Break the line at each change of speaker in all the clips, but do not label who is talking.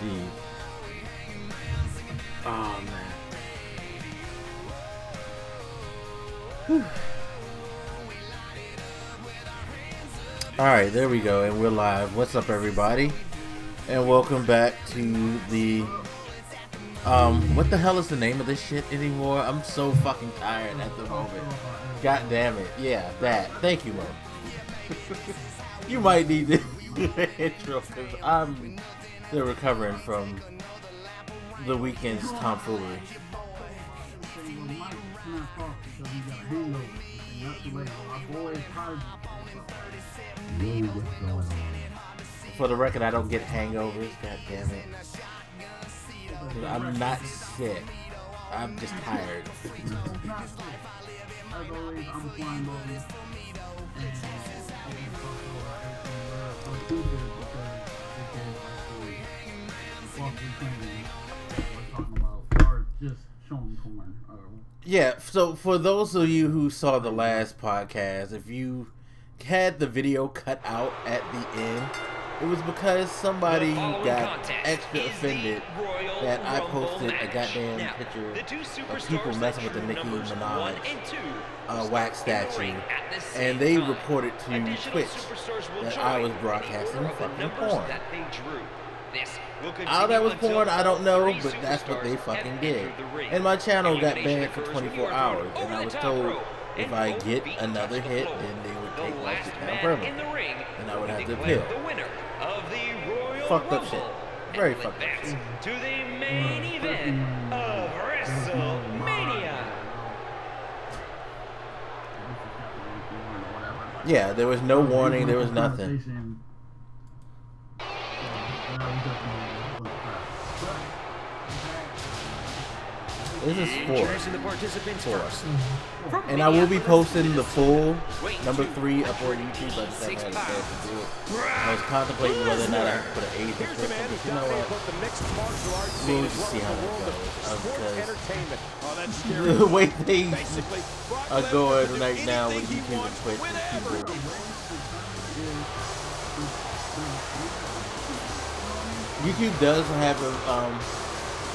Jeez. Oh man. Whew. Alright, there we go, and we're live. What's up, everybody? And welcome back to the what the hell is the name of this shit anymore? I'm so fucking tired at the moment. God damn it. Yeah, that. Thank you, Mo. You might need the intro because I'm still recovering from the weekend's tomfoolery. For the record, I don't get hangovers. God damn it. I'm not sick. I'm just tired. Yeah, so for those of you who saw the last podcast, if you had the video cut out at the end, it was because somebody got extra offended that I posted a goddamn picture of people messing with the Nicki Minaj wax statue, and they reported to Twitch that I was broadcasting fucking porn. How that was porn, I don't know, but that's what they fucking did. And my channel got banned for 24 hours, and I was told if I get another hit, then they would take my shit down permanently, and I would have to appeal. Fucked up shit. Very fucked up shit.
To the main event of WrestleMania.
Yeah, there was no warning, there was nothing. This is four. And I will be posting the full number 3 up on YouTube, but I just haven't had a chance to do it. I was contemplating whether or not I could put an age restriction, but you know what? We'll just see how that goes. Because the way things are going right now with YouTube and Twitch, and people, YouTube does have a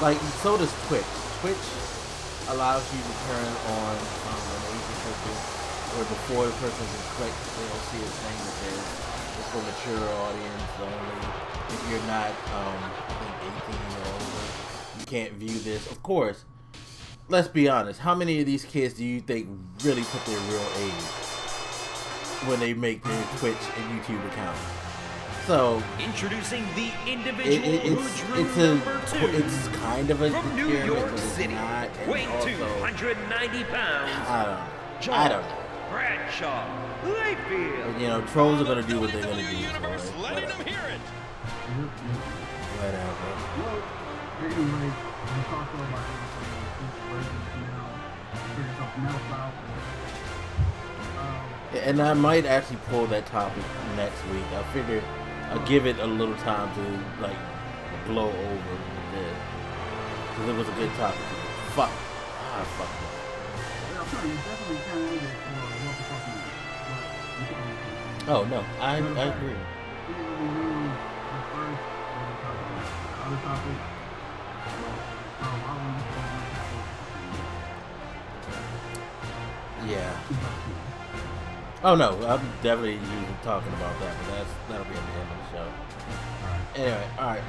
like, so does Twitch. Twitch allows you to turn on an age restriction where before the person can click, they'll see a thing that says it's for mature audience only. If you're not, I think 18 or older, you can't view this. Of course, let's be honest. How many of these kids do you think really put their real age when they make their Twitch and YouTube accounts? So
introducing the individual
it's kind of a deterrent, but it's not. And
weight
also,
290 pounds.
I don't know.
Bradshaw Layfield.
And, you know, trolls are gonna do what they're gonna do. So
letting them hear it.
Whatever. And I might actually pull that topic next week. I figure I'll give it a little time to like blow over with this, because it was a good topic. Fuck. Fuck. Oh no, I agree. Yeah. Oh no, I'm definitely talking about that, but that'll be at the end of the show. Anyway, alright.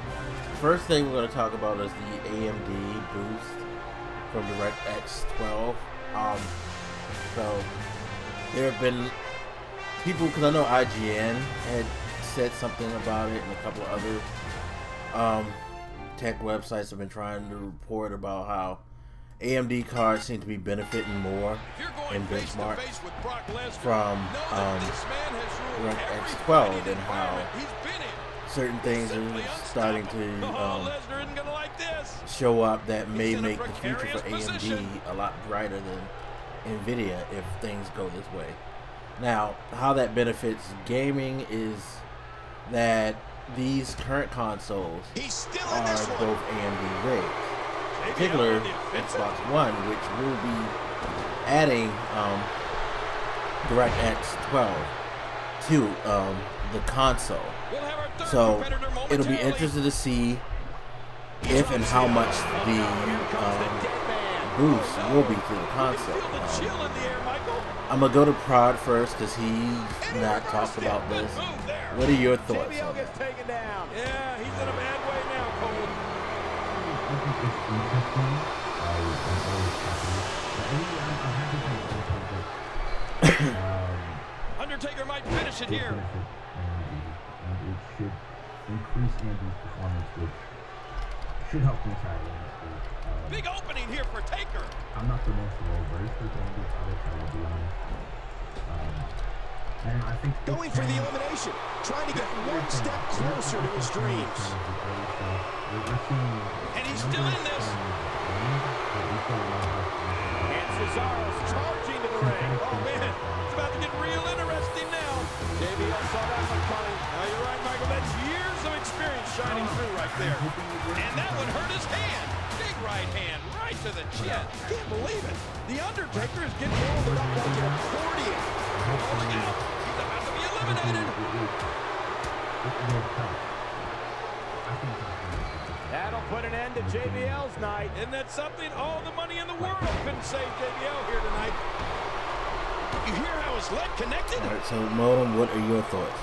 First thing we're going to talk about is the AMD boost from DirectX 12. So there have been people, because I know IGN had said something about it, and a couple of other tech websites have been trying to report about how AMD cards seem to be benefiting more in benchmark from DirectX 12, and how certain things are starting to show up that may make the future for AMD a lot brighter than NVIDIA if things go this way. Now, how that benefits gaming is that these current consoles are both AMD rigged. In particular, Xbox One, which will be adding DirectX 12 to the console. So it'll be interesting to see if and how much the boost will be to the console. I'm gonna go to Prod first because he's not talked about this. What are your thoughts on that?
Yeah, he's in a bad way now, Cole. Undertaker might finish it here.
And it should increase AMD's performance, which should help the entire industry.
Big opening here for Taker.
I'm not the most well-versed with AMD's products, I will be honest. And I think
going for the elimination, trying to get one step closer to his dreams. And he's still in this. And Cesaro's charging to the ring. Oh man, it's about to get real interesting now. JBL saw that one coming. You're right, Michael. That's years of experience shining through right there. And that one hurt his hand. Big right hand, right to the chin. Can't believe it. The Undertaker is getting rolled up like an accordion. Rolling out. He's about to be eliminated. That'll put an end to JBL's night. Isn't that something? All the money in the world couldn't save JBL here tonight. You hear how his leg connected?
All right, so Modem, what are your thoughts?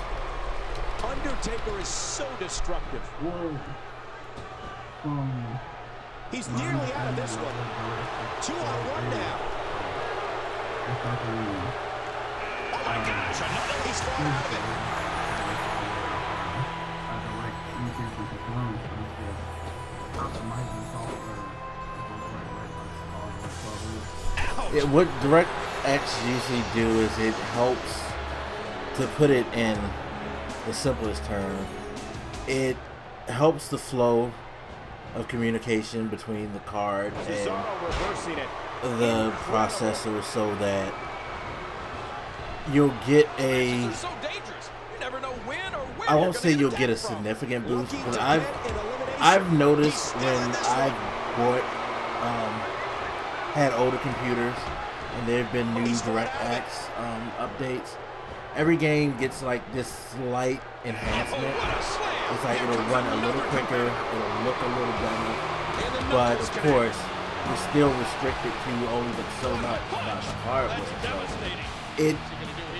Undertaker is so destructive. He's nearly out of this one. 2-on-1 now. Oh my gosh, another. He's falling out of it.
What DirectX usually do is it helps, to put it in the simplest term, it helps the flow of communication between the card and the processor so that you'll get a, I won't say you'll get a significant boost, because I've noticed when I've bought had older computers and there have been new DirectX updates, every game gets like this slight enhancement. It's like it'll run a little quicker, it'll look a little better, but of course you're still restricted to only so much about the hardware. So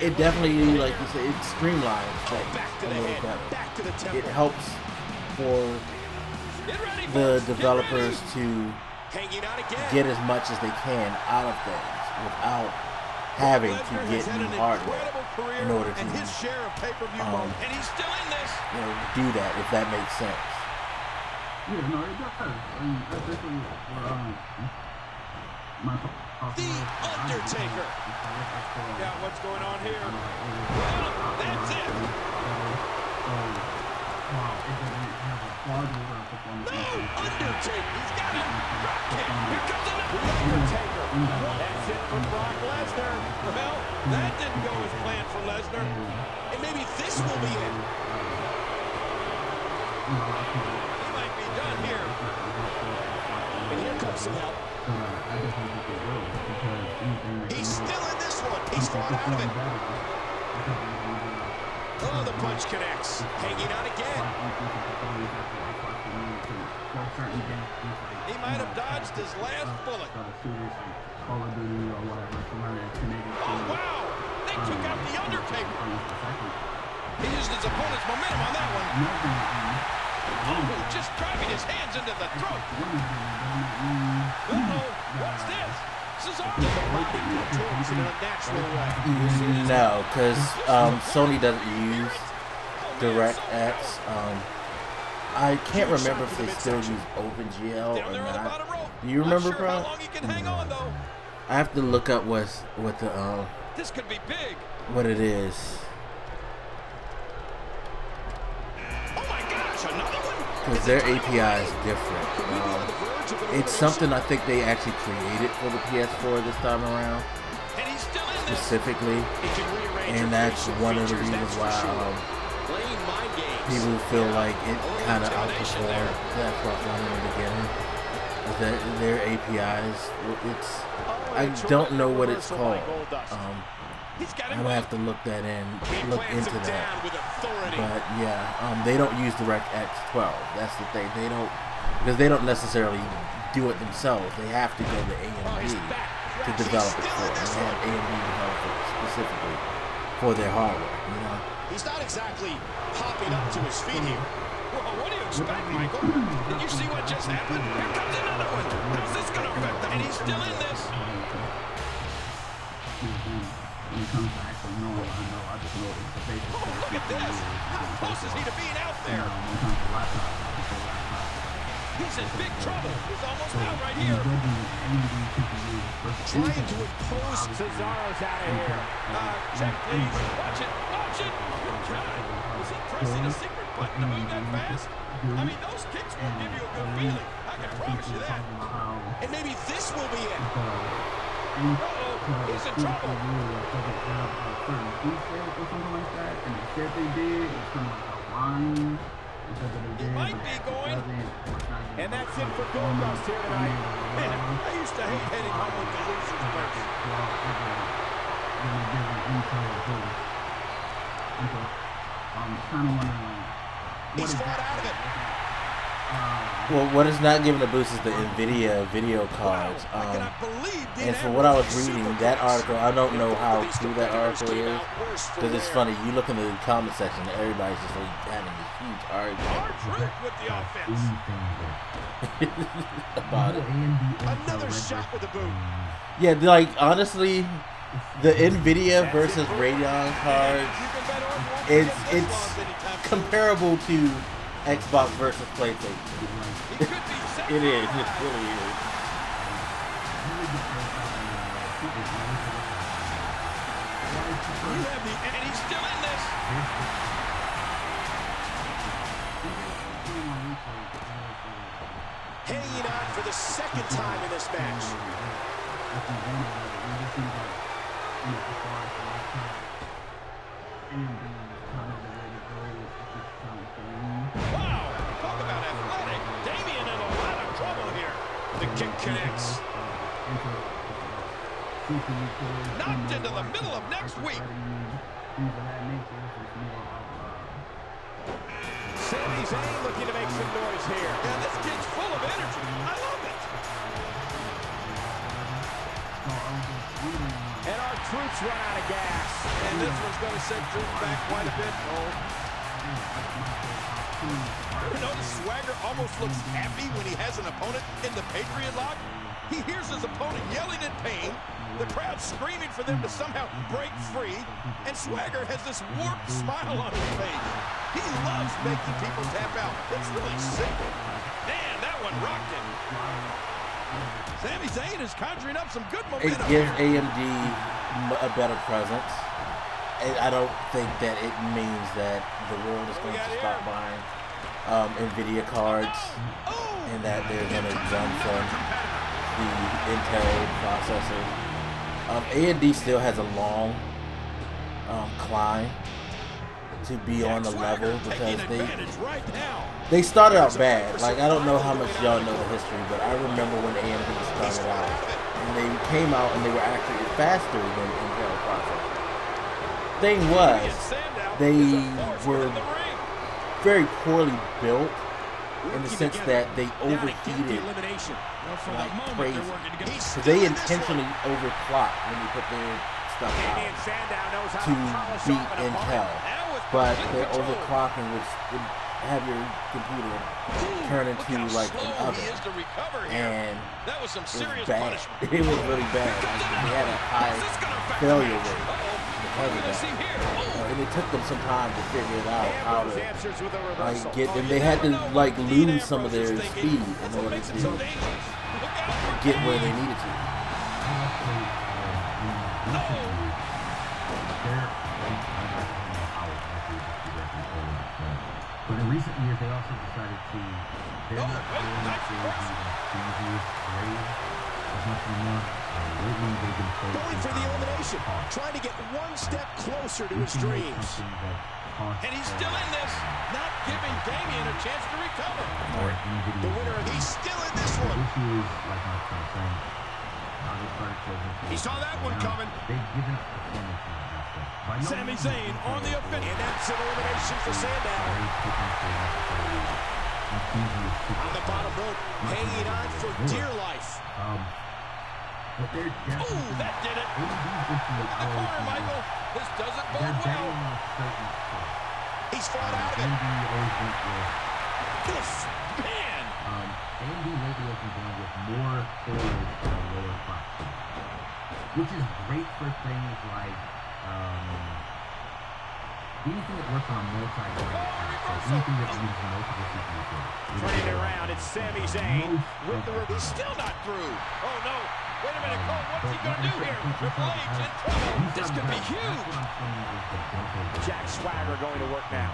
it definitely, like you said, it streamlines things a little better. It helps for the developers to get as much as they can out of things without having to get new hardware in order to do that, if that makes sense.
Yeah, no, it does. That's definitely
The Undertaker. Yeah, what's going on here? Well, that's it. Undertaker, he's got it. Here comes Undertaker. That's it for Brock Lesnar. Well, that didn't go as planned for Lesnar. And maybe this will be it. He might be done here. And here comes some help. He's still in this one. He's falling out of it. Oh, the punch connects. Hanging on again. He might have dodged his last bullet. Oh, wow. They took out the Undertaker. He used his opponent's momentum on that one. Oh, just driving his hands into the throat. Uh-oh, what's this?
No, because Sony doesn't use DirectX. I can't remember if they still use OpenGL or not. Do you remember, bro? I have to look up what the
this could be big.
What it is.
Oh my gosh, another one?
Because their API is different. It's something I think they actually created for the PS4 this time around, specifically, and that's one of the reasons why people feel like it kind of outperformed the Xbox One in the beginning. Is that their APIs? I don't know what it's called. I'm gonna have to look into that. But yeah, they don't use DirectX 12. That's the thing. They don't because they don't necessarily do it themselves. They have to go to AMD to develop it for them. They have AMD develop it specifically for their hardware, you know?
He's not exactly popping up to his feet here. Well, what do you expect, Michael? Did you see what just happened? Here comes another one. How's this going to affect them? And he's still in this.
When it comes to actually knowing, I just know it's the basic.
Oh, look at this. How close is he to being out there?
When it comes to laptops, I prefer laptops.
He's in big trouble. He's almost out right here.
Trying to impose
Cesaro's out of here. Check, please. Watch it. Watch it. God, was he pressing a secret button to move that fast? I mean, those kicks won't give you a good feeling. I can promise you that. And maybe this will be it. Uh-oh, he's in trouble. He might be going. And that's it for Gold Dust here tonight. Man, I used to hate heading home with the losers first. He's fought out of it.
Well, what is not giving a boost is the NVIDIA video cards. And from what I was reading, that article, I don't know how true that article is, because it's funny. You look in the comment section, everybody's just like having this huge argument about it.
Another shot with a boot.
Yeah, like honestly, the NVIDIA versus Radeon cards, it's comparable to Xbox versus PlayStation. It is. It really is.
And he's still in this. Hanging on for the second time in this match. Wow, talk about athletic. Damian in a lot of trouble here. The kick connects. Knocked into the middle of next week. Sami Zayn looking to make some noise here. Yeah, this kid's full of energy. I love it. And our troops run out of gas. And this one's going to set troops back quite a bit. You notice Swagger almost looks happy when he has an opponent in the Patriot lock? He hears his opponent yelling in pain, the crowd screaming for them to somehow break free, and Swagger has this warped smile on his face. He loves making people tap out. It's really sick. Man, that one rocked him. Sami Zayn is conjuring up some good momentum.
It gives AMD a better presence. I don't think that it means that the world is going to stop buying NVIDIA cards and that they're going to jump from the Intel processor. AMD still has a long climb to be on the level because they started out bad. Like, I don't know how much y'all know the history, but I remember when AMD started out and they came out and they were actually faster than Intel processors. Thing was, they were very poorly built in the sense that they overheated like crazy. So they intentionally overclocked when they put their stuff out to beat Intel. But their overclocking would have your computer turn into like an oven. And it was bad. It was really bad. Like, they had a high failure rate. And it took them some time to figure it out how to like get them. They had to like lose some of their speed in order to get where they needed to.
But in recent years, they also decided to. They're not
going for the elimination, trying to get one step closer to his dreams. And he's still in this, not giving Damian a chance to recover. The winner, he's still in this one. He saw that one coming. Sami Zayn on the offensive. And that's an elimination for Sandow. On the bottom row hanging on for dear life.
But they're definitely...
Ooh, that did it.
AMD's just
Look at the corner, Michael. This doesn't bode well. He's fought out of it.
AMD always went with...
This man.
AMD lately has been going with more storage at a lower price, which is great for things like anything that works on a multi-thread app, so anything that uses multiple CPU cores.
Turning it around, it's Sami Zayn with the... He's still not through. Oh, no. Wait a minute, Cole. What's he going to do here? Triple H in trouble. This could be huge. Jack Swagger going to work now.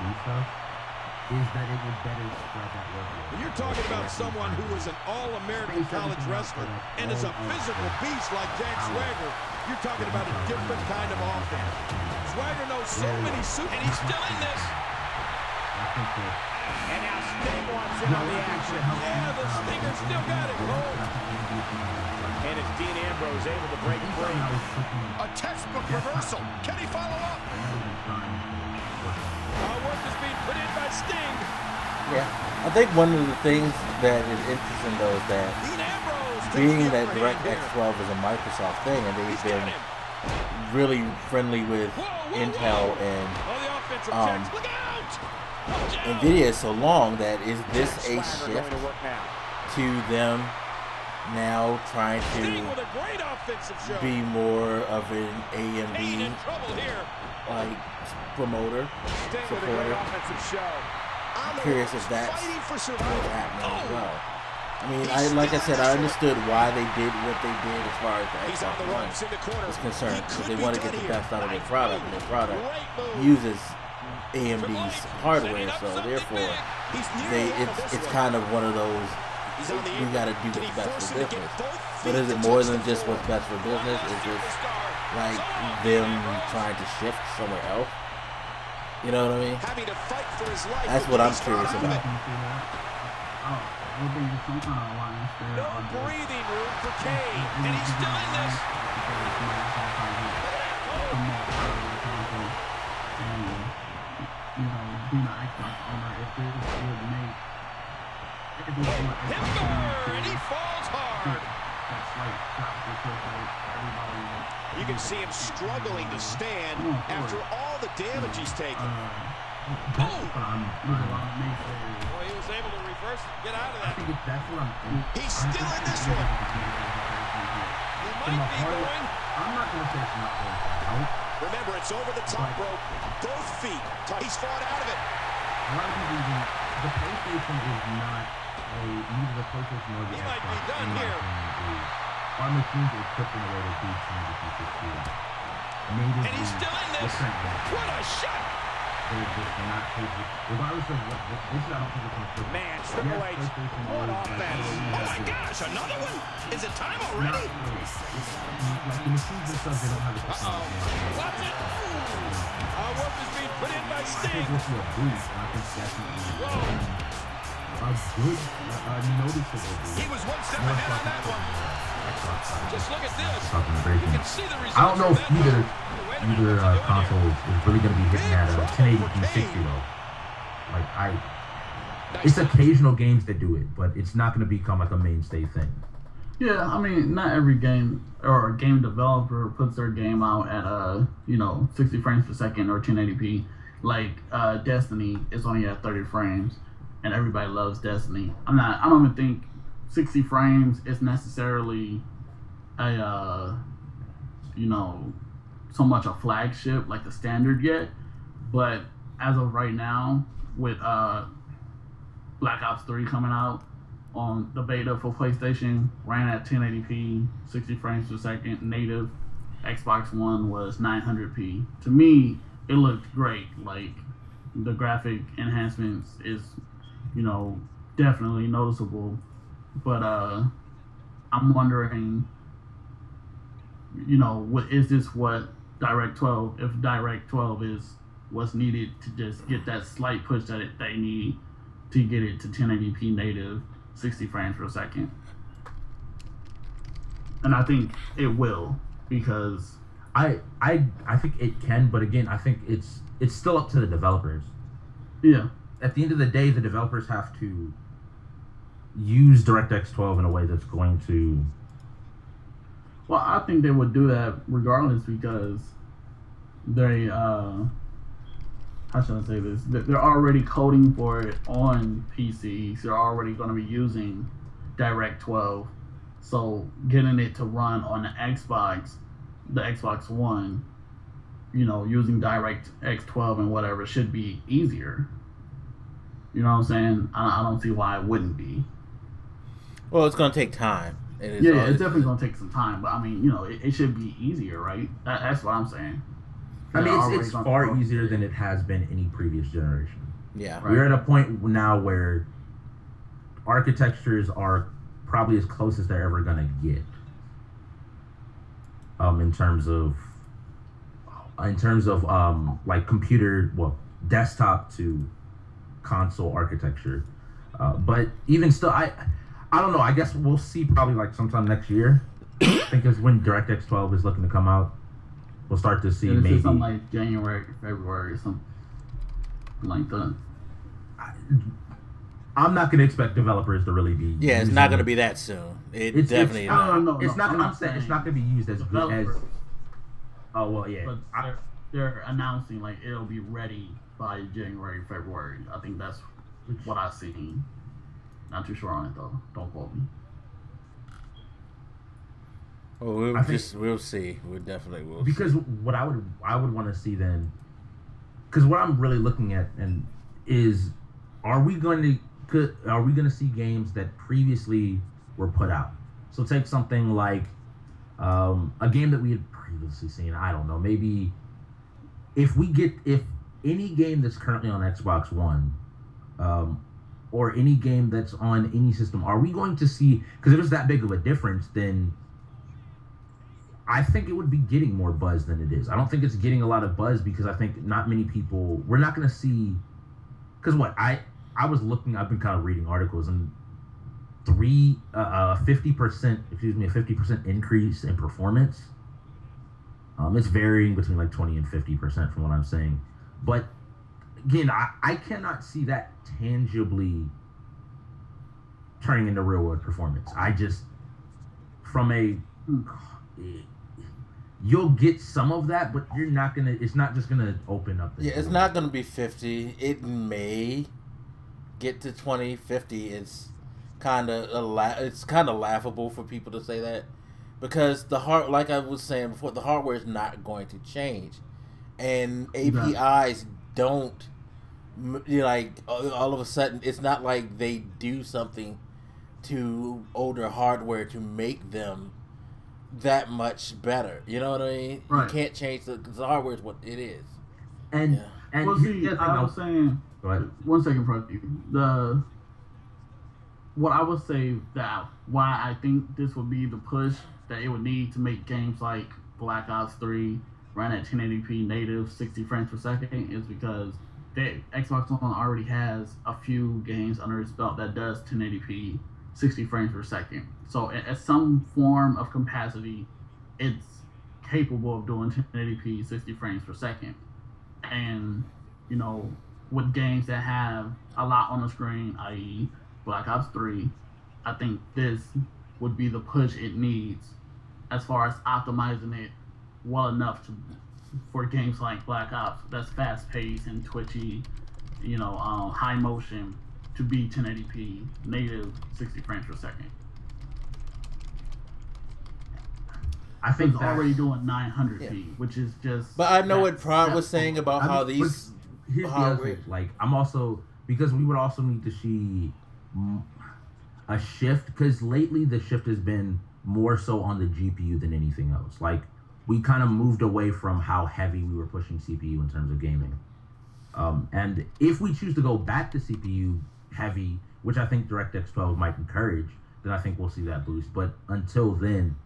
Is that it would better spread that workload.
When you're talking about someone who is an all-American college wrestler and is a physical beast like Jack Swagger, you're talking about a different kind of offense. Swagger knows so many suits, and he's still in this.
I think that...
And now Sting wants in on the action. Yeah, the Stinger still got it. And it's Dean Ambrose able to break free. A textbook reversal. Can he follow up? Work is being put in by Sting.
Yeah, I think one of the things that is interesting though is that being that DirectX 12 is a Microsoft thing, and they've been really friendly with Intel and NVIDIA so long, that is this a shift to them now trying to be more of an AMD like promoter, supporter. I'm curious if that's what's happening as well. I mean, like I said, I understood why they did what they did as far as the Xbox One is concerned, because they want to get the best out of their product, and their product uses AMD's hardware, so therefore it's kind of one of those, we got to do what's best for business. But is it more than just what's best for business? Is it like them trying to shift somewhere else? You know what I mean? That's what I'm curious about.
No breathing room for Kane, and he's still in this. And he falls hard. You can see him struggling to stand after all the damage he's taken. Boom! Boy, he was able to reverse and get out of that. He's still in this one. He might be going.
I'm not going to say it's not going out.
Remember, it's over the top rope. Both feet. He's fought out of it.
A lot of people even, the PlayStation is not neither the PlayStation nor the Xbox.
He might be done here.
Our machines are equipped in a way to do changes to the
and he's still in this. What a shot!
They're just not taking. Regardless of what this is, I don't think it's going to.
Man, Triple H, what offense! Oh my gosh, another one? Is it time already?
Like the machines themselves, they don't have the technology.
Watch it! Work is being put in by Sting.
I think this is a boost. I think definitely a good, noticeable boost.
He was one step ahead on that one. Just look at this. You can see the results.
I don't know if either console is really going to be hitting that 1080p 60 though. Like it's occasional games that do it, but it's not going to become like a mainstay thing.
Yeah, I mean, not every game or game developer puts their game out at 60 frames per second or 1080p. Like Destiny is only at 30 frames, and everybody loves Destiny. I don't even think 60 frames is necessarily a so much a flagship like the standard yet, but as of right now, with Black Ops 3 coming out on the beta for PlayStation, ran at 1080p, 60 frames per second. Native Xbox One was 900p. To me, it looked great. Like the graphic enhancements is, definitely noticeable. But I'm wondering, is this what Direct 12? If Direct 12 is what's needed to just get that slight push that they need to get it to 1080p native, 60 frames per second. And I think it will, because
I think it can, but again, I think it's still up to the developers.
Yeah.
At the end of the day, the developers have to,
use DirectX 12 in a way that's going to.
Well, I think they would do that regardless because they, how should I say this? They're already coding for it on PCs. They're already going to be using Direct 12. So getting it to run on the Xbox One, you know, using DirectX 12 and whatever should be easier. You know what I'm saying? I don't see why it wouldn't be.
Well, it's going to take time.
It's definitely going to take some time, but I mean, you know, it should be easier, right? That's what I'm saying.
I mean, it's far easier than it has been any previous generation.
Yeah.
Right? We're at a point now where architectures are probably as close as they're ever going to get. In terms of like desktop to console architecture. But even still, I don't know. I guess we'll see probably like sometime next year. I think it's when DirectX 12 is looking to come out. We'll start to see maybe
something like January, February, or something like that.
I'm not going to expect developers to really be.
Yeah, it's not going to be that soon. It's definitely not.
No,
it's not. I'm saying it's not going to be used as good as. Oh well, yeah.
But they're announcing like it'll be ready by January, February. I think that's what I've seen. Not too sure on it though. Don't quote me.
Well, we'll see. We definitely will.
Because what I would want to see then, because what I'm really looking at is, are we going to see games that previously were put out? So take something like a game that we had previously seen. I don't know. Maybe if any game that's currently on Xbox One, or any game that's on any system, are we going to see? Because if it's that big of a difference, then I think it would be getting more buzz than it is. I don't think it's getting a lot of buzz because I think not many people. We're not going to see. Because I was looking. I've been kind of reading articles and 50% increase in performance. It's varying between like 20 and 50% from what I'm saying. But again, I cannot see that tangibly turning into real world performance. I just you'll get some of that, but you're not gonna. It's not just gonna open up.
It's not gonna be 50. It may get to 20, 50. It's kind of laughable for people to say that because like I was saying before, the hardware is not going to change, and APIs don't. Like all of a sudden, it's not like they do something to older hardware to make them that much better. You know what I mean? Right. You can't change the hardware is what it is.
And
well, see, I was saying.
Go ahead.
1 second, for what I would say that why I think this would be the push that it would need to make games like Black Ops 3 run at 1080p native 60 frames per second is because Xbox One already has a few games under its belt that does 1080p 60 frames per second. So at some form of capacity, it's capable of doing 1080p 60 frames per second. And, you know, with games that have a lot on the screen, i.e. Black Ops 3, I think this would be the push it needs as far as optimizing it well enough for games like Black Ops that's fast-paced and twitchy, you know, high motion to be 1080p native 60 frames per second. I think it's already doing 900p, which is just.
But I know what Prod was saying about how these.
Here's the other thing. Like, I'm also, because we would also need to see a shift, because lately the shift has been more so on the GPU than anything else. Like, we kind of moved away from how heavy we were pushing CPU in terms of gaming. And if we choose to go back to CPU heavy, which I think DirectX 12 might encourage, then I think we'll see that boost. But until then,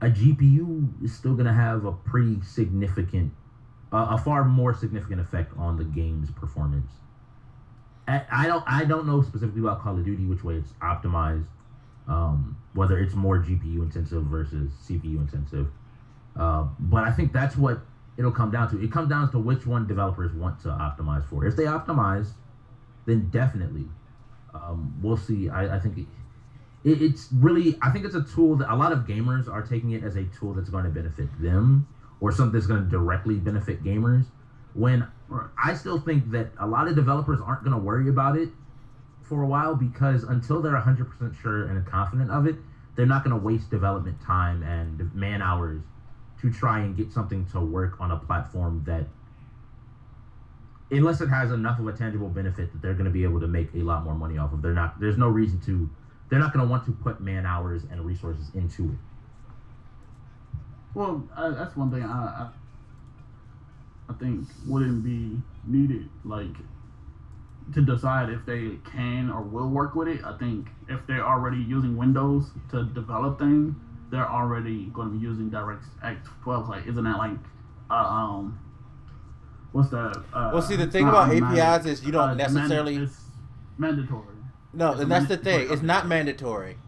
a GPU is still going to have a pretty significant, a far more significant effect on the game's performance. I don't know specifically about Call of Duty, which way it's optimized, whether it's more GPU intensive versus CPU intensive. But I think that's what it'll come down to. It comes down to which one developers want to optimize for. If they optimize, then definitely we'll see. I think it's really, I think it's a tool that a lot of gamers are taking it as a tool that's going to benefit them or something that's going to directly benefit gamers. When I still think that a lot of developers aren't going to worry about it for a while, because until they're 100% sure and confident of it, they're not going to waste development time and man hours to try and get something to work on a platform that, unless it has enough of a tangible benefit that they're going to be able to make a lot more money off of. There's no reason to, they're not going to want to put man hours and resources into it.
Well, that's one thing I think wouldn't be needed, like, to decide if they can or will work with it. I think if they're already using Windows to develop things, they're already going to be using DirectX 12. Like, isn't that like, what's the?
Well, see, the thing about APIs is you don't necessarily.
It's mandatory.
No, and that's the thing. It's not mandatory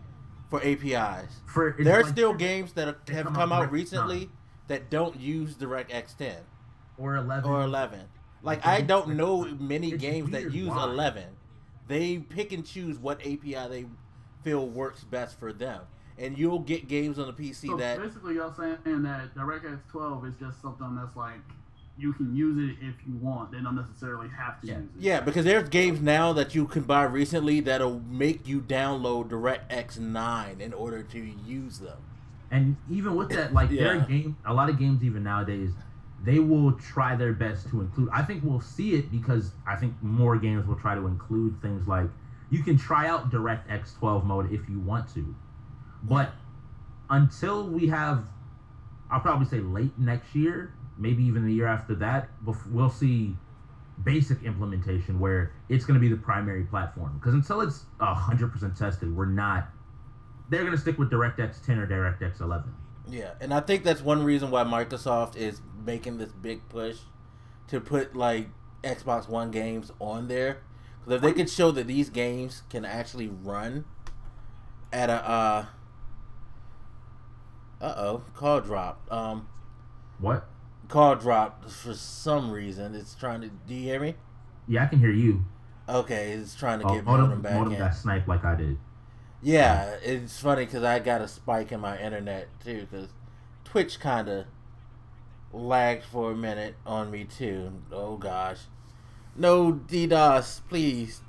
for APIs. There are still games that have come out recently that don't use DirectX 10
or 11.
Like, I don't know many games that use 11. They pick and choose what API they feel works best for them. And you'll get games on the PC
so
that...
basically, you're saying that DirectX 12 is just something that's like, you can use it if you want. They don't necessarily have to use it.
Yeah, because there's games now that you can buy recently that'll make you download DirectX 9 in order to use them.
And even with that, like, there are a lot of games even nowadays, they will try their best to include. I think we'll see it because I think more games will try to include things like, you can try out DirectX 12 mode if you want to. But until we have, I'll probably say late next year, maybe even the year after that, we'll see basic implementation where it's going to be the primary platform. Because until it's 100% tested, they're going to stick with DirectX 10 or DirectX 11.
Yeah, and I think that's one reason why Microsoft is making this big push to put, like, Xbox One games on there. Because if they could show that these games can actually run at a, call dropped.
What?
Call dropped for some reason. It's trying to, do you hear me?
Yeah, I can hear you.
Okay, it's trying to get modem back in.
Modem got sniped like I did.
Yeah, it's funny because I got a spike in my internet too, because Twitch kind of lagged for a minute on me too. Oh gosh, no DDoS, please.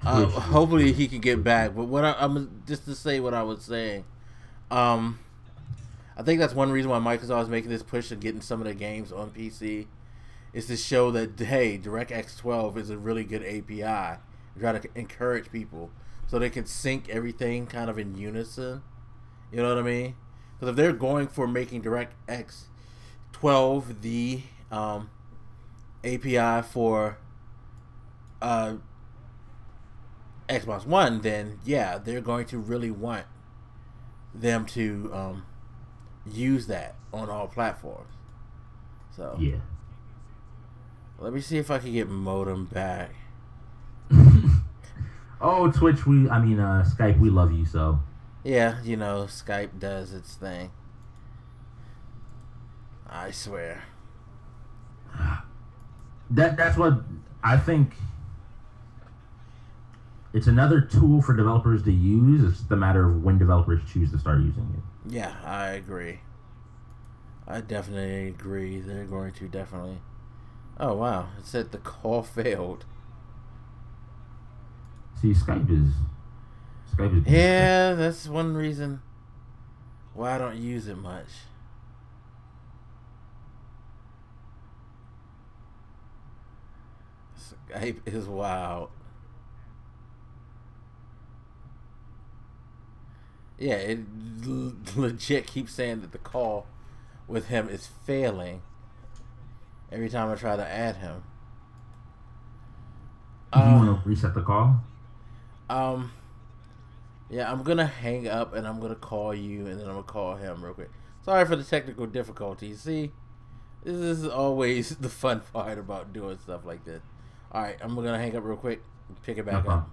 Hopefully he can get back. But what I'm just to say what I was saying. I think that's one reason why Microsoft is making this push of getting some of the games on PC, is to show that, hey, DirectX 12 is a really good API. Try to encourage people so they can sync everything kind of in unison. You know what I mean? Because if they're going for making DirectX 12 the API for Xbox One, then yeah, they're going to really want them to use that on all platforms. So
yeah,
let me see if I can get modem back.
Oh, Twitch, Skype, we love you, so.
Yeah, you know, Skype does its thing. I swear.
That's what I think. It's another tool for developers to use. It's just a matter of when developers choose to start using it.
Yeah, I agree. I definitely agree. They're going to definitely. Oh, wow. It said the call failed.
See, Skype is.
Yeah, that's one reason why I don't use it much. Skype is wild. Yeah, it legit keeps saying that the call with him is failing every time I try to add him.
Do you want to reset the call?
Yeah, I'm gonna hang up and I'm gonna call you and then I'm gonna call him real quick. Sorry for the technical difficulties. See, this is always the fun part about doing stuff like this. Alright, I'm gonna hang up real quick and pick it back up.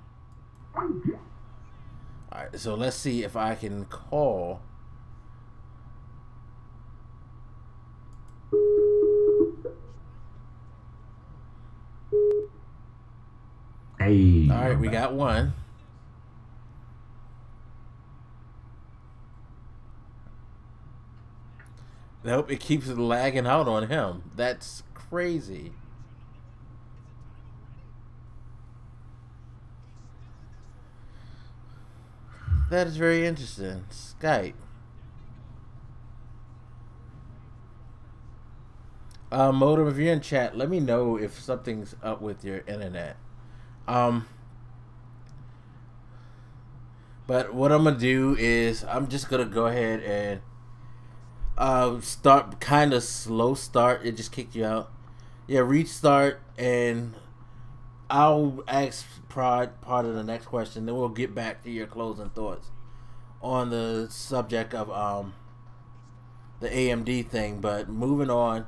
Alright, so let's see if I can call.
Hey.
Alright, we got one. Nope, it keeps lagging out on him. That's crazy. That is very interesting. Skype. Modem, if you're in chat, let me know if something's up with your internet. But what I'm gonna do is I'm just gonna go ahead and start kind of slow start. It just kicked you out. Yeah, restart, and I'll ask part of the next question. Then we'll get back to your closing thoughts on the subject of the AMD thing. But moving on.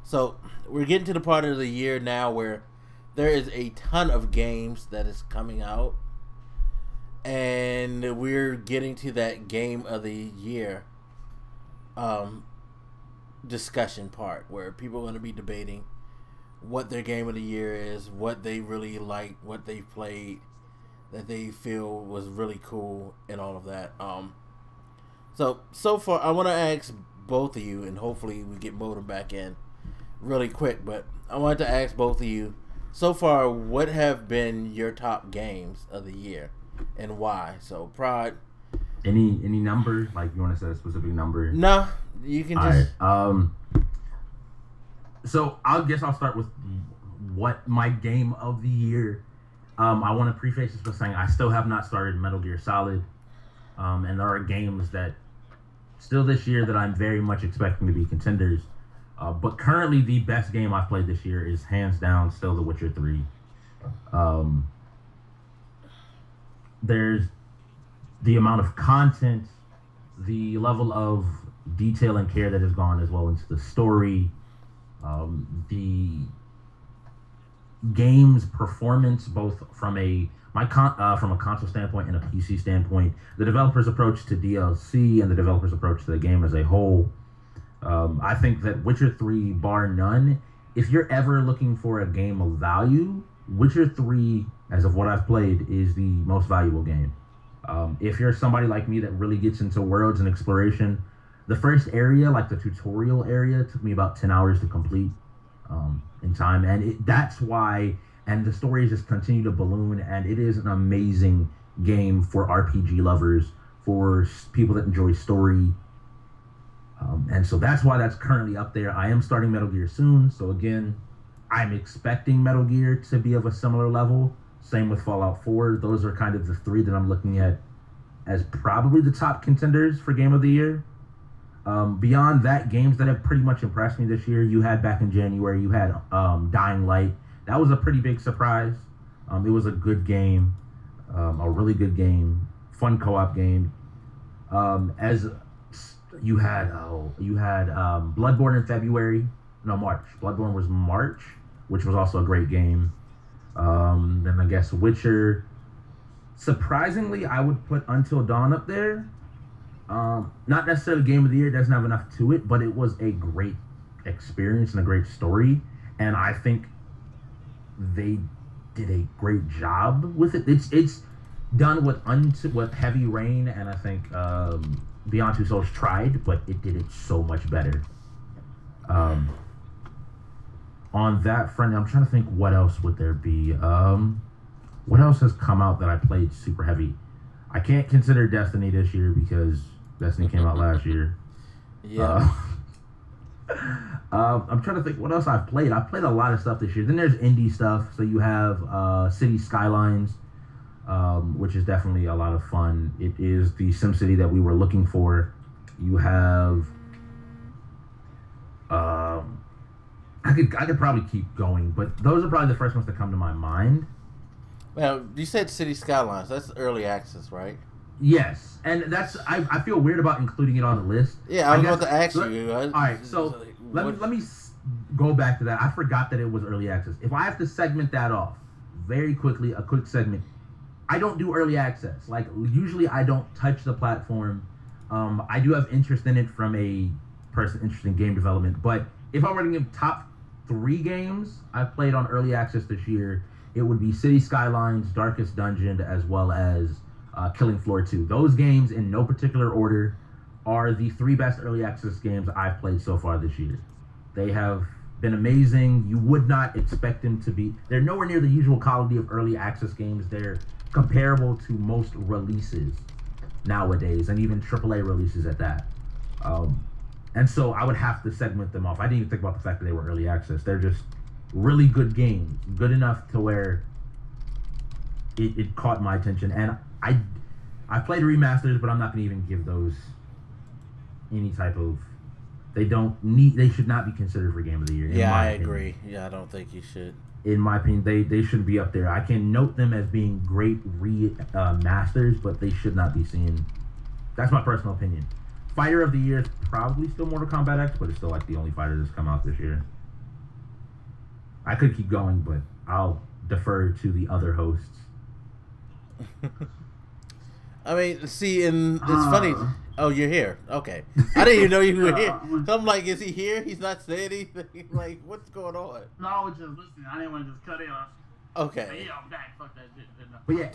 So we're getting to the part of the year now where there is a ton of games that is coming out, and we're getting to that game of the year discussion part where people are going to be debating what their game of the year is, what they really like, what they played that they feel was really cool, and all of that. So far I want to ask both of you, and hopefully we get Modem back in really quick, but I wanted to ask both of you, so far, what have been your top games of the year and why? So, Prod.
Any number? Like, you want to set a specific number?
No, you can just...
All right. So, I guess I'll start with what my game of the year. I want to preface this by saying I still have not started Metal Gear Solid. And there are games that still this year that I'm very much expecting to be contenders. But currently, the best game I've played this year is hands down still The Witcher 3. There's the amount of content, the level of detail and care that has gone as well into the story, the game's performance, both from a console standpoint and a PC standpoint, the developer's approach to DLC and the developer's approach to the game as a whole. I think that Witcher 3, bar none, if you're ever looking for a game of value, Witcher 3, as of what I've played, is the most valuable game. If you're somebody like me that really gets into worlds and exploration, the first area, like the tutorial area, took me about 10 hours to complete in time. And that's why, and the stories just continue to balloon, and it is an amazing game for RPG lovers, for people that enjoy story. And so that's why that's currently up there. I am starting Metal Gear soon, so again, I'm expecting Metal Gear to be of a similar level. Same with Fallout 4. Those are kind of the three that I'm looking at as probably the top contenders for Game of the Year. Beyond that, games that have pretty much impressed me this year, you had back in January, you had Dying Light. That was a pretty big surprise. It was a good game, a really good game, fun co-op game. As you had Bloodborne in February. No, March. Bloodborne was March, which was also a great game. Then I guess Witcher. Surprisingly, I would put Until Dawn up there. Not necessarily Game of the Year, doesn't have enough to it, but it was a great experience and a great story. And I think they did a great job with it. It's done with Heavy Rain, and I think Beyond Two Souls tried, but it did it so much better. On that front, I'm trying to think what else would there be. What else has come out that I played super heavy? I can't consider Destiny this year because Destiny came out last year.
Yeah.
I'm trying to think what else I've played. I've played a lot of stuff this year. Then there's indie stuff. So you have City Skylines, which is definitely a lot of fun. It is the SimCity that we were looking for. You have... I could probably keep going, but those are probably the first ones that come to my mind.
Well, you said City Skylines. That's early access, right?
Yes, and that's I feel weird about including it on the list.
Yeah, I was about to ask you.
All right, so let me go back to that. I forgot that it was early access. If I have to segment that off very quickly, a quick segment, I don't do early access. Like, usually I don't touch the platform. I do have interest in it from a person interested in game development, but if I were to give top 3 games I've played on early access this year, it would be City Skylines, Darkest Dungeon, as well as Killing Floor 2. Those games, in no particular order, are the 3 best early access games I've played so far this year. They have been amazing. You would not expect them to be. They're nowhere near the usual quality of early access games. They're comparable to most releases nowadays, and even AAA releases at that. And so I would have to segment them off. I didn't even think about the fact that they were early access. They're just really good games, good enough to where it caught my attention. And I played remasters, but I'm not going to even give those any type of. They should not be considered for Game of the Year.
Yeah, I agree. Yeah, I don't think you should.
In my opinion, they shouldn't be up there. I can note them as being great remasters, but they should not be seen. That's my personal opinion. Fighter of the Year is probably still Mortal Kombat X, but it's still like the only fighter that's come out this year. I could keep going, but I'll defer to the other hosts.
I mean, see, and it's funny. Oh, you're here. Okay. I didn't even know you were here. So I'm like, is he here? He's not saying anything. Like, what's going on?
No, I was just listening. I didn't want to just cut in.
Okay.
Yeah, I'm back. Fuck that shit.
But yeah,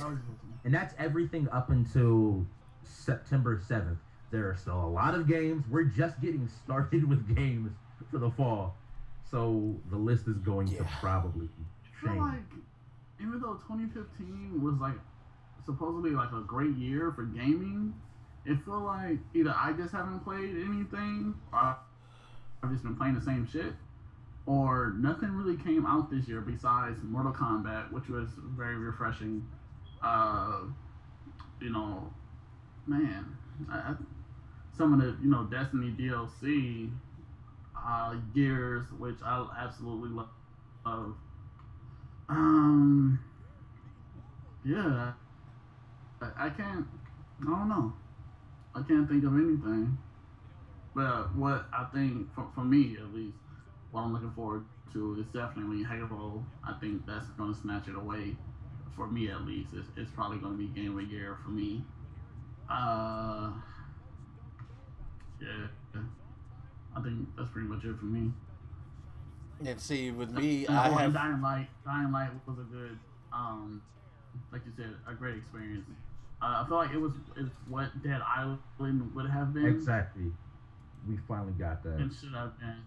and that's everything up until September 7th. There are still a lot of games. We're just getting started with games for the fall. So the list is going to probably
I feel like, even though 2015 was like supposedly like a great year for gaming, it feel like either I just haven't played anything, or I've just been playing the same shit, or nothing really came out this year besides Mortal Kombat, which was very refreshing. You know, man, some of the Destiny DLC, Gears, which I absolutely love. Yeah, I don't know. I can't think of anything. But what I think, for me at least, what I'm looking forward to is definitely Halo. I think that's going to snatch it away. For me at least, it's probably going to be Game of the Year for me. Yeah, I think that's pretty much it for me.
And see, with me,
Dying Light was a good, like you said, a great experience. I feel like it's what Dead Island would have been.
Exactly. We finally got that.
It should have been.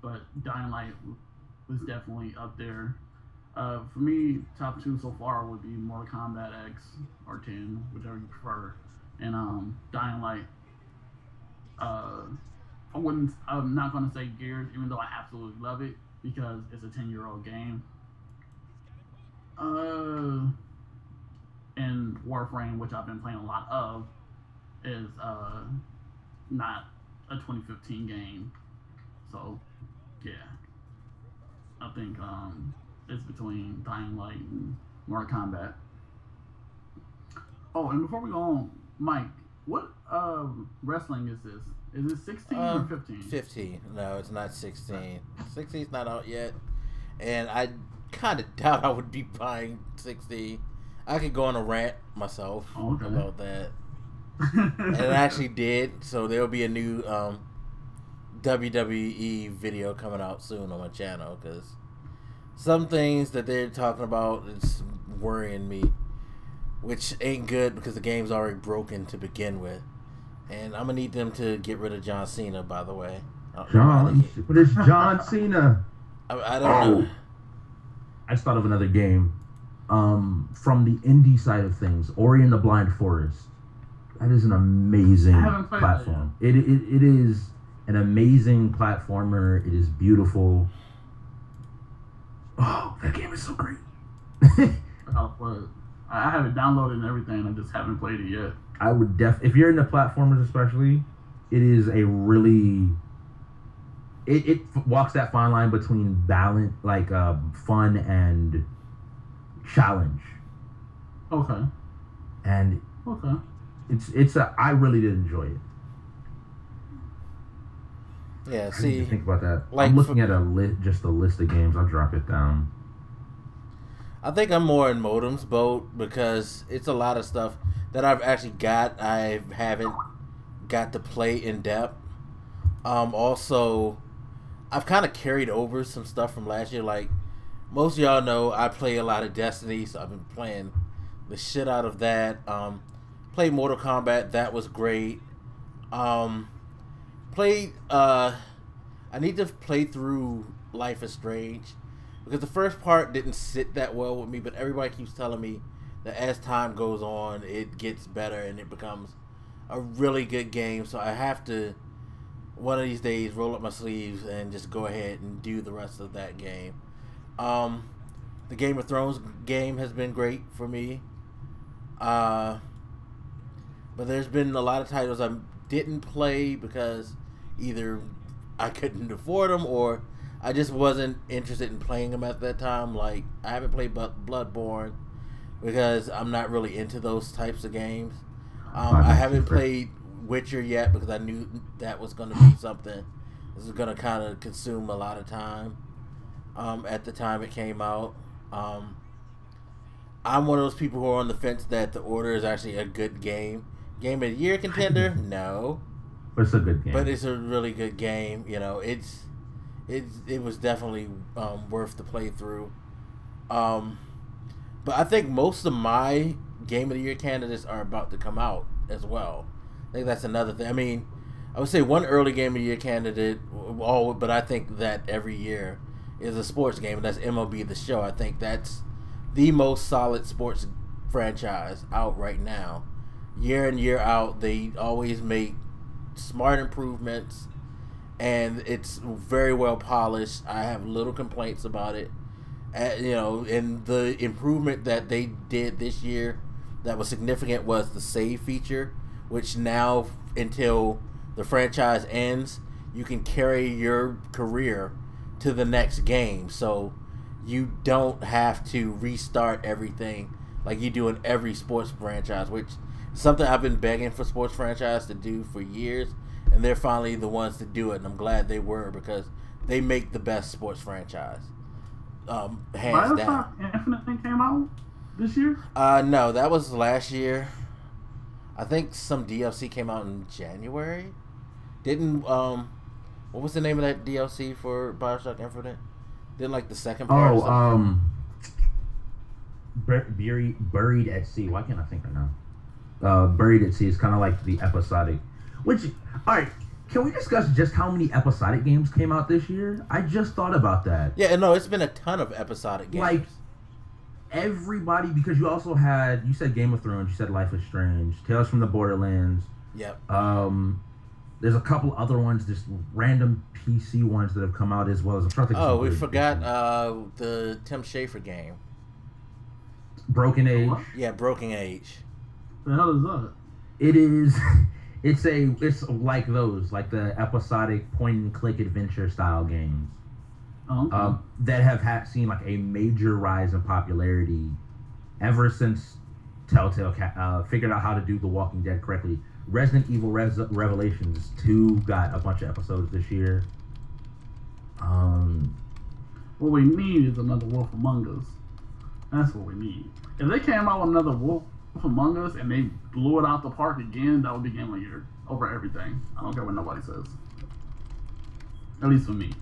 But Dying Light was definitely up there. For me, top 2 so far would be Mortal Kombat X or 10, whichever you prefer, and Dying Light. I'm not gonna say Gears, even though I absolutely love it because it's a 10-year-old game. And Warframe, which I've been playing a lot of, is not a 2015 game. So yeah, I think it's between Dying Light and Mortal Kombat. Oh, and before we go on, Mike, what wrestling is this? Is it 16 or 15?
15. No, it's not 16. 16's not out yet. And I kind of doubt I would be buying 16. I could go on a rant myself about that. And it actually did. So there'll be a new WWE video coming out soon on my channel. Because some things that they're talking about is worrying me. Which ain't good because the game's already broken to begin with. And I'm going to need them to get rid of John Cena, by the way.
What is John Cena?
I don't know.
I just thought of another game. From the indie side of things, Ori and the Blind Forest. That is an amazing platform. It is an amazing platformer. It is beautiful. Oh, that game is so great.
I have it downloaded and everything. I just haven't played it yet.
I would if you're into platformers especially, it is a really it walks that fine line between balance, like fun and challenge.
Okay.
And I really did enjoy it.
Yeah, see,
think about that. Like, I'm looking at just a list of games. I'll drop it down.
I think I'm more in Modem's boat because it's a lot of stuff that I've actually got. I haven't got to play in depth. Also, I've kind of carried over some stuff from last year. Like, most of y'all know I play a lot of Destiny, so I've been playing the shit out of that. Played Mortal Kombat. That was great. Played. I need to play through Life is Strange because the first part didn't sit that well with me, but everybody keeps telling me that as time goes on, it gets better and it becomes a really good game. So I have to, one of these days, roll up my sleeves and just go ahead and do the rest of that game. The Game of Thrones game has been great for me. But there's been a lot of titles I didn't play because either I couldn't afford them or I just wasn't interested in playing them at that time. Like, I haven't played Bloodborne because I'm not really into those types of games. I haven't played Witcher yet because I knew that was going to be something this was going to kind of consume a lot of time at the time it came out. I'm one of those people who are on the fence that The Order is actually a good game. Game of the Year contender? No.
But it's a good game.
But it's a really good game. You know, it was definitely worth the playthrough. But I think most of my Game of the Year candidates are about to come out as well. I think that's another thing. I mean, I would say one early Game of the Year candidate, but I think that every year is a sports game, and that's MLB The Show. I think that's the most solid sports franchise out right now. Year in, year out, they always make smart improvements, and it's very well polished. I have little complaints about it. You know, and the improvement that they did this year that was significant was the save feature, which now, until the franchise ends, you can carry your career to the next game. So you don't have to restart everything like you do in every sports franchise, which is something I've been begging for sports franchise to do for years, and they're finally the ones to do it, and I'm glad they were because they make the best sports franchise. Hands down.
Infinite came out this year?
No, that was last year. I think some DLC came out in January. Didn't what was the name of that DLC for BioShock Infinite? Didn't like the second part.
Oh, Buried at Sea. Why can't I think right now? Buried at Sea is kind of like the episodic. Which, all right, can we discuss just how many episodic games came out this year? I just thought about that.
Yeah, no, it's been a ton of episodic games.
Like, everybody, because you also had, you said Game of Thrones, you said Life is Strange, Tales from the Borderlands.
Yep.
There's a couple other ones, just random PC ones that have come out as well. As
we forgot the Tim Schafer game.
Broken Age.
What?
Yeah, Broken Age.
The hell is that?
It is. It's like those, like the episodic point-and-click adventure style games.
Oh, okay.
That have seen like a major rise in popularity ever since Telltale figured out how to do The Walking Dead correctly. Resident Evil Revelations 2 got a bunch of episodes this year.
What we need is another Wolf Among Us. That's what we need. If they came out with another Wolf Among Us and they blew it out the park again, that would be Game of the Year over everything. I don't care what nobody says. At least for me.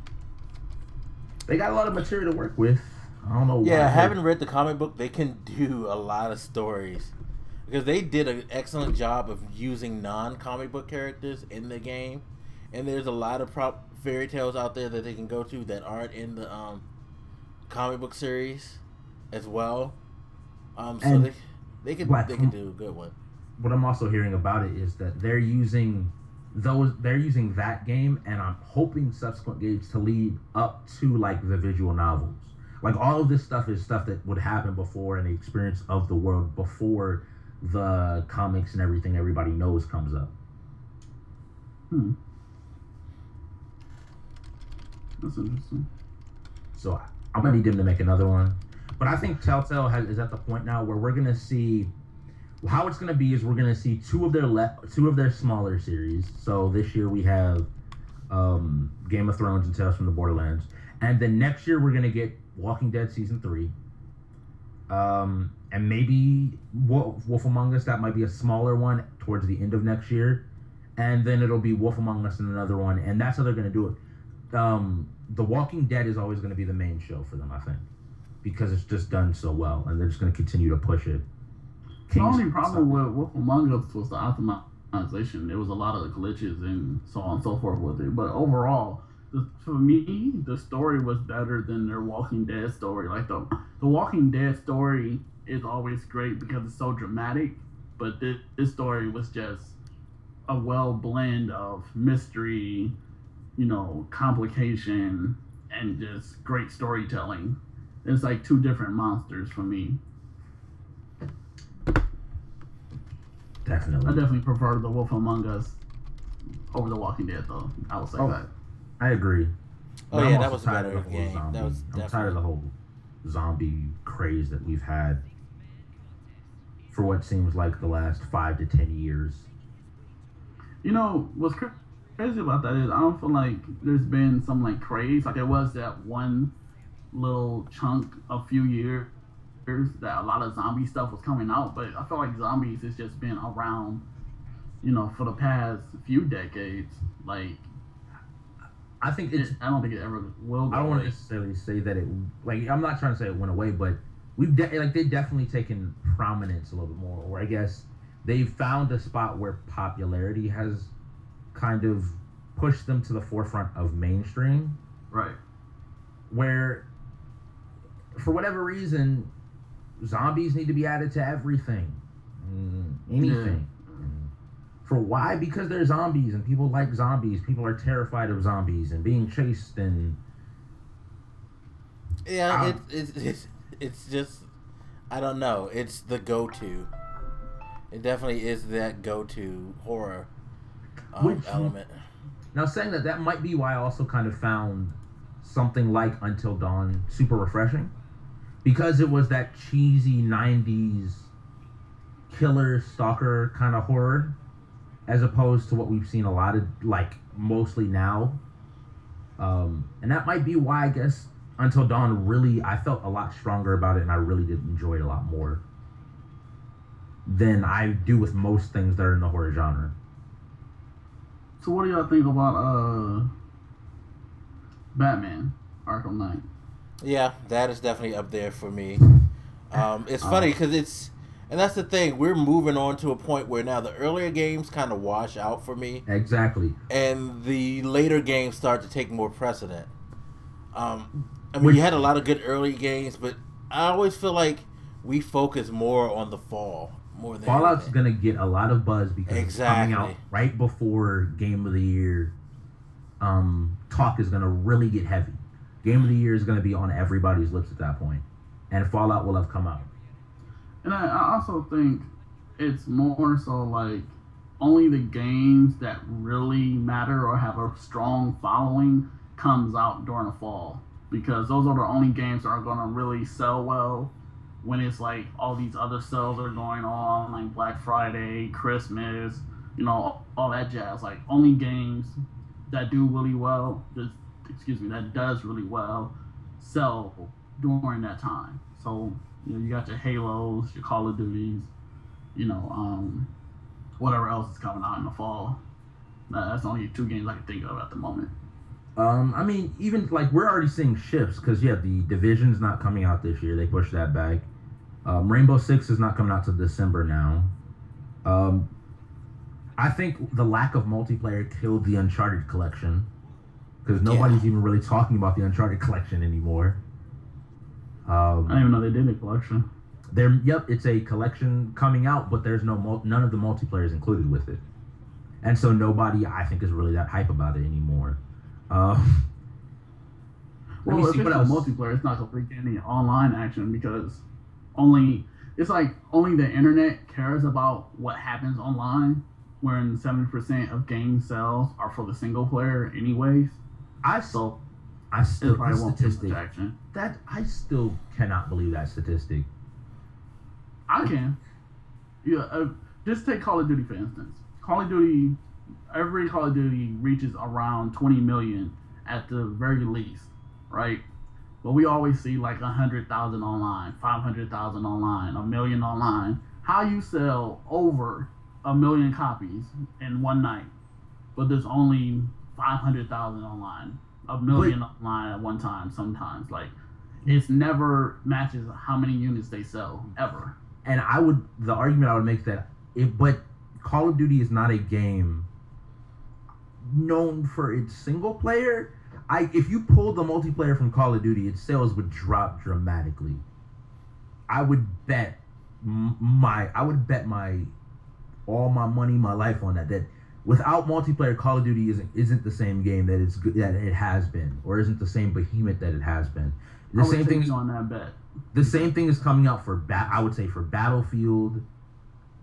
They got a lot of material to work with. I don't know why.
Yeah, having read the comic book, they can do a lot of stories. Because they did an excellent job of using non-comic book characters in the game. And there's a lot of fairy tales out there that they can go to that aren't in the comic book series as well. So they can do a good one.
What I'm also hearing about it is that they're using that game, and I'm hoping subsequent games to lead up to like the visual novels. Like all of this stuff is stuff that would happen before, and the experience of the world before the comics and everything everybody knows comes up.
That's interesting.
So I'm gonna need them to make another one. But I think Telltale is at the point now where we're gonna see how it's gonna be. Is we're gonna see two of their smaller series. So this year we have Game of Thrones and Tales from the Borderlands, and then next year we're gonna get Walking Dead season 3. And maybe Wolf Among Us, that might be a smaller one towards the end of next year, and then it'll be Wolf Among Us and another one, and that's how they're gonna do it. The Walking Dead is always gonna be the main show for them, I think, because it's just done so well, and they're just gonna continue to push it.
The only problem with Wolf Among Us was the optimization. There was a lot of glitches and so on and so forth with it. But overall, for me, the story was better than their Walking Dead story. Like the Walking Dead story is always great because it's so dramatic, but this story was just a well blend of mystery, complication, and just great storytelling. It's like two different monsters for me.
Definitely.
I definitely prefer the Wolf Among Us over the Walking Dead, though. I will say that.
I agree.
Oh,
But
yeah,
I'm
that
also
was a
tired
better
of the whole
game.
zombie.
That was
I'm tired of the whole zombie craze that we've had for what seems like the last 5 to 10 years.
What's crazy about that is I don't feel like there's been some like craze. Like there was that one little chunk a few years that a lot of zombie stuff was coming out, but I feel like zombies has just been around, for the past few decades. Like
I think
I don't think it ever will go
I don't want to
away.
necessarily say that it, like, I'm not trying to say it went away, but they've definitely taken prominence a little bit more, or I guess they've found a spot where popularity has kind of pushed them to the forefront of mainstream.
Right.
Where, for whatever reason, zombies need to be added to everything. Anything. For why? Because they're zombies and people like zombies. People are terrified of zombies and being chased and...
Yeah, it's just, I don't know. It's the go-to. It definitely is that go-to horror element.
Now, saying that might be why I also kind of found something like Until Dawn super refreshing. Because it was that cheesy 90s killer, stalker kind of horror, as opposed to what we've seen a lot of, like, mostly now. And that might be why, I guess, Until Dawn really, I felt a lot stronger about it, and I really did enjoy it a lot more than I do with most things that are in the horror genre.
So what do y'all think about Batman Arkham Knight?
Yeah, that is definitely up there for me. It's funny because and that's the thing, we're moving on to a point where now the earlier games kind of wash out for me.
Exactly.
And the later games start to take more precedent. I mean, you had a lot of good early games, but I always feel like we focus more on the fall. More than
Fallout's
anything.
going to get a lot of buzz because it's coming out right before Game of the Year. Talk is going to really get heavy. Game of the Year is going to be on everybody's lips at that point. And Fallout will have come out.
And I also think it's more so like only the games that really matter or have a strong following comes out during the fall, because those are the only games that are going to really sell well when it's like all these other sales are going on, like Black Friday, Christmas, all that jazz. Like only games that do really well, that does really well, sell during that time. So you got your Halos, your Call of Duties, whatever else is coming out in the fall. That's the only two games I can think of at the moment.
I mean, even like we're already seeing shifts because the Division's not coming out this year. They pushed that back. Rainbow Six is not coming out till December now. I think the lack of multiplayer killed the Uncharted collection because nobody's even really talking about the Uncharted collection anymore.
I didn't even know they did a collection.
It's a collection coming out, but there's none of the multiplayer is included with it, and so nobody, I think, is really that hype about it anymore.
Well, if it's multiplayer, it's not going to be any online action because only the internet cares about what happens online, when 70% of game sales are for the single player anyways. I still probably won't take much action.
That I still cannot believe that statistic.
I can. Yeah, just take Call of Duty for instance. Every Call of Duty reaches around 20 million at the very least, right? But we always see like 100,000 online, 500,000 online, 1 million online. How you sell over 1 million copies in one night, but there's only 500,000 online, 1 million online at one time. Sometimes, like, it's never matches how many units they sell ever.
And the argument I would make that but Call of Duty is not a game known for its single player. If you pulled the multiplayer from Call of Duty, its sales would drop dramatically. I would bet all my money, my life on that without multiplayer, Call of Duty isn't the same game that it has been, or isn't the same behemoth that it has been. The same thing
on that bet.
The same thing is coming out for I would say for Battlefield.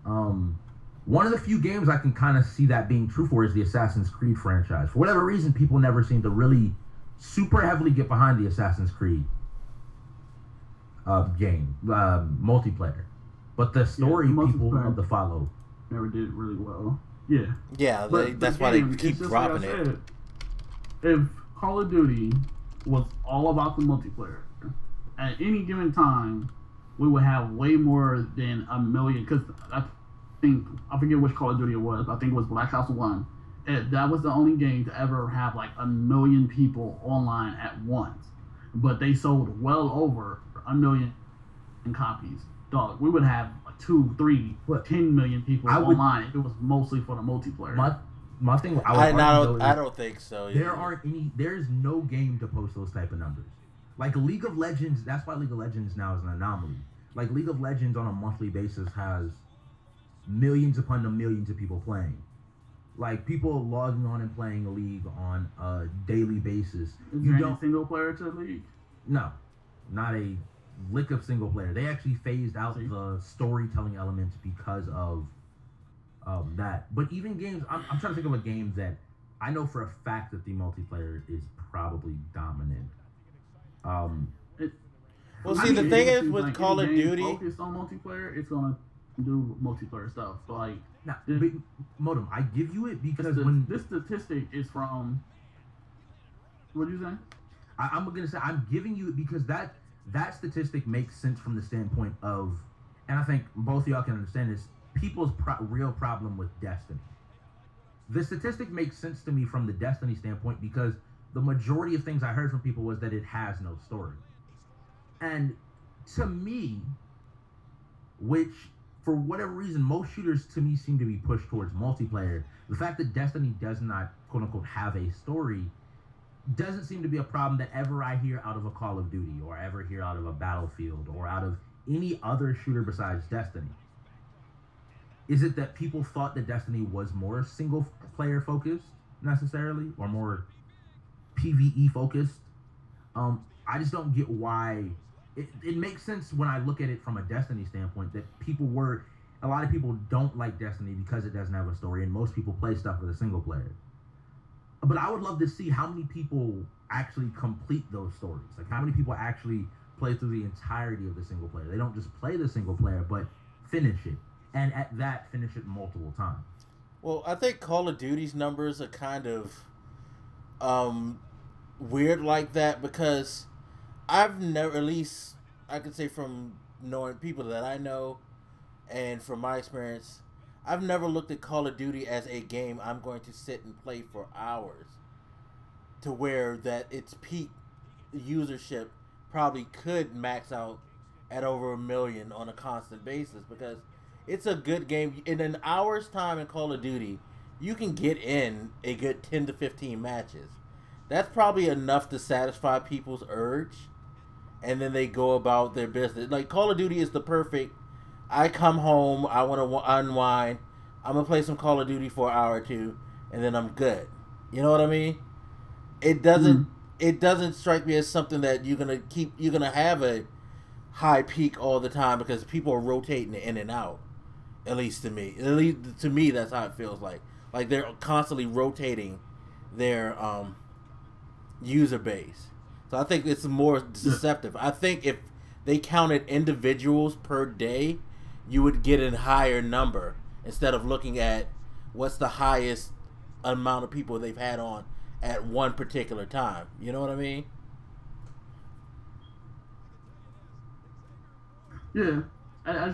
One of the few games I can kind of see that being true for is the Assassin's Creed franchise. For whatever reason, people never seem to really super heavily get behind the Assassin's Creed game multiplayer, but the story people love to follow.
Never did really well. Yeah.
Yeah, that's why they keep dropping it.
If Call of Duty was all about the multiplayer, at any given time, we would have way more than 1 million. Because I forget which Call of Duty it was. I think it was Black Ops 1. That was the only game to ever have like 1 million people online at once. But they sold well over 1 million copies. Dog, we would have 2, 3, 10 million people online if it was mostly for the multiplayer.
My thing,
I don't think so.
There's no game to post those type of numbers. Like League of Legends, that's why League of Legends now is an anomaly. Like League of Legends on a monthly basis has millions upon the millions of people playing. Like people logging on and playing a league on a daily basis.
Is there any single player to the league?
No, not a lick of single player. They actually phased out the storytelling elements because of that. But even games, I'm trying to think of a game that I know for a fact that the multiplayer is probably dominant.
The thing is with Call of Duty,
focused on multiplayer, it's gonna do multiplayer stuff. So like,
Modem, I give you it because
this statistic is from. What did you say?
I'm gonna say I'm giving you it because that statistic makes sense from the standpoint of, and I think both of y'all can understand this, people's real problem with Destiny. The statistic makes sense to me from the Destiny standpoint because the majority of things I heard from people was that it has no story. And to me, which for whatever reason, most shooters to me seem to be pushed towards multiplayer, the fact that Destiny does not, quote unquote, have a story doesn't seem to be a problem that ever I hear out of a Call of Duty or ever hear out of a Battlefield or out of any other shooter besides Destiny. Is it that people thought that Destiny was more single player focused necessarily or more PvE focused? I just don't get why. It makes sense when I look at it from a Destiny standpoint that a lot of people don't like Destiny because it doesn't have a story and most people play stuff with a single player. But I would love to see how many people actually complete those stories. Like how many people actually play through the entirety of the single player. They don't just play the single player, but finish it. And at that, finish it multiple times.
Well, I think Call of Duty's numbers are kind of weird like that because I've never, at least I can say from knowing people that I know and from my experience, I've never looked at Call of Duty as a game I'm going to sit and play for hours to where that its peak usership probably could max out at over 1 million on a constant basis because it's a good game. In an hour's time in Call of Duty, you can get in a good 10 to 15 matches. That's probably enough to satisfy people's urge, and then they go about their business. Like, Call of Duty is the perfect, I come home, I want to unwind, I'm going to play some Call of Duty for an hour or two, and then I'm good. You know what I mean? It doesn't strike me as something that you're going to have a high peak all the time because people are rotating in and out. At least to me. At least to me, that's how it feels like. Like they're constantly rotating their user base. So I think it's more deceptive. I think if they counted individuals per day, you would get a higher number instead of looking at what's the highest amount of people they've had on at one particular time. You know what I mean?
Yeah.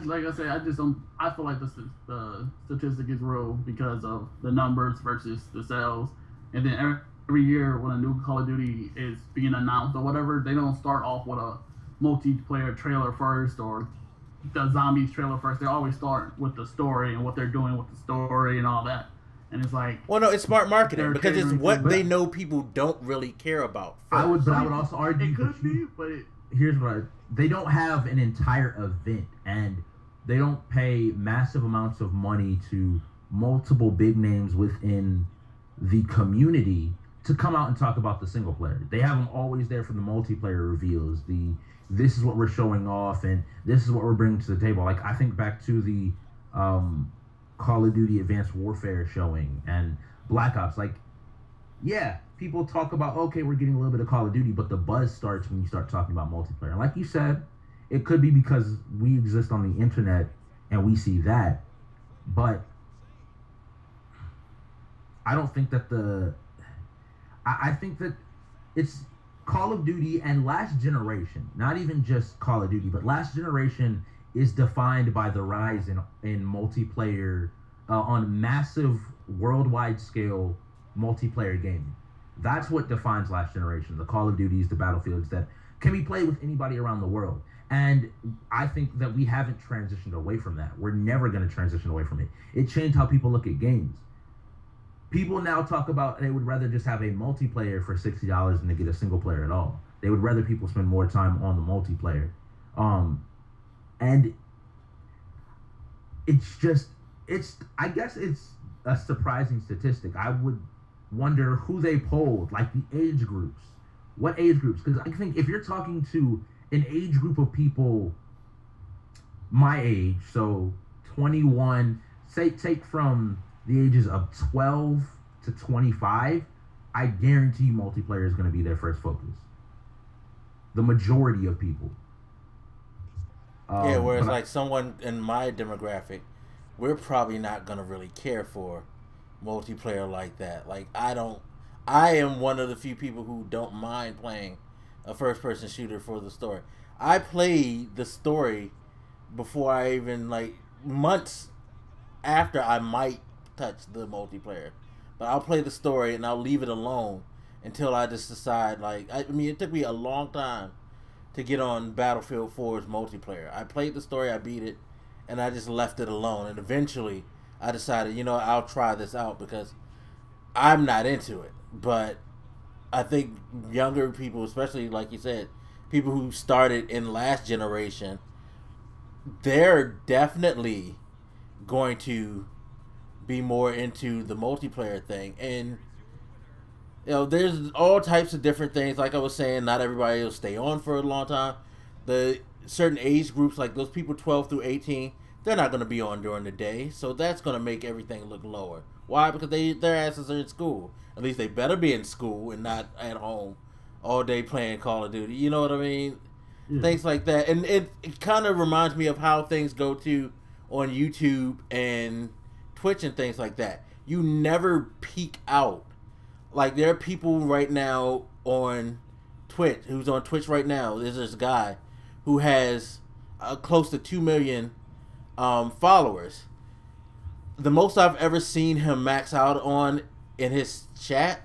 Like I said, I just don't. I feel like the statistic is real because of the numbers versus the sales. And then every year when a new Call of Duty is being announced or whatever, they don't start off with a multiplayer trailer first or the zombies trailer first. They always start with the story and what they're doing with the story and all that. And it's like,
well, no, it's smart marketing because it's what they know people don't really care about.
I would also argue
it could be, but
here's what they don't have an entire event, and they don't pay massive amounts of money to multiple big names within the community to come out and talk about the single player. They have them always there for the multiplayer reveals. This is what we're showing off, and this is what we're bringing to the table. Like, I think back to the Call of Duty Advanced Warfare showing and Black Ops. Like, yeah, people talk about, okay, we're getting a little bit of Call of Duty, but the buzz starts when you start talking about multiplayer. And like you said, it could be because we exist on the internet and we see that, but I don't think that I think that it's Call of Duty and last generation, not even just Call of Duty, but last generation is defined by the rise in multiplayer on massive worldwide scale multiplayer gaming. That's what defines last generation. The Call of Duties, the Battlefields that can be played with anybody around the world. And I think that we haven't transitioned away from that. We're never going to transition away from it. It changed how people look at games. People now talk about they would rather just have a multiplayer for $60 than to get a single player at all. They would rather people spend more time on the multiplayer. And I guess it's a surprising statistic. I would wonder who they polled, like the age groups. What age groups? Because I think if you're talking to an age group of people my age, so 21, take from the ages of 12 to 25, I guarantee multiplayer is going to be their first focus. The majority of people.
Yeah, whereas like someone in my demographic, we're probably not going to really care for multiplayer like that. Like, I am one of the few people who don't mind playing a first-person shooter for the story. I played the story before I even, like, months after I might touch the multiplayer. But I'll play the story and I'll leave it alone until I just decide, like, I mean, it took me a long time to get on Battlefield 4's multiplayer. I played the story, I beat it, and I just left it alone. And eventually, I decided, you know, I'll try this out because I'm not into it. But I think younger people, especially like you said, people who started in last generation, they're definitely going to be more into the multiplayer thing. And you know, there's all types of different things. Like I was saying, not everybody will stay on for a long time. The certain age groups, like those people 12 through 18, they're not going to be on during the day. So that's going to make everything look lower. Why? Because their asses are in school. At least they better be in school and not at home all day playing Call of Duty. You know what I mean? Yeah. Things like that. And it kind of reminds me of how things go to on YouTube and Twitch and things like that. You never peak out. Like, there are people right now on Twitch, who's on Twitch right now. There's this guy who has close to 2 million followers. The most I've ever seen him max out on in his chat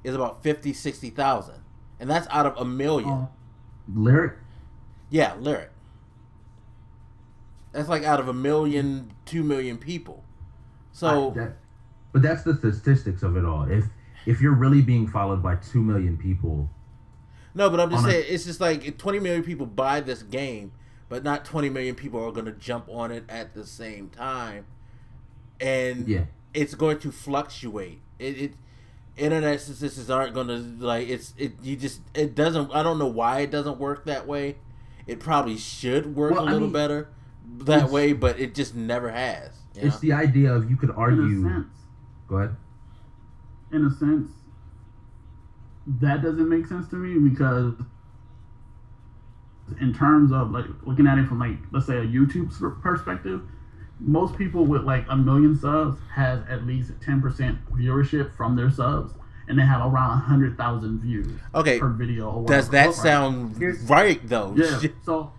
is about 50, 60,000. And that's out of 1 million.
Lyric?
Yeah, Lyric. That's like out of 1 million, 2 million people. So,
but that's the statistics of it all. If you're really being followed by 2 million people.
No, but I'm just saying, it's just like 20 million people buy this game, but not 20 million people are going to jump on it at the same time. And
yeah,
it's going to fluctuate. Internet statistics aren't going to, like, it doesn't, I don't know why it doesn't work that way. It probably should work a little better that way, but it just never has.
It's the idea of, you could argue.
In a sense.
Go ahead.
In a sense, that doesn't make sense to me, because in terms of, like, looking at it from, like, let's say a YouTube perspective, most people with like 1 million subs has at least 10% viewership from their subs, and they have around 100,000 views per video. Or
does that sound right though?
Yeah. So,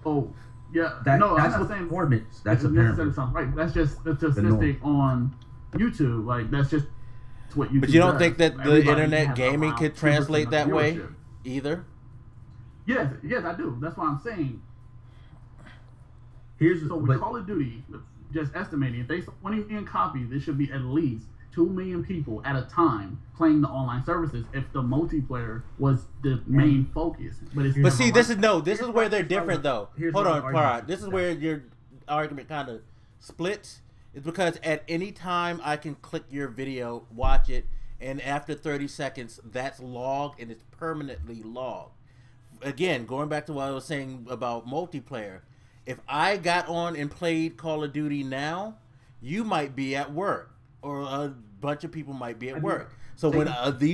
yeah.
That's
what
performance.
That's apparently sounds right. That's just the statistic on YouTube. Like, that's just what YouTube.
But you don't think that the
Everybody
internet gaming could translate that way either?
Yes, I do. That's why I'm saying. So with Call of Duty, just estimating, if they sold 20 million copies, there should be at least 2 million people at a time playing the online services if the multiplayer was the main focus.
But see, this is where they're different though. Hold on, Parrot. This is where your argument kind of splits. It's because at any time I can click your video, watch it, and after 30 seconds, that's logged and it's permanently logged. Again, going back to what I was saying about multiplayer, if I got on and played Call of Duty now, you might be at work, or a bunch of people might be at work. So when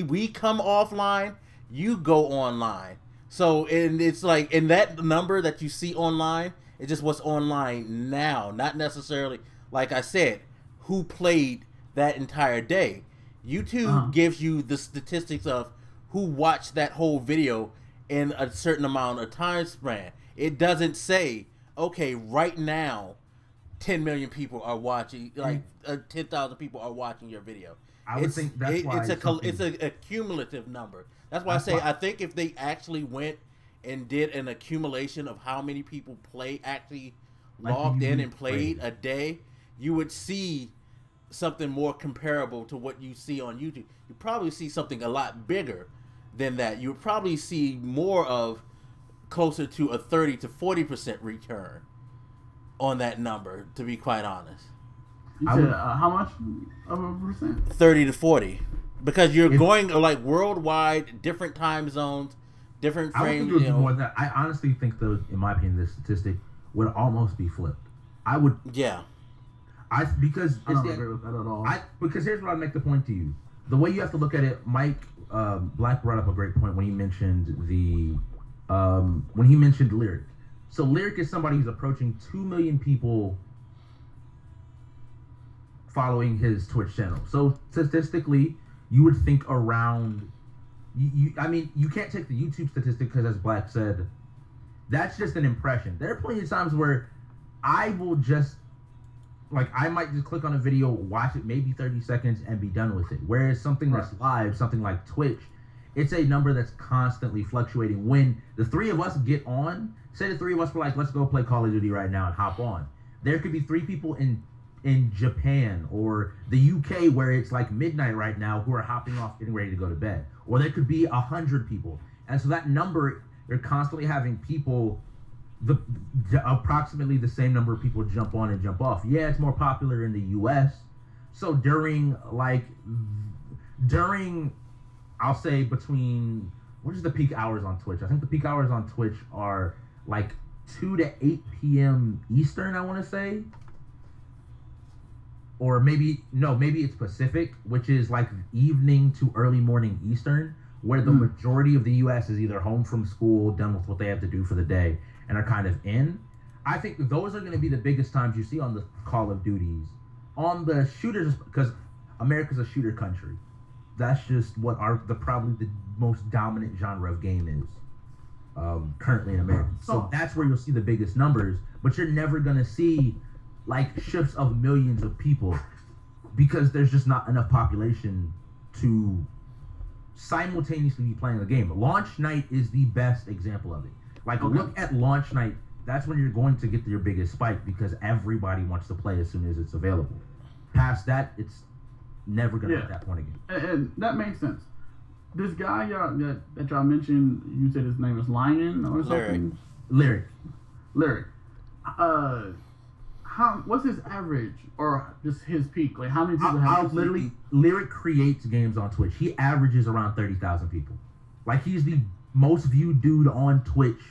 we come offline, you go online. So and it's like, in that number that you see online, it's just what's online now, not necessarily, like I said, who played that entire day. YouTube gives you the statistics of who watched that whole video in a certain amount of time span. It doesn't say, okay, right now, 10 million people are watching, like 10,000 people are watching your video.
I would think that's why
it's a cumulative number. That's why I think if they actually went and did an accumulation of how many people actually logged in and played a day, you would see something more comparable to what you see on YouTube. You probably see something a lot bigger than that. You would probably see more of closer to a 30 to 40% return on that number, to be quite honest.
You said how much of a percent?
30 to 40. Because you're going like worldwide, different time zones, different frames.
More than that. I honestly think, though, in my opinion, this statistic would almost be flipped. I would.
Yeah.
Because
I don't agree with that at all.
Because here's what I make the point to you. The way you have to look at it, Blak brought up a great point when he mentioned Lyric. So Lyric is somebody who's approaching 2 million people following his Twitch channel. So statistically, you would think around. I mean, you can't take the YouTube statistic because, as Blak said, that's just an impression. There are plenty of times where I will just, I might just click on a video, watch it maybe 30 seconds, and be done with it. Whereas something that's live, something like Twitch, it's a number that's constantly fluctuating. When the three of us get on, say the three of us were like, let's go play Call of Duty right now and hop on. There could be 3 people in Japan or the UK where it's like midnight right now who are hopping off, getting ready to go to bed. Or there could be 100 people. And so that number, they're constantly having people, approximately the same number of people jump on and jump off. Yeah, it's more popular in the US. So during I'll say between, what is the peak hours on Twitch? I think the peak hours on Twitch are like 2 to 8 p.m. Eastern, I want to say. Or maybe it's Pacific, which is like evening to early morning Eastern, where the majority of the U.S. is either home from school, done with what they have to do for the day, and are kind of in. I think those are going to be the biggest times you see on the Call of Duties. On the shooters, because America's a shooter country. That's just what probably the most dominant genre of game is currently in America. So that's where you'll see the biggest numbers, but you're never going to see shifts of millions of people because there's just not enough population to simultaneously be playing the game. Launch night is the best example of it. Look at launch night. That's when you're going to get your biggest spike because everybody wants to play as soon as it's available. Past that, it's never going to hit that point again.
And that makes sense. This guy that y'all mentioned, you said his name is Lion or something?
Lyric.
What's his average or just his peak? How many people have
Lyric creates games on Twitch. He averages around 30,000 people. He's the most viewed dude on Twitch,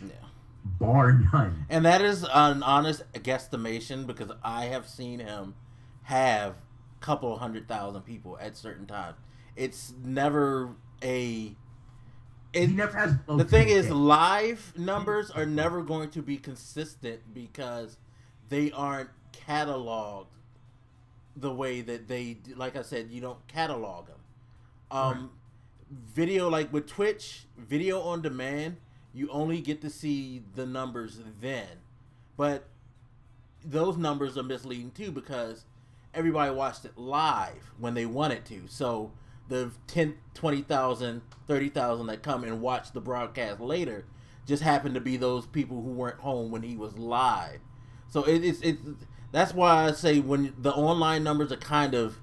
bar none.
And that is an honest guesstimation because I have seen him have a couple 100,000 people at certain times. It's never he
never has.
The thing is, live numbers are never going to be consistent because they aren't cataloged the way that they, like I said, you don't catalog them. Video, like with Twitch, video on demand, you only get to see the numbers then. But those numbers are misleading too because everybody watched it live when they wanted to. So the 10, 20,000, 30,000 that come and watch the broadcast later just happen to be those people who weren't home when he was live. So it's that's why I say when the online numbers are kind of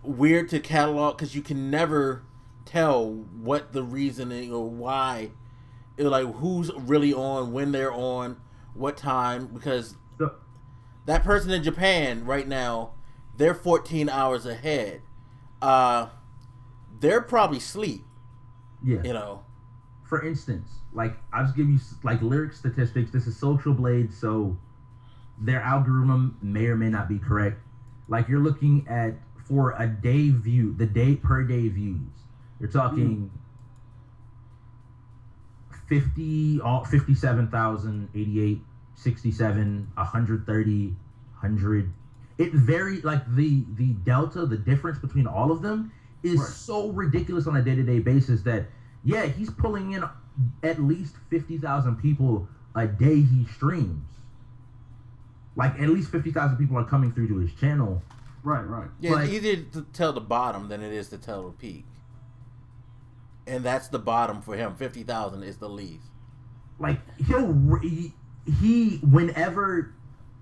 weird to catalog because you can never tell what the reasoning or why, like who's really on, when they're on, what time, because that person in Japan right now, they're 14 hours ahead. They're probably asleep.
Yeah.
You know.
For instance, like I'll just give you like lyric statistics. This is Social Blade, so their algorithm may or may not be correct. Like you're looking at for a day view, the day per day views. You're talking 57,000, 88, 67, 130, 100. It varied. Like the delta, the difference between all of them is so ridiculous on a day-to-day basis that yeah, he's pulling in at least 50,000 people a day he streams. Like at least 50,000 people are coming through to his channel.
Right.
Yeah,
But-
it's easier to tell the bottom than it is to tell the peak. And that's the bottom for him. 50,000 is the least.
Like he whenever,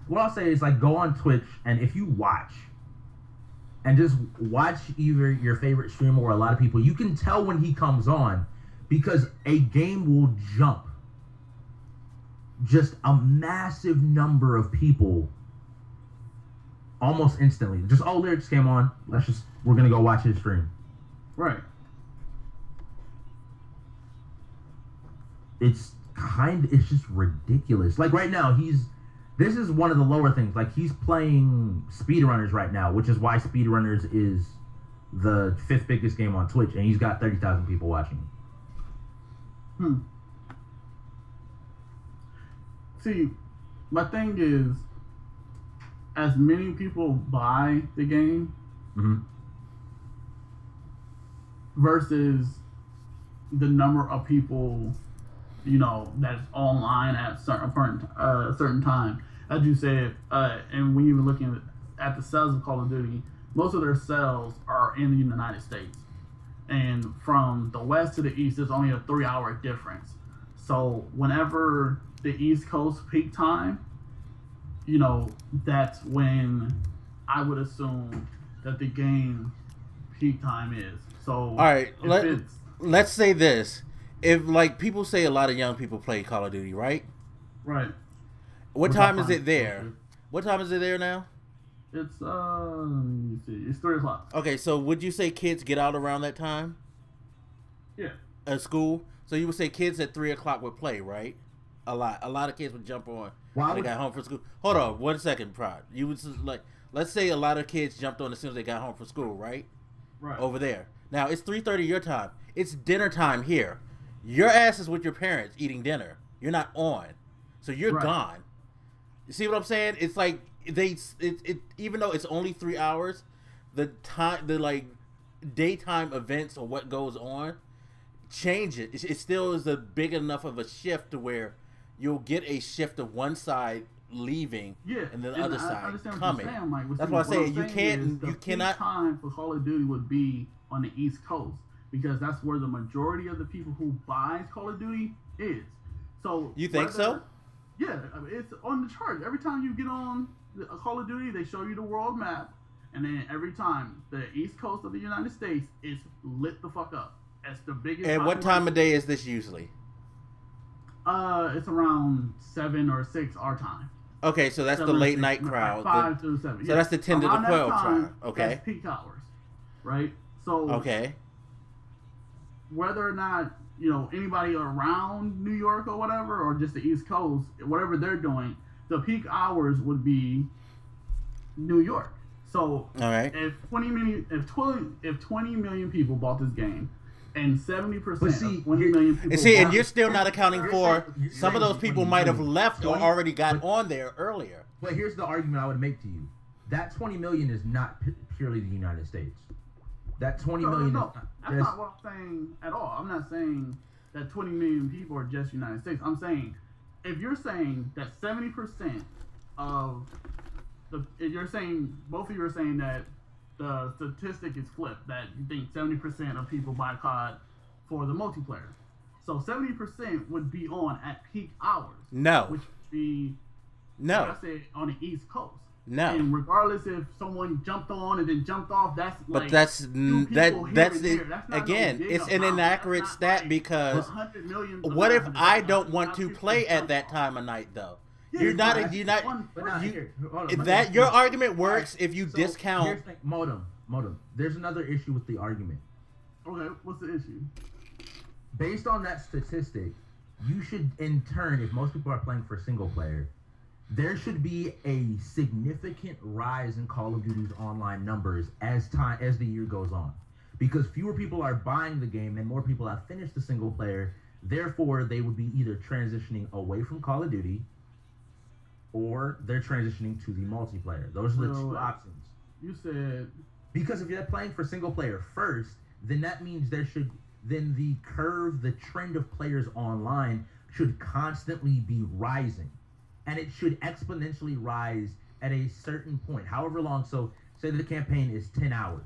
what I'll say is like go on Twitch and if you watch and just watch either your favorite streamer or a lot of people, you can tell when he comes on because a game will jump just a massive number of people almost instantly. Just lyrics came on. We're gonna go watch his stream.
Right.
It's just ridiculous. Like right now, this is one of the lower things. Like he's playing Speedrunners right now, which is why Speedrunners is the 5th biggest game on Twitch, and he's got 30,000 people watching.
See, my thing is, as many people buy the game versus the number of people, you know, that's online at certain time. As you said, and when you were looking at the sales of Call of Duty, most of their sales are in the United States. And from the west to the east, there's only a 3-hour difference. So whenever the East Coast peak time, you know, that's when I would assume that the game peak time is. So
All right, let's say this. If like people say a lot of young people play Call of Duty, right?
Right.
What time is it there? What time is it there now?
It's let me see. It's 3 o'clock.
Okay, so would you say kids get out around that time
Yeah.
at school? So you would say kids at 3 o'clock would play, right? A lot of kids would jump on when they got home from school. Hold on, 1 second, Prod. You would like, let's say a lot of kids jumped on as soon as they got home from school, right?
Right.
Over there. Now it's 3:30 your time. It's dinner time here. Your ass is with your parents eating dinner. You're not on, so you're gone. You see what I'm saying? It's like even though it's only 3 hours, the like daytime events or what goes on change it. It still is a big enough of a shift to where you'll get a shift of one side leaving and the other side coming. That's why I say you cannot.
Time for Call of Duty would be on the East Coast because that's where the majority of the people who buys Call of Duty is. So
you think so?
Yeah, I mean, it's on the chart. Every time you get on a Call of Duty, they show you the world map, and then every time the East Coast of the United States is lit the fuck up. It's the biggest.
And what time of day is this usually?
It's around 7 or 6 our time.
Okay, so that's the late night crowd.
5 to 7.
So that's the 10 to the 12 crowd. Okay.
That's peak hours, right? So
okay.
Whether or not anybody around New York or whatever, or just the East Coast, whatever they're doing, the peak hours would be New York. So
all right.
If 20 million people bought this game, and 70% of 20 million people.
And you're still not accounting for some of those people might have left or already got on there earlier.
But here's the argument I would make to you: that 20 million is not purely the United States. That 20 million.
No, that's not what I'm saying at all. I'm not saying that 20 million people are just United States. I'm saying if you're saying that 70% of you're saying both of you are saying that the statistic is flipped, that you think 70% of people buy COD for the multiplayer. So 70% would be on at peak hours.
No.
Which would be
No.
Like I said, on the East Coast.
No.
And regardless if someone jumped on and then jumped off, that's like.
But that's it.
That's
Again, it's an inaccurate stat because what if I don't want to play at that time of night though? Your argument works if you discount
modem. There's another issue with the argument.
Okay, what's the issue?
Based on that statistic, you should in turn, if most people are playing for single player, there should be a significant rise in Call of Duty's online numbers as the year goes on, because fewer people are buying the game and more people have finished the single player. Therefore, they would be either transitioning away from Call of Duty, or they're transitioning to the multiplayer. Those are the two options.
You said
because if you're playing for single player first, then that means then the curve, the trend of players online should constantly be rising. And it should exponentially rise at a certain point, however long. So say the campaign is 10 hours,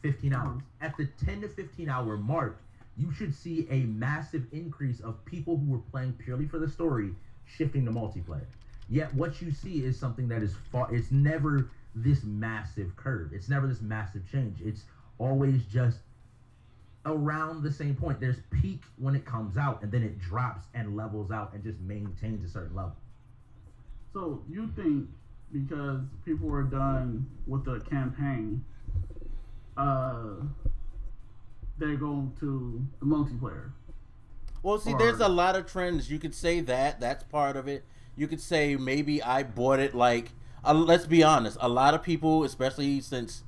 15 hours. At the 10 to 15 hour mark, you should see a massive increase of people who were playing purely for the story shifting to multiplayer. Yet what you see is something that is it's never this massive curve. It's never this massive change. It's always just around the same point. There's peak when it comes out, and then it drops and levels out and just maintains a certain level.
So you think because people were done with the campaign, they're going to the multiplayer?
Well, see, there's a lot of trends. You could say that's part of it. You could say maybe I bought it like, let's be honest, a lot of people, especially since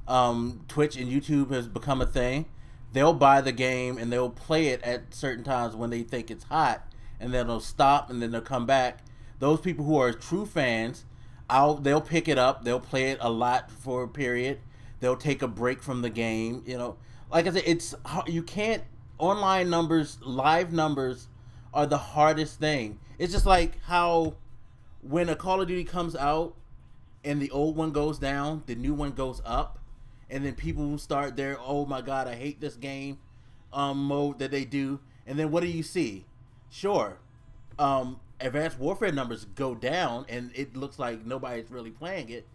Twitch and YouTube has become a thing, they'll buy the game and they'll play it at certain times when they think it's hot, and then they'll stop and then they'll come back. Those people who are true fans, they'll pick it up. They'll play it a lot for a period. They'll take a break from the game. You know, like I said, you can't. Online numbers, live numbers, are the hardest thing. It's just like how when a Call of Duty comes out and the old one goes down, the new one goes up, and then people start their "oh my god, I hate this game" mode that they do, and then what do you see? Sure. Advanced Warfare numbers go down and it looks like nobody's really playing it,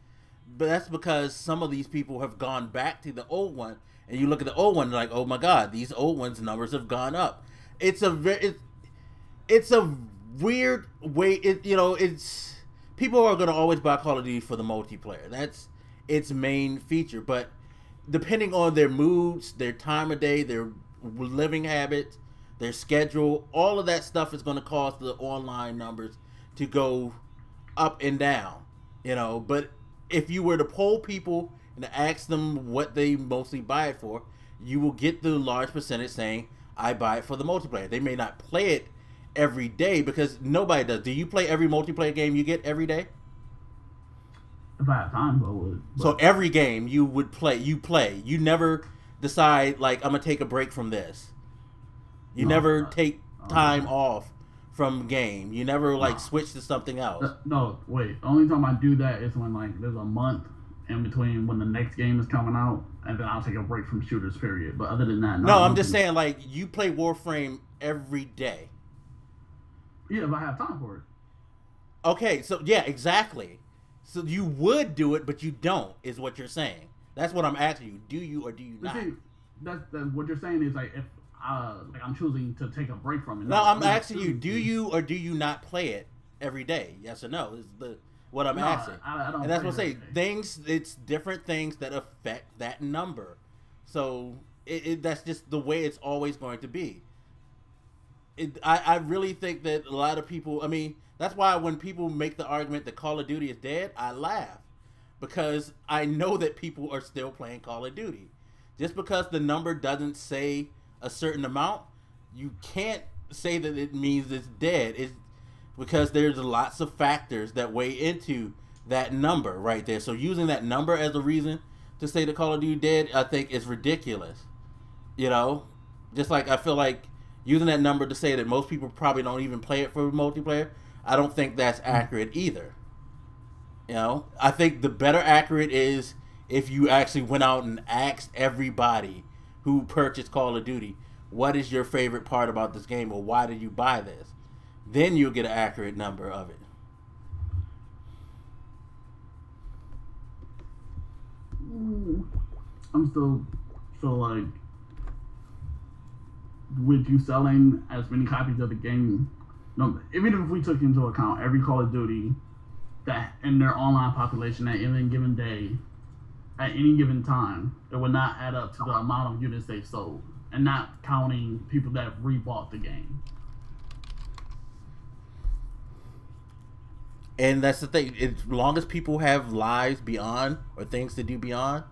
but that's because some of these people have gone back to the old one, and you look at the old one like, oh my god, these old ones' numbers have gone up. It's a weird way. It's people are going to always buy Call of Duty for the multiplayer. That's its main feature, but depending on their moods, their time of day, their living habits, their schedule, all of that stuff is going to cause the online numbers to go up and down, but if you were to poll people and to ask them what they mostly buy it for, you will get the large percentage saying, I buy it for the multiplayer. They may not play it every day because nobody does. Do you play every multiplayer game you get every day?
If I have time, I would.
So every game you would play, you never decide like, I'm going to take a break from this. You never take time off from game. You never switch to something else.
No, wait. The only time I do that is when there's a month in between when the next game is coming out, and then I'll take a break from shooters. Period. But other than that,
no. I'm just saying, you play Warframe every day.
Yeah, if I have time for it.
Okay, so yeah, exactly. So you would do it, but you don't. Is what you're saying? That's what I'm asking you. Do you or do you not?
See, that's what you're saying is if. I'm choosing to take a break from it.
No, I'm asking you, do you or do you not play it every day? Yes or no is what I'm asking.
I don't,
and that's what I say. It's different things that affect that number. So that's just the way it's always going to be. I really think that a lot of people, that's why when people make the argument that Call of Duty is dead, I laugh. Because I know that people are still playing Call of Duty. Just because the number doesn't say a certain amount, you can't say that it means it's dead. It's because there's lots of factors that weigh into that number right there. So using that number as a reason to say the Call of Duty dead, I think is ridiculous. Just like I feel like using that number to say that most people probably don't even play it for multiplayer, I don't think that's accurate either. I think the better accurate is if you actually went out and asked everybody who purchased Call of Duty, what is your favorite part about this game, or why did you buy this? Then you'll get an accurate number of it.
I'm still feel like with you selling as many copies of the game, no, even if we took into account every Call of Duty that in their online population at any given day, at any given time, it would not add up to the amount of units they've sold, and not counting people that rebought the game.
And that's the thing. As long as people have lives beyond or things to do beyond,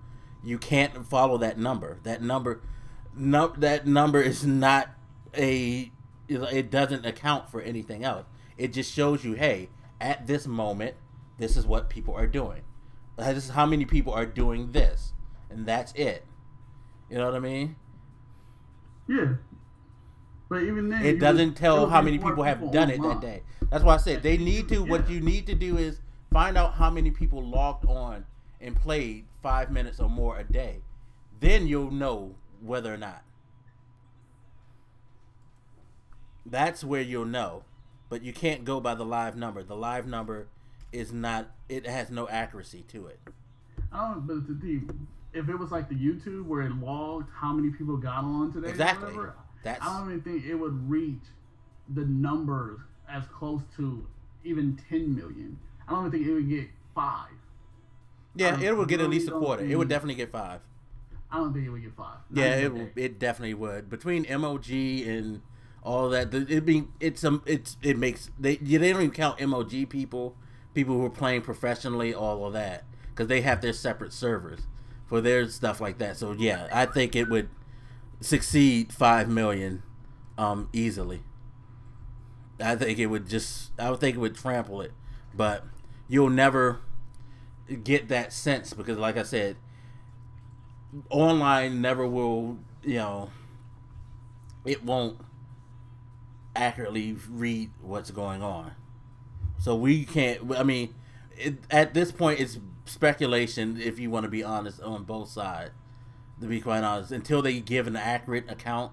you can't follow that number. That number is not a. It doesn't account for anything else. It just shows you, hey, at this moment, this is what people are doing. This is how many people are doing this, and that's it. You know what I mean?
Yeah. But even then,
it doesn't tell how many people have done it that day. That's why I said they need to. What you need to do is find out how many people logged on and played 5 minutes or more a day. Then you'll know whether or not. That's where you'll know. But you can't go by the live number. The live number is not. It has no accuracy to it.
But if it was like the YouTube where it logged how many people got on today,
exactly.
Or whatever, I don't even think it would reach the numbers as close to even 10 million. I don't even think it would get 5.
Yeah, it would get at least a quarter. It would definitely get 5.
I don't think it would get 5.
Yeah, it definitely would. Between MOG and all that, they don't even count MOG people who are playing professionally, all of that, because they have their separate servers for their stuff like that. So yeah, I think it would succeed 5 million easily. I think it would trample it, but you'll never get that sense because, like I said, online never will. It won't accurately read what's going on. So we can't. I mean, at this point, it's speculation. If you want to be honest, on both sides. To be quite honest, until they give an accurate account,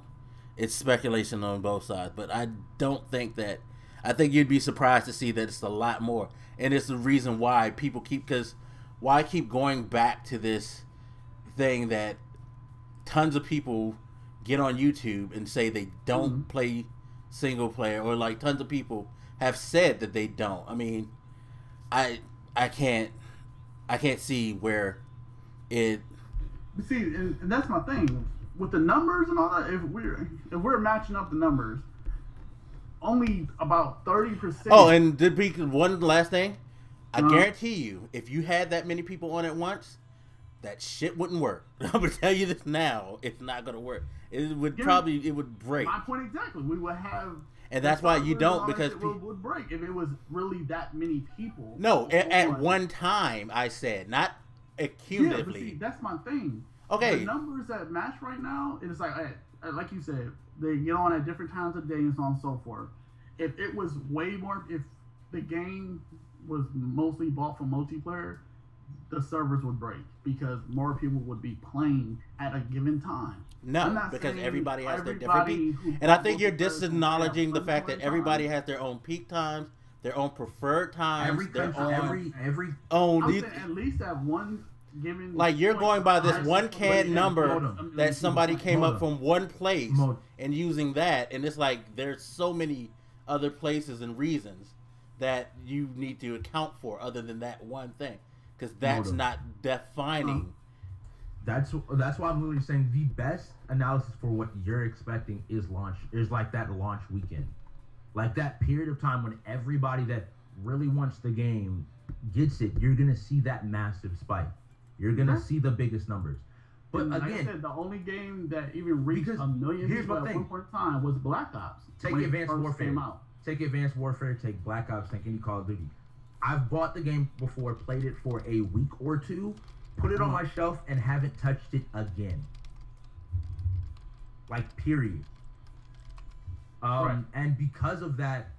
it's speculation on both sides. But I don't think that. I think you'd be surprised to see that it's a lot more, and it's the reason why people why keep going back to this thing that tons of people get on YouTube and say they don't play single player, or like tons of people have said that they don't. I mean, I can't see where it.
See, and that's my thing with the numbers and all that. If we're matching up the numbers, only about 30%.
Oh, and to be one last thing, I guarantee you, if you had that many people on at once, that shit wouldn't work. I'm gonna tell you this now. It's not gonna work. It would break.
My point exactly. We would have.
And that's why you don't, because
it would break if it was really that many people.
No, at one time I said, not accumulatively.
Yeah, but see, that's my thing.
Okay.
The numbers that match right now, it's like you said, they get on at different times of day and so on and so forth. If it was way more, if the game was mostly bought for multiplayer, the servers would break because more people would be playing at a given time.
No, because everybody has their different peak. And I think you're disacknowledging the fact that everybody has their own peak times, their own preferred times,
every
at least at one given.
Like you're going by this one canned number that somebody came up from one place and using that, and it's like there's so many other places and reasons that you need to account for other than that one thing, because that's not defining.
That's why I'm literally saying the best analysis for what you're expecting is like that launch weekend, like that period of time when everybody that really wants the game gets it. You're gonna see that massive spike. You're gonna see the biggest numbers. But
and
again,
like I said, the only game that even reached a million people at one point in time was Black Ops.
Take Advanced Warfare. Take Advanced Warfare. Take Black Ops. Take any Call of Duty. I've bought the game before, played it for a week or two, put it on my shelf, and haven't touched it again. Like, period.
Right.
And because of that,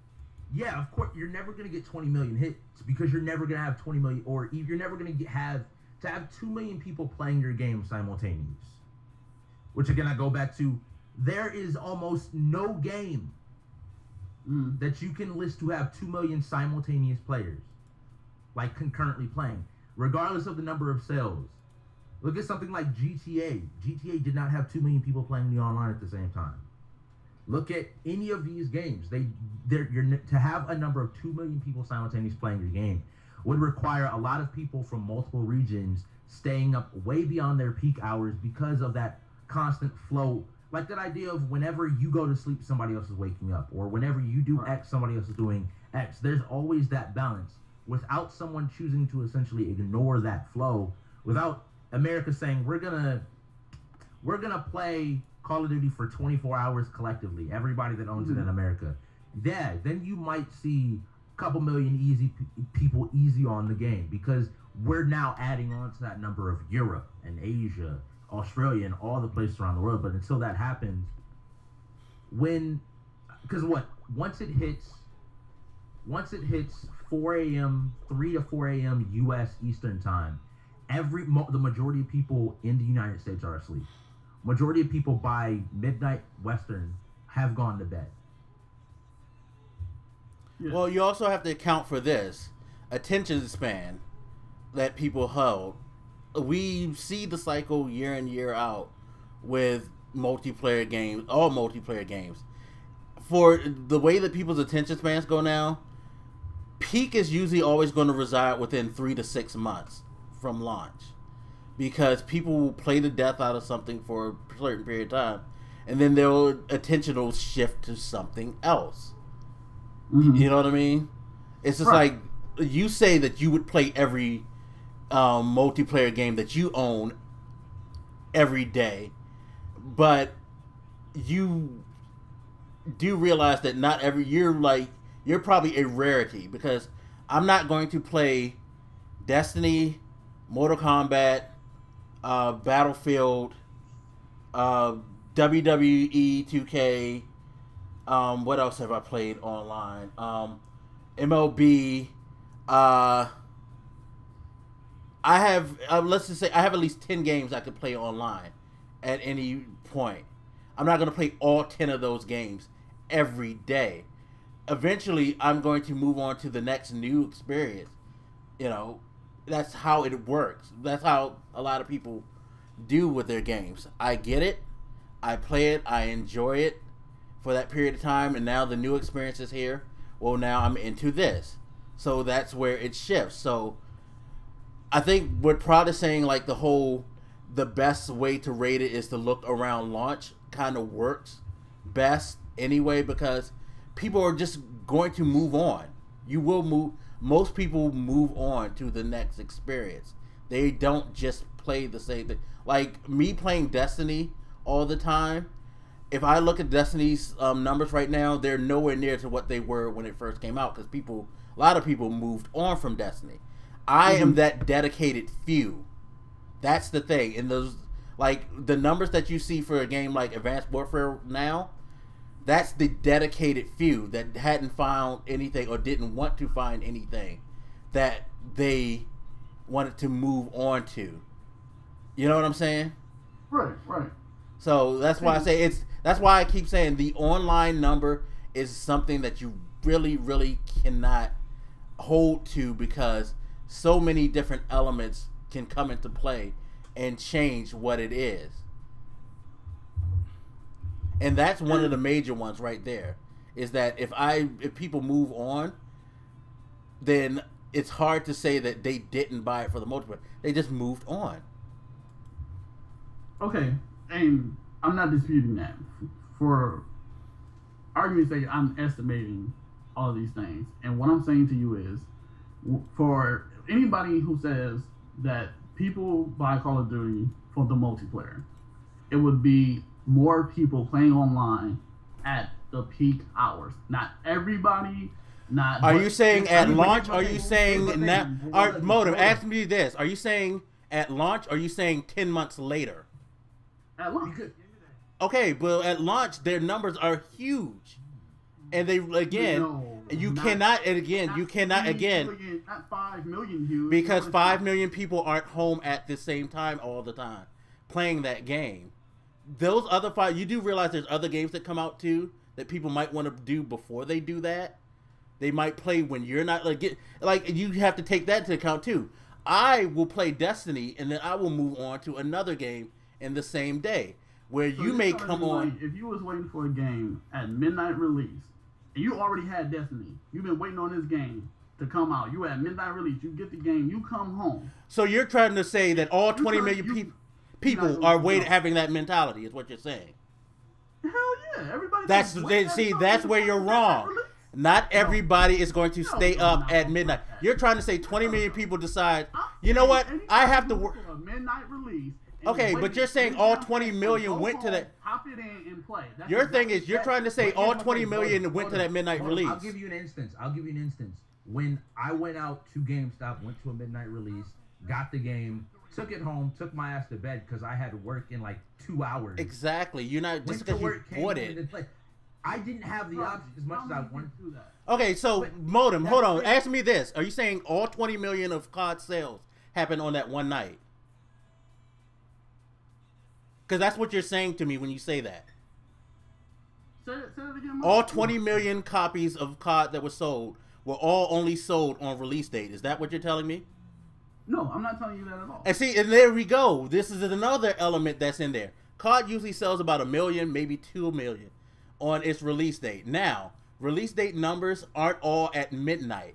yeah, of course, you're never going to get 20 million hits because you're never going to have 20 million, or you're never going to have 2 million people playing your game simultaneous. Which, again, I go back to, there is almost no game that you can list to have 2 million simultaneous players, like concurrently playing, regardless of the number of sales. Look at something like GTA. GTA did not have 2 million people playing the online at the same time. Look at any of these games. To have a number of 2 million people simultaneously playing your game would require a lot of people from multiple regions staying up way beyond their peak hours because of that constant flow. Like that idea of whenever you go to sleep, somebody else is waking up, or whenever you do X, somebody else is doing X. There's always that balance without someone choosing to essentially ignore that flow, without America saying we're gonna play Call of Duty for 24 hours collectively, everybody that owns it in America. Yeah, then you might see a couple million people easy on the game, because we're now adding on to that number of Europe and Asia, Australia, and all the places around the world. But until that happens, once it hits 4 a.m., 3 to 4 a.m. U.S. Eastern time, the majority of people in the United States are asleep. Majority of people by midnight Western have gone to bed.
Yeah. Well, you also have to account for this attention span that people hold. We see the cycle year in, year out with multiplayer games, all multiplayer games. For the way that people's attention spans go now, peak is usually always going to reside within 3 to 6 months from launch, because people will play the death out of something for a certain period of time, and then their attention will shift to something else. You know what I mean? It's just like, you say that you would play every multiplayer game that you own every day, but you do realize that not every, you're probably a rarity, because I'm not going to play Destiny, Mortal Kombat, Battlefield, WWE 2K, what else have I played online? MLB. I have, let's just say, I have at least 10 games I could play online at any point. I'm not going to play all 10 of those games every day. Eventually, I'm going to move on to the next new experience. You know, that's how it works. That's how a lot of people do with their games. I get it. I play it. I enjoy it for that period of time, and now the new experience is here. Well, now I'm into this. So that's where it shifts. So I think what Prod is saying, like the best way to rate it is to look around launch, kind of works best anyway, because people are just going to move on. Most people move on to the next experience. They don't just play the same thing. Like me playing Destiny all the time, if I look at Destiny's numbers right now, they're nowhere near to what they were when it first came out, because a lot of people moved on from Destiny. I am that dedicated few. That's the thing. And those, like, the numbers that you see for a game like Advanced Warfare now, that's the dedicated few that hadn't found anything or didn't want to find anything that they wanted to move on to. You know what I'm saying?
Right.
So that's why I say that's why I keep saying the online number is something that you really, really cannot hold to, because so many different elements can come into play and change what it is. And that's one of the major ones right there, is that if people move on, then it's hard to say that they didn't buy it for the multiplayer. They just moved on.
Okay, and I'm not disputing that. For argument's sake, I'm estimating all of these things. And what I'm saying to you is, for anybody who says that people buy Call of Duty for the multiplayer, it would be more people playing online at the peak hours. Not everybody.
Are you saying at launch? Are you saying now? Modem, ask me this: are you saying at launch? Or are you saying 10 months later?
At launch.
Okay, but at launch, their numbers are huge, and they you cannot not
5 million huge,
because 5 million people aren't home at the same time all the time playing that game. Those other 5, you do realize there's other games that come out too that people might want to do before they do that. They might play when you're not, like you have to take that into account too. I will play Destiny, and then I will move on to another game in the same day, where
So
you may come on.
Like, if you was waiting for a game at midnight release, and you already had Destiny, you've been waiting on this game to come out. You at midnight release, you get the game, you come home.
So you're trying to say that all 20 million people are having that mentality, is what you're saying?
Hell yeah, everybody.
That's where you're wrong. Not everybody is going to stay up at midnight. You're trying to say 20 million people decide, you know what, I have to work.
A midnight release.
Okay, but you're saying all 20 million went to that.
Hop it in and play.
Your thing is, you're trying to say all 20 million went to that midnight release.
I'll give you an instance. When I went out to GameStop, went to a midnight release, got the game, took it home, took my ass to bed because I had work in like 2 hours.
Exactly. You're not just because you bought it.
I didn't have the option as much as I wanted to do that.
Okay, so Modem, hold on. Ask me this: are you saying all 20 million of COD sales happened on that one night? Because that's what you're saying to me when you say that.
Say it again,
all 20 million copies of COD that were sold were all only sold on release date. Is that what you're telling me?
No, I'm not telling you that at all.
And see, and there we go. This is another element that's in there. COD usually sells about 1 million, maybe 2 million on its release date. Now, release date numbers aren't all at midnight.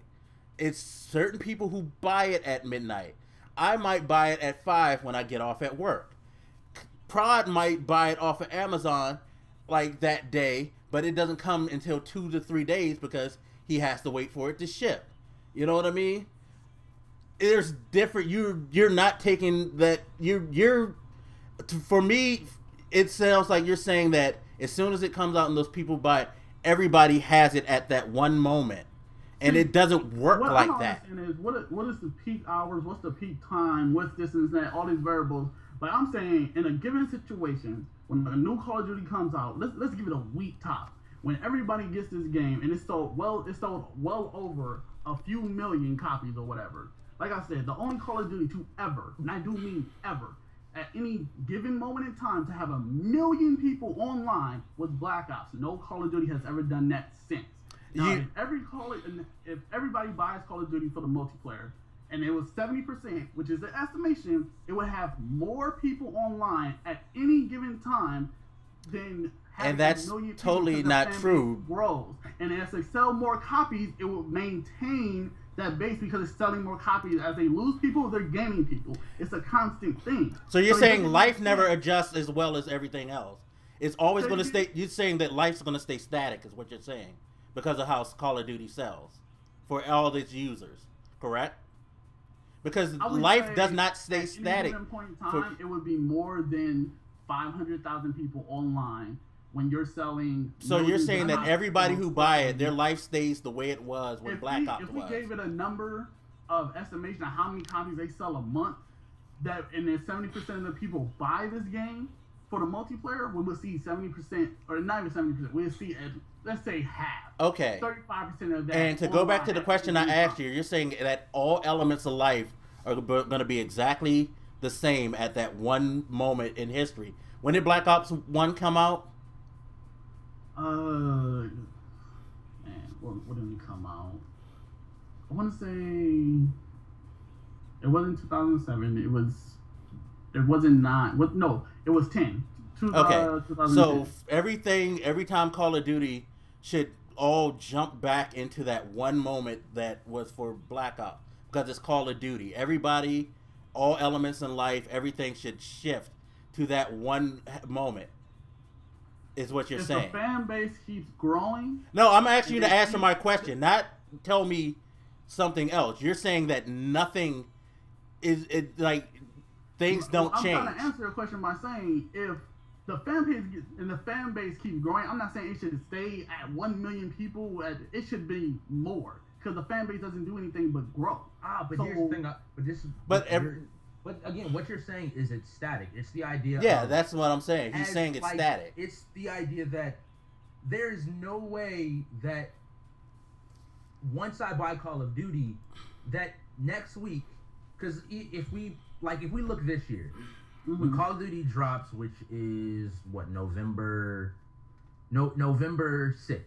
It's certain people who buy it at midnight. I might buy it at 5 when I get off at work. Prod might buy it off of Amazon like that day, but it doesn't come until 2 to 3 days because he has to wait for it to ship. You know what I mean? There's different. You're not taking that. You're for me. It sounds like you're saying that as soon as it comes out and those people buy it, everybody has it at that one moment, and it doesn't work like that.
Is what is the peak hours? What's the peak time? What's this and that? All these variables. But I'm saying in a given situation, when a new Call of Duty comes out, let's give it a week top. When everybody gets this game and it's sold well over a few million copies or whatever. Like I said, the only Call of Duty to ever, and I do mean ever, at any given moment in time to have 1 million people online was Black Ops. No Call of Duty has ever done that since. Now, if everybody buys Call of Duty for the multiplayer, and it was 70%, which is the estimation, it would have more people online at any given time than having
and that's
1 million
totally not true.
Grows. And as they sell more copies, it will maintain that base because it's selling more copies. As they lose people, they're gaining people. It's a constant thing.
So you're saying life never adjusts as well as everything else. It's always going to stay. You're saying that life's going to stay static, is what you're saying, because of how Call of Duty sells for all its users, correct? Because life does not stay static.
At any point in time, it would be more than 500,000 people online when you're selling.
So you're saying that everybody who buy it, their life stays the way it was when Black Ops was.
If we gave it a number of estimation of how many copies they sell a month, and then 70% of the people buy this game for the multiplayer, we would see 70%, or not even 70%. We'll see, let's say half.
Okay.
35% of that.
And to go back to the question I asked you, you're saying that all elements of life are going to be exactly the same at that one moment in history. When did Black Ops 1 come out?
Man, what did it come out? I want to say it wasn't 2007. It wasn't 9. No, it was 10.
Okay. So every time Call of Duty should all jump back into that one moment that was for Black Ops, because it's Call of Duty. Everybody, all elements in life, everything should shift to that one moment, is what you're saying.
If the fan base keeps growing...
No, I'm asking you to answer my question, not tell me something else. You're saying that nothing is... things don't change.
I'm trying to answer your question by saying if the fan base keeps growing, I'm not saying it should stay at 1 million people. It should be more, because the fan base doesn't do anything but grow.
But here's the thing. But again, what you're saying is it's static. It's the idea.
Yeah, that's what I'm saying. He's saying it's static.
It's the idea that there's no way that once I buy Call of Duty, that next week, because if we look this year, when Call of Duty drops, which is what, November 6th.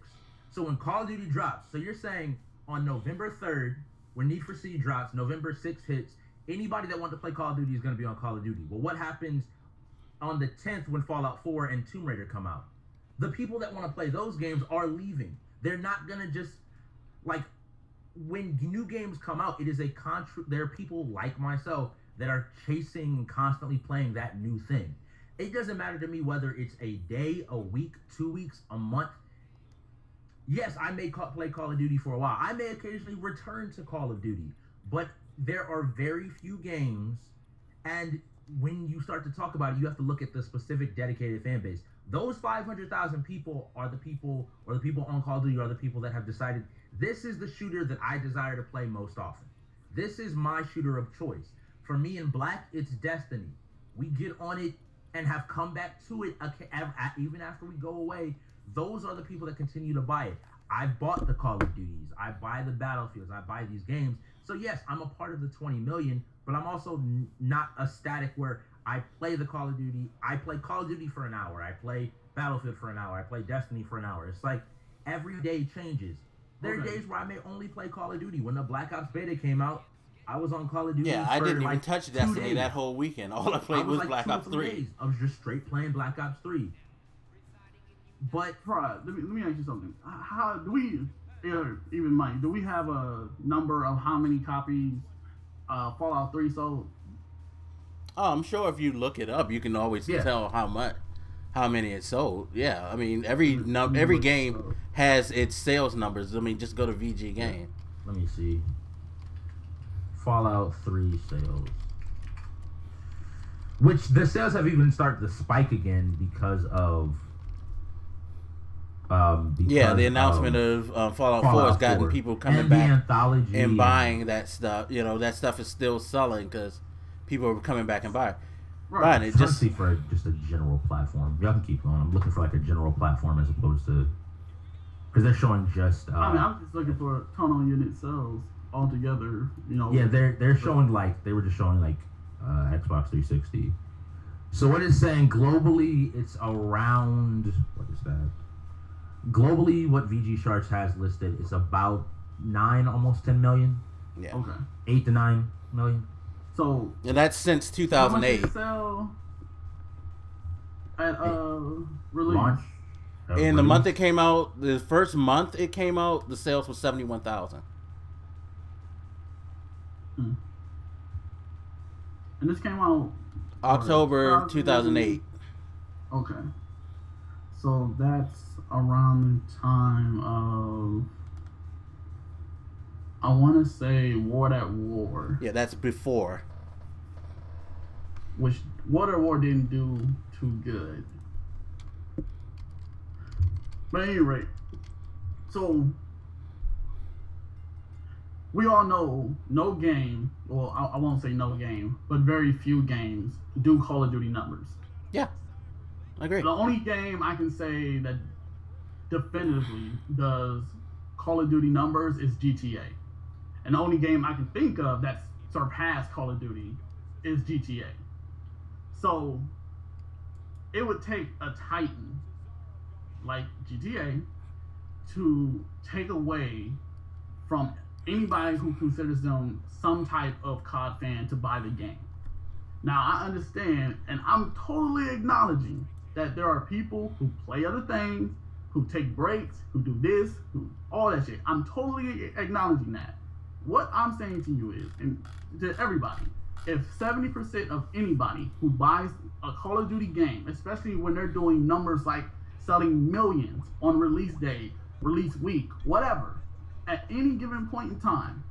So when Call of Duty drops, so you're saying on November 3rd, when Need for Speed drops, November 6th hits, anybody that wants to play Call of Duty is going to be on Call of Duty. Well, what happens on the 10th when Fallout 4 and Tomb Raider come out? The people that want to play those games are leaving. They're not going to just, like, when new games come out, it is there are people like myself that are chasing and constantly playing that new thing. It doesn't matter to me whether it's a day, a week, 2 weeks, a month. Yes, I may play Call of Duty for a while. I may occasionally return to Call of Duty, but there are very few games, and when you start to talk about it, you have to look at the specific dedicated fan base. Those 500,000 people are the people, or the people on Call of Duty are the people that have decided, this is the shooter that I desire to play most often. This is my shooter of choice. For me and Blak, it's Destiny. We get on it and have come back to it even after we go away. Those are the people that continue to buy it. I bought the Call of Duties. I buy the Battlefields. I buy these games. So yes, I'm a part of the 20 million, but I'm also not a static where I play the Call of Duty. I play Call of Duty for an hour. I play Battlefield for an hour. I play Destiny for an hour. It's like every day changes. There are days where I may only play Call of Duty. When the Black Ops beta came out, I was on Call of Duty.
Yeah, I didn't even touch Destiny that whole weekend. All I played was Black Ops 3.
Days. I was just straight playing Black Ops 3. But
let me ask you something. How do we, even Mike, do we have a number of how many copies Fallout 3 sold?
Oh, I'm sure if you look it up, you can always tell how many it sold. Yeah, I mean every game has its sales numbers. I mean, just go to VG Game.
Let me see. Fallout 3 sales, which the sales have even started to spike again because of
the announcement of Fallout 4 has gotten people coming back and buying that stuff. You know, that stuff is still selling because people are coming back and buying it.
Just for just a general platform. Y'all can keep going. I'm looking for like a general platform as opposed to, because they're showing just.
I mean, I'm just looking for total unit sales altogether. You know.
Yeah, they're showing like they were just showing like Xbox 360. So what it's saying globally, it's around, what is that? Globally, what VG Sharks has listed is about 9, almost 10 million.
Yeah.
Okay.
8 to 9 million.
So.
And that's since 2008.
How much did it sell at release?
Launch.
In the month it came out, the first month it came out, the sales was 71,000.
And this came out
October 2008.
Okay. So that's around the time of, I want to say, War at War.
Yeah, that's before.
Which War at War didn't do too good. But at any rate, so we all know no game, well, I won't say no game, but very few games do Call of Duty numbers.
Yeah, I agree.
The only game I can say that definitively does Call of Duty numbers is GTA. And the only game I can think of that's surpassed Call of Duty is GTA. So it would take a titan like GTA to take away from anybody who considers them some type of COD fan to buy the game. Now, I understand, and I'm totally acknowledging that there are people who play other things, who take breaks, who do this, who all that shit. I'm totally acknowledging that. What I'm saying to you is, and to everybody, if 70% of anybody who buys a Call of Duty game, especially when they're doing numbers like selling millions on release day, release week, whatever, at any given point in time,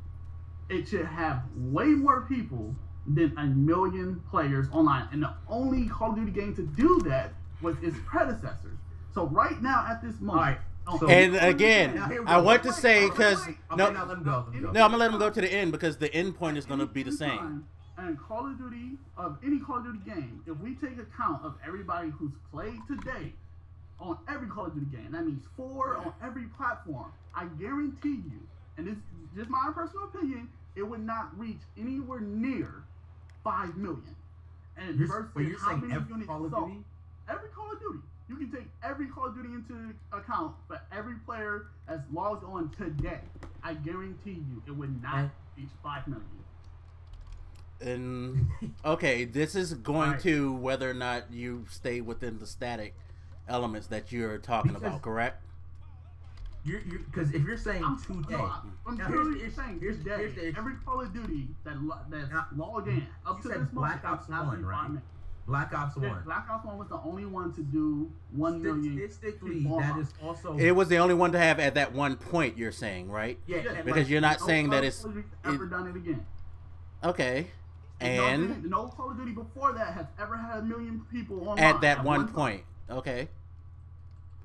it should have way more people than 1 million players online. And the only Call of Duty game to do that was its predecessors. So right now at this moment,
and again, I want to say, because no, I'm gonna let him go to the end because the end point is gonna be the same.
And Call of Duty, of any Call of Duty game, if we take account of everybody who's played today on every Call of Duty game, that means 4 on every platform, I guarantee you, and this is just my personal opinion, it would not reach anywhere near 5 million. And versus how many units sold. Every Call of Duty. You can take every Call of Duty into account for every player that's logged on today. I guarantee you it would not reach 5 million.
And okay, this is going to whether or not you stay within the static elements that you're talking about, correct?
Because if you're saying today,
I'm clearly saying here's every Call of Duty that's logged in up to this
Black Ops 1, right? Black Ops 1.
Black Ops 1 was the only one to do 1 million.
Statistically, that is also.
It was the only one to have at that one point. You're saying, right?
Yeah,
because you're not saying that it's
ever done it again.
Okay, and
no Call of Duty before that has ever had 1 million people online
at that one point. Okay.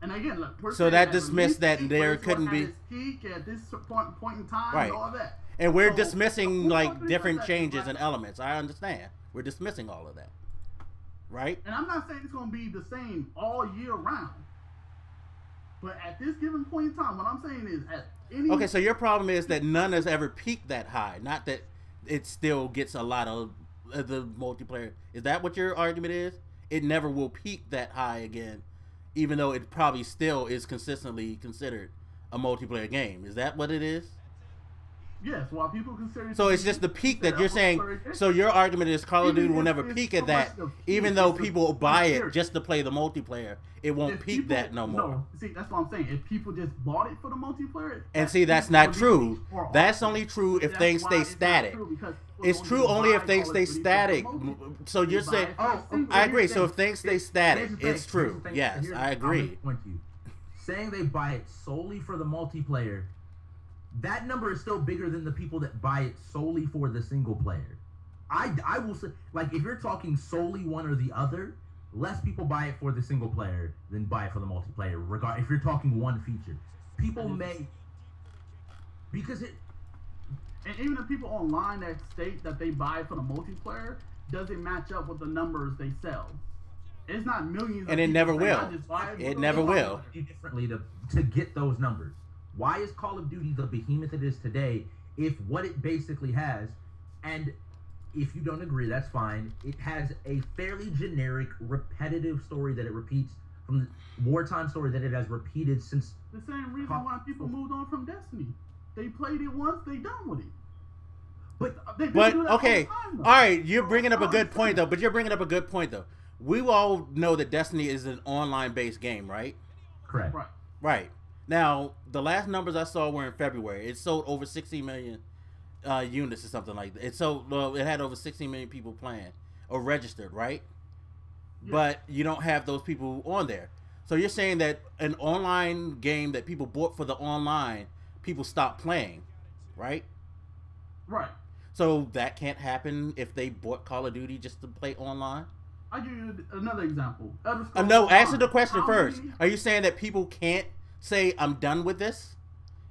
And again, look,
so that dismissed that there couldn't be
peak at this point in time,
right?
And all that.
And we're dismissing like different changes and elements. I understand. We're dismissing all of that, right?
And I'm not saying it's going to be the same all year round, but at this given point in time, what I'm saying is at any.
Okay, so your problem is that none has ever peaked that high. Not that it still gets a lot of the multiplayer. Is that what your argument is? It never will peak that high again, even though it probably still is consistently considered a multiplayer game. Is that what it is?
Yes, while people consider it.
So it's just the peak that you're saying. So your argument is Call of Duty will never peak at that, even though people buy it just to play the multiplayer. It won't peak that no more.
No, see, that's what I'm saying. If people just bought it for the multiplayer,
and see, that's not true. That's only true if things stay static. It's true only if things stay static. So you're saying, I agree. So if things stay static, it's true. Yes, I agree.
Saying they buy it solely for the multiplayer, that number is still bigger than the people that buy it solely for the single player. I will say, like, if you're talking solely one or the other, less people buy it for the single player than buy it for the multiplayer. If you're talking one feature, people may, because it.
And even the people online that state that they buy it for the multiplayer doesn't match up with the numbers they sell. It's not millions.
And it never will. It never will.
Differently to get those numbers. Why is Call of Duty the behemoth it is today if what it basically has, and if you don't agree, that's fine, it has a fairly generic, repetitive story that it repeats from the wartime story that it has repeated since...
The same reason why people moved on from Destiny. They played it once, they done with it.
But okay, all right, you're bringing up a good point, though. We all know that Destiny is an online-based game, right?
Correct.
Right. Now, the last numbers I saw were in February. It sold over 60 million units or something like that. It had over 60 million people playing or registered, right? Yeah. But you don't have those people on there. So you're saying that an online game that people bought for the online, people stopped playing, right?
Right.
So that can't happen if they bought Call of Duty just to play online?
I'll give you another example.
No, answer the question first. Are you saying that people can't say I'm done with this,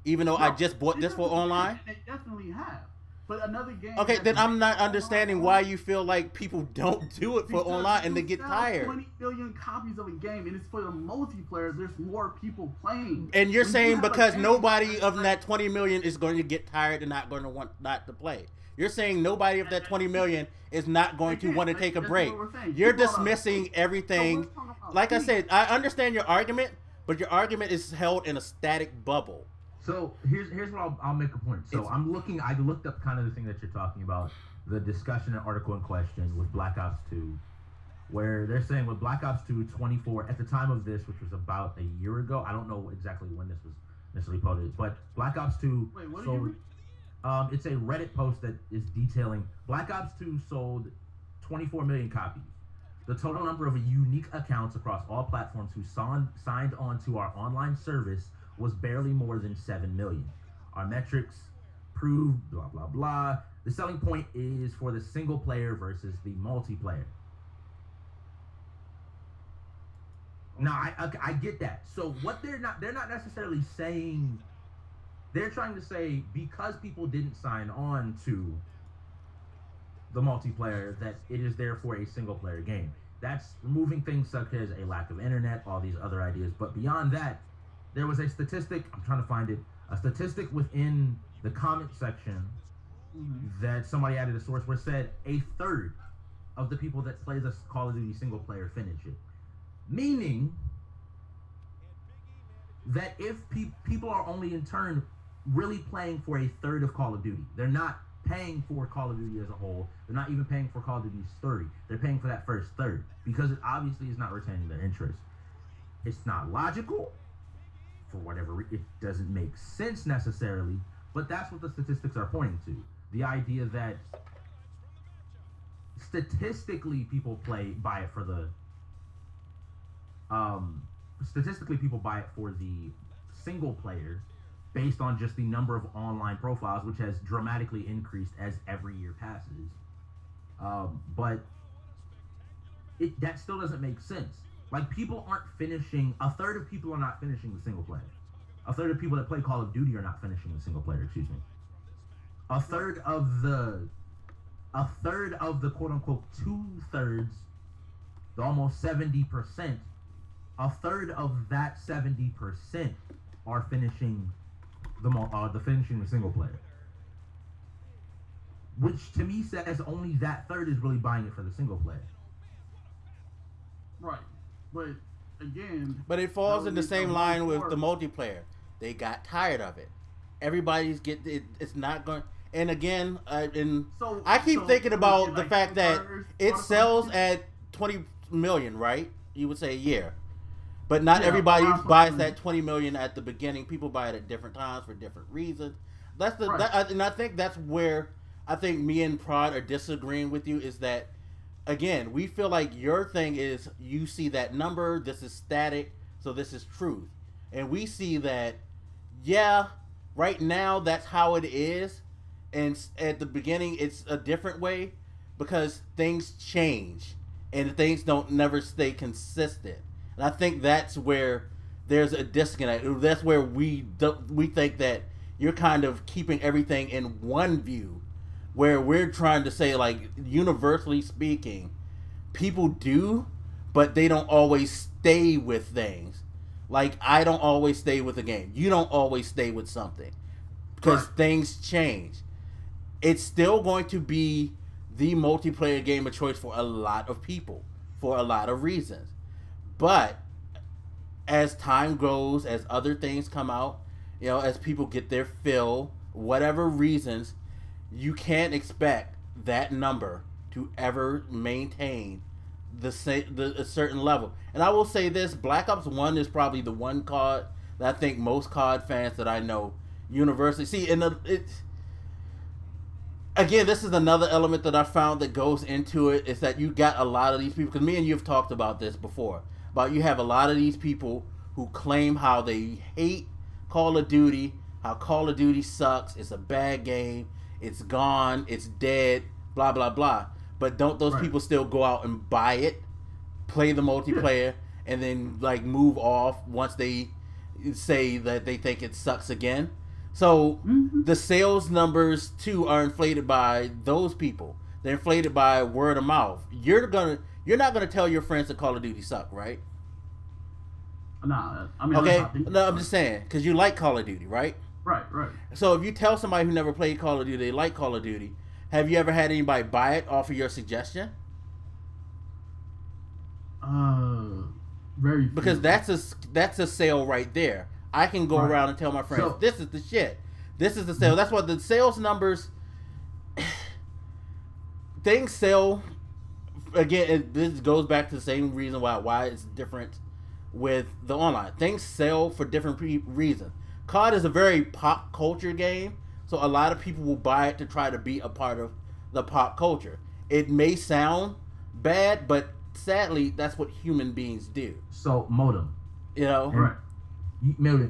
even though I just bought this for online?
They definitely have, but another game.
Okay, then I'm not understanding why you feel like people don't do it for online and they get tired.
20 million copies of a game, and it's for the multiplayer. There's more people playing.
And you're saying because nobody of that 20 million is going to get tired and not going to want not to play. You're saying nobody of that 20 million is not going to want to take a break. You're dismissing everything. Like I said, I understand your argument, but your argument is held in a static bubble.
So here's what I'll make a point. So I looked up kind of the thing that you're talking about, the discussion and article in question with Black Ops 2, where they're saying with Black Ops 2 24, at the time of this, which was about a year ago, I don't know exactly when this was necessarily posted, but Black Ops 2 sold, it's a Reddit post that is detailing Black Ops 2 sold 24 million copies. The total number of unique accounts across all platforms who signed on to our online service was barely more than 7 million. Our metrics prove blah, blah, blah. The selling point is for the single player versus the multiplayer. Now, I get that. So what they're not necessarily saying, they're trying to say because people didn't sign on to the multiplayer that it is therefore a single player game. That's removing things such as a lack of internet, all these other ideas. But beyond that, there was a statistic, I'm trying to find it, a statistic within the comment section that somebody added a source where it said a third of the people that play the Call of Duty single player finish it. Meaning that if people are only in turn really playing for a third of Call of Duty, they're not paying for Call of Duty as a whole. They're not even paying for Call of Duty's 30. They're paying for that first third because it obviously is not retaining their interest. It's not logical. For whatever reason, it doesn't make sense necessarily, but that's what the statistics are pointing to. The idea that statistically people buy it for the single player based on just the number of online profiles, which has dramatically increased as every year passes. But that still doesn't make sense. Like, people aren't finishing, a third of people are not finishing the single player. A third of people that play Call of Duty are not finishing the single player, excuse me. A third of the quote unquote 2/3, the almost 70%, a third of that 70% are finishing the single player. Which to me says only that third is really buying it for the single player.
Right. But again,
but it falls in the same line with the multiplayer. They got tired of it. Everybody's it's not going. And again, I keep thinking about the fact that it sells at 20 million, right? You would say a year, but not everybody buys that 20 million at the beginning. People buy it at different times for different reasons. And I think that's where I think me and Prod are disagreeing with you. Is that again, we feel like your thing is you see that number. This is static, so this is truth, and we see that. Yeah, right now that's how it is. And at the beginning, it's a different way because things change and things don't never stay consistent. And I think that's where there's a disconnect. That's where we think that you're kind of keeping everything in one view, where we're trying to say, like, universally speaking, people do, but they don't always stay with things. Like, I don't always stay with a game. You don't always stay with something because things change. It's still going to be the multiplayer game of choice for a lot of people for a lot of reasons. But as time goes, as other things come out, you know, as people get their fill, whatever reasons, you can't expect that number to ever maintain a certain level. And I will say this, Black Ops 1 is probably the one COD that I think most COD fans that I know universally see. And again, this is another element that I found that goes into it, is that you got a lot of these people, because me and you have talked about this before, about you have a lot of these people who claim how they hate Call of Duty, how Call of Duty sucks, it's a bad game, it's gone, it's dead, blah, blah, blah. But don't those people still go out and buy it, play the multiplayer, and then like move off once they say that they think it sucks again? So the sales numbers too are inflated by those people. They're inflated by word of mouth. You're not gonna tell your friends that Call of Duty suck, right?
Nah, I mean,
okay. No, I'm just saying because you like Call of Duty, right?
Right.
So if you tell somebody who never played Call of Duty they like Call of Duty, have you ever had anybody buy it off of your suggestion?
Very few.
Because that's a sale right there. I can go around and tell my friends, this is the shit. This is the sale. That's what the sales numbers, things sell. Again, this goes back to the same reason why it's different with the online. Things sell for different reasons. COD is a very pop culture game, so a lot of people will buy it to try to be a part of the pop culture. It may sound bad, but sadly, that's what human beings do.
So, Modem.
You know?
Right.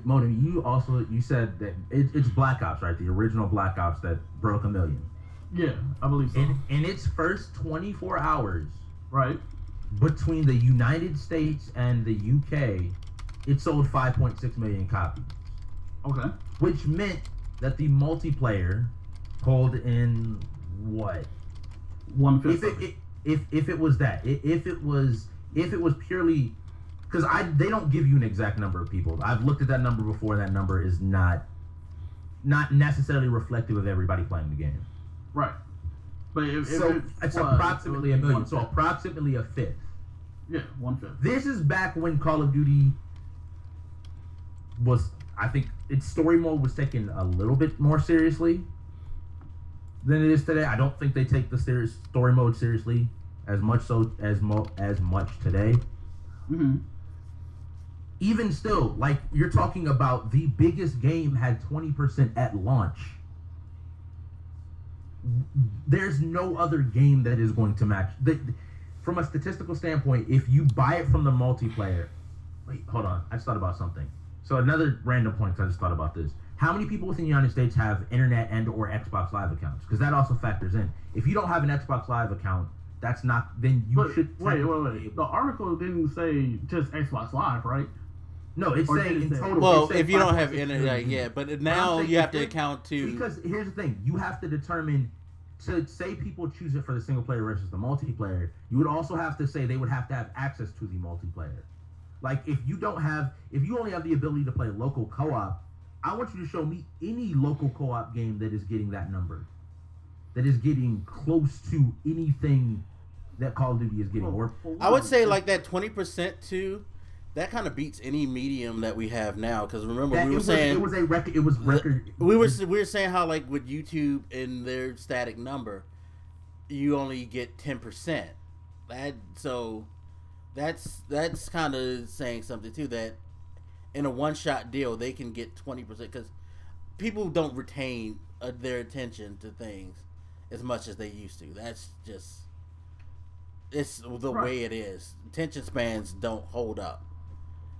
Modem, you said that it's Black Ops, right? The original Black Ops that broke 1 million.
Yeah, I believe so.
In its first 24 hours,
right,
between the United States and the UK, it sold 5.6 million copies.
Okay.
Which meant that the multiplayer pulled in what?
1/5.
If it was that, if it was purely, because they don't give you an exact number of people. I've looked at that number before. That number is not necessarily reflective of everybody playing the game.
Right. But
it's approximately 1 million. So approximately a fifth.
Yeah, 1/5.
This is back when Call of Duty was, I think, its story mode was taken a little bit more seriously. than it is today. I don't think they take the story mode seriously as much today.
Mm-hmm.
Even still, like, you're talking about the biggest game had 20% at launch. There's no other game that is going to match. From a statistical standpoint, if you buy it from the multiplayer... Wait, hold on. I just thought about something. So another random point, because I just thought about this. How many people within the United States have internet and or Xbox Live accounts? Because that also factors in. If you don't have an Xbox Live account, that's not... Then you should...
Wait. The article didn't say just Xbox Live, right?
No, it's saying in total.
Well, if you don't have internet, yeah, but now you have to account to...
Because here's the thing. You have to determine... To say people choose it for the single player versus the multiplayer, you would also have to say they would have to have access to the multiplayer. Like, if you only have the ability to play local co-op, I want you to show me any local co-op game that is getting that number. That is getting close to anything that Call of Duty is getting.
I would say like that 20% too, that kind of beats any medium that we have now. Because remember, we were saying
it was a record. It was record.
We were saying how, like, with YouTube and their static number, you only get 10%. That's kind of saying something too, that in a one-shot deal they can get 20%, because people don't retain their attention to things as much as they used to. That's just, it's the way it is. Attention spans don't hold up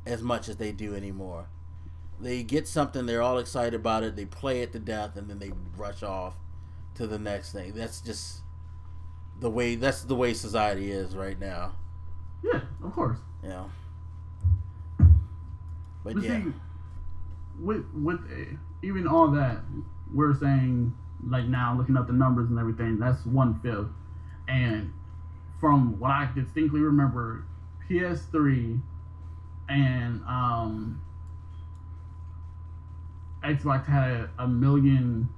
as much as they do anymore. They get something, they're all excited about it, they play it to death, and then they rush off to the next thing. That's just the way society is right now.
Yeah, of course.
Yeah. But
yeah.
See,
with even all that, we're saying, like, now looking up the numbers and everything, that's 1/5. And from what I distinctly remember, PS3 and Xbox had a million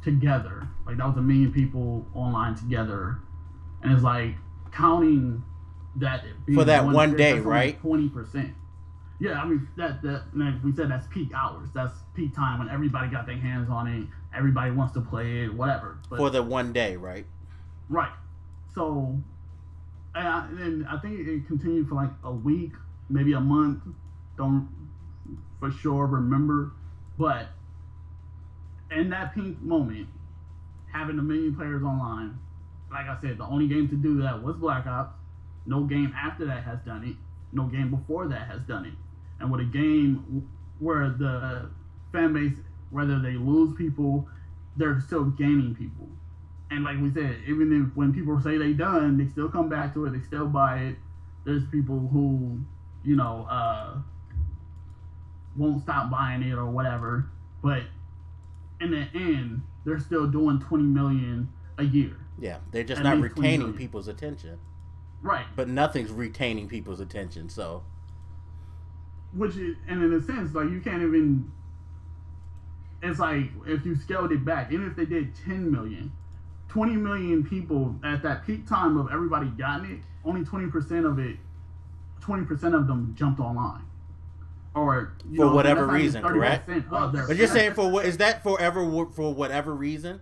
together. Like, that was 1 million people online together. And it's like, counting that
for that one day, right?
20%. Yeah, I mean, that like we said, that's peak hours. That's peak time when everybody got their hands on it. Everybody wants to play it, whatever. But,
for the one day, right?
Right. So, and I think it continued for like a week, maybe a month. Don't for sure remember. But in that peak moment, having 1 million players online, like I said, the only game to do that was Black Ops. No game after that has done it. No game before that has done it. And with a game where the fan base, whether they lose people, they're still gaining people. And like we said, even if when people say they done, they still come back to it, they still buy it. There's people who, won't stop buying it or whatever. But in the end, they're still doing 20 million a year.
Yeah, they're just not retaining people's attention.
Right.
But nothing's retaining people's attention, so.
Which is, and in a sense, like, you can't even, it's like, if you scaled it back, even if they did 10 million, 20 million people at that peak time of everybody gotten it, only 20% of them jumped online. Or,
for whatever reason, correct?
But
you're saying for whatever reason?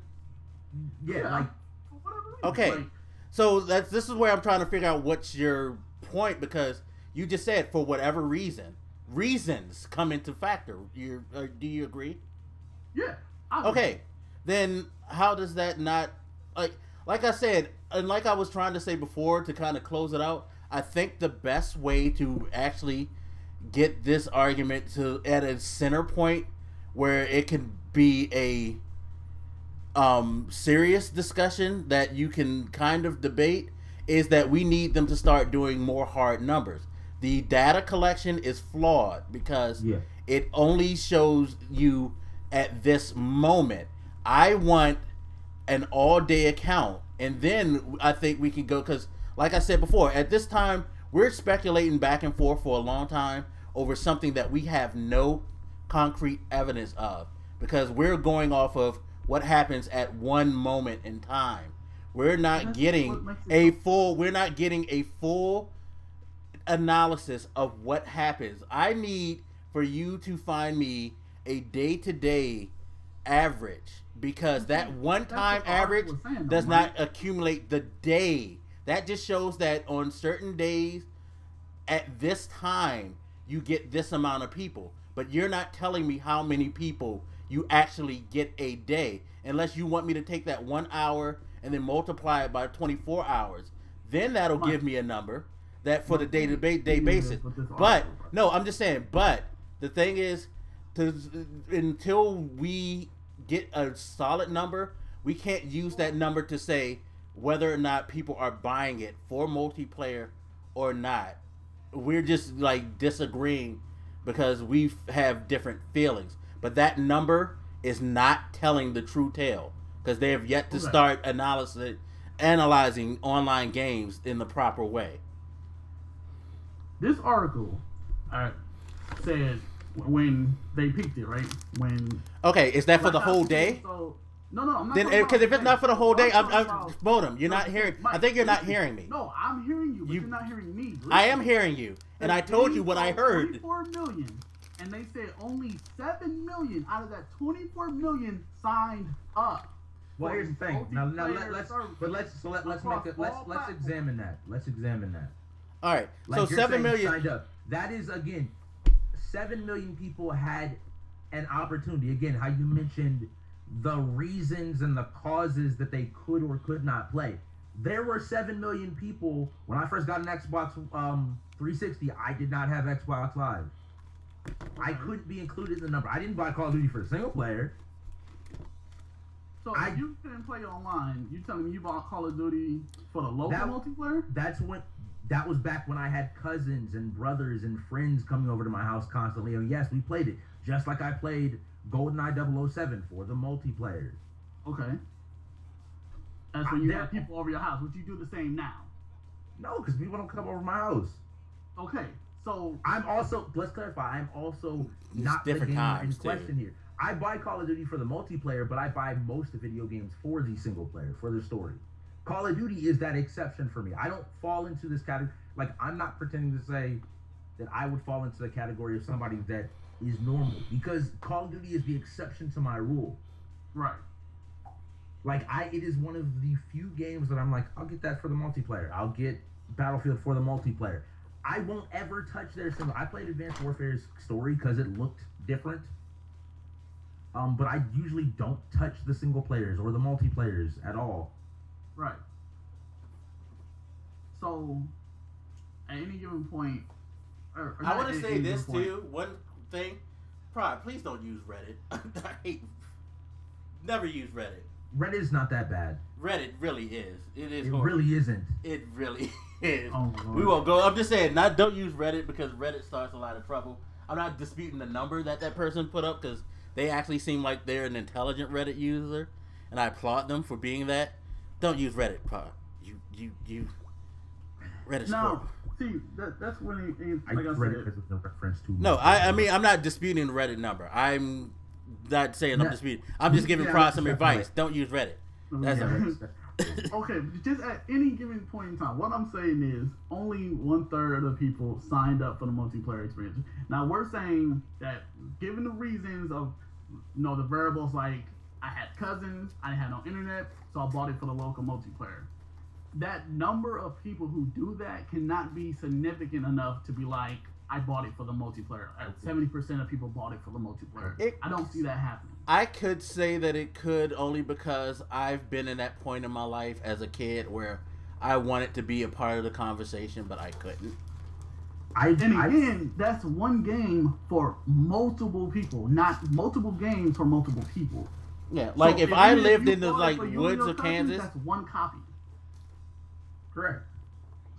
Yeah, like,
for whatever reason.
Okay.
Like,
so this is where I'm trying to figure out what's your point, because you just said for whatever reason. Reasons come into factor. Do you agree?
Yeah.
Okay. Then how does that not, like I said, and like I was trying to say before to kind of close it out, I think the best way to actually get this argument to at a center point where it can be a serious discussion that you can kind of debate is that we need them to start doing more hard numbers. The data collection is flawed because it only shows you at this moment. I want an all-day account, and then I think we can go, because like I said before, at this time we're speculating back and forth for a long time over something that we have no concrete evidence of, because we're going off of what happens at one moment in time. We're not getting a full analysis of what happens. I need for you to find me a day-to-day average because that one-time
what
average
was saying,
does
though,
not
right?
accumulate the day. That just shows that on certain days at this time you get this amount of people, but you're not telling me how many people you actually get a day, unless you want me to take that 1 hour and then multiply it by 24 hours. Then that'll give me a number that for the day-to-day basis. But no, I'm just saying. But the thing is, until we get a solid number, we can't use that number to say whether or not people are buying it for multiplayer or not. We're just like disagreeing because we have different feelings. But that number is not telling the true tale because they have yet to start analyzing online games in the proper way.
This article said when they peaked it, right?
Okay, is that for the whole day?
So, no, I'm not.
Then, because if it's not for the whole day, I'm Bodum. You're not hearing. I think you're not hearing me.
No, I'm hearing you, but you're not hearing me. Listen.
I am hearing you, and I told you what I heard.
24 million, and they said only 7 million out of that 24 million signed up.
Well, here's the thing. Now let's examine that. Let's examine that.
All right.
Like
so 7 million
signed up. That is again, 7 million people had an opportunity. Again, how you mentioned the reasons and the causes that they could or could not play. There were 7 million people when I first got an Xbox 360. I did not have Xbox Live. I couldn't be included in the number. I didn't buy Call of Duty for a single player.
So if you didn't play online, you telling me you bought Call of Duty for the local multiplayer?
That was back when I had cousins and brothers and friends coming over to my house constantly. And yes, we played it. Just like I played GoldenEye 007 for the multiplayer.
Okay. That's when you have people over your house. Would you do the same now?
No, because people don't come over my house.
Okay. So
I'm also, let's clarify, I'm also not the gamer in question here. I buy Call of Duty for the multiplayer, but I buy most of video games for the single player, for the story. Call of Duty is that exception for me. I don't fall into this category. Like, I'm not pretending to say that I would fall into the category of somebody that is normal, because Call of Duty is the exception to my rule.
Right.
Like, it is one of the few games that I'm like, I'll get that for the multiplayer. I'll get Battlefield for the multiplayer. I won't ever touch their single. I played Advanced Warfare's story because it looked different. But I usually don't touch the single players or the multiplayers at all.
Right. So, at any given point,
I want to say this too. One thing, please don't use Reddit. I hate. Never use Reddit.
Reddit is not that bad.
Reddit really is. It is.
It
horrible.
Really isn't.
It really is.
Oh,
we won't go. I'm just saying, don't use Reddit because Reddit starts a lot of trouble. I'm not disputing the number that person put up because they actually seem like they're an intelligent Reddit user, and I applaud them for being that. Don't use Reddit, You. Reddit's horrible.
See, that's when
I Reddit is a reference to.
No, I mean I'm not disputing the Reddit number. I'm not saying I'm disputing. I'm just giving some advice. Don't use Reddit. That's
okay. Just at any given point in time, what I'm saying is only 1/3 of the people signed up for the multiplayer experience. Now we're saying that given the reasons of the variables like I had cousins, I had no internet, so I bought it for the local multiplayer. That number of people who do that cannot be significant enough to be like, I bought it for the multiplayer. 70% of people bought it for the multiplayer. I don't see that happening.
I could say that it could only because I've been in that point in my life as a kid where I wanted to be a part of the conversation, but I couldn't.
Again, that's one game for multiple people, not multiple games for multiple people.
Yeah, like if I lived in the woods of Kansas,
that's one copy.
Correct.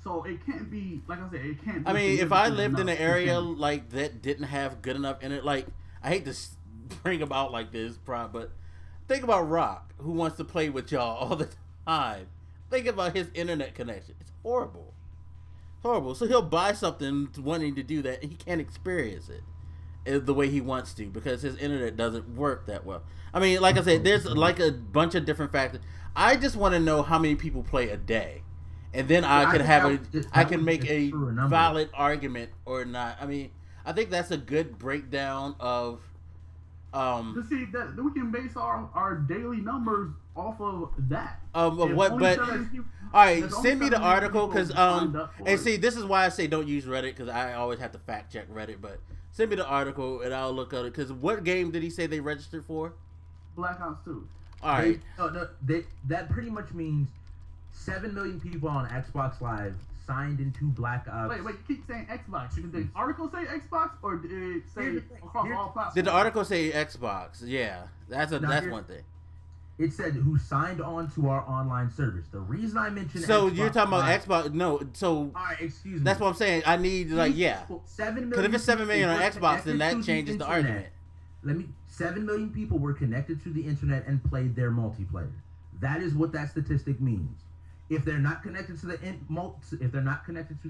So it can't be, like I said, it can't be.
I mean, if I lived in an area like that didn't have good enough internet, like I hate to bring about like this, but think about Rock, who wants to play with y'all all the time. Think about his internet connection. It's horrible. Horrible. So he'll buy something wanting to do that, and he can't experience it the way he wants to because his internet doesn't work that well. I mean, like I said, there's like a bunch of different factors. I just want to know how many people play a day. And then I can make a valid argument or not. I mean, I think that's a good breakdown of
To see that we can base our daily numbers off of that.
What? But all right, send me the article because and see, this is why I say don't use Reddit because I always have to fact check Reddit. But send me the article and I'll look at it. Because what game did he say they registered for?
Black Ops 2.
All right.
That pretty much means 7 million people on Xbox Live signed into Black Ops.
Wait, you keep saying Xbox. Did the article say Xbox or did it say across all platforms?
Did the article say Xbox? Yeah, that's one thing.
It said who signed on to our online service. The reason I mentioned
so
Xbox
you're talking about
Live,
Xbox? No, so
all right, excuse me.
that's what I'm saying. I need
7 million.
Because if it's 7 million on Xbox, then that changes the argument.
7 million people were connected to the internet and played their multiplayer. That is what that statistic means. If they're not connected to the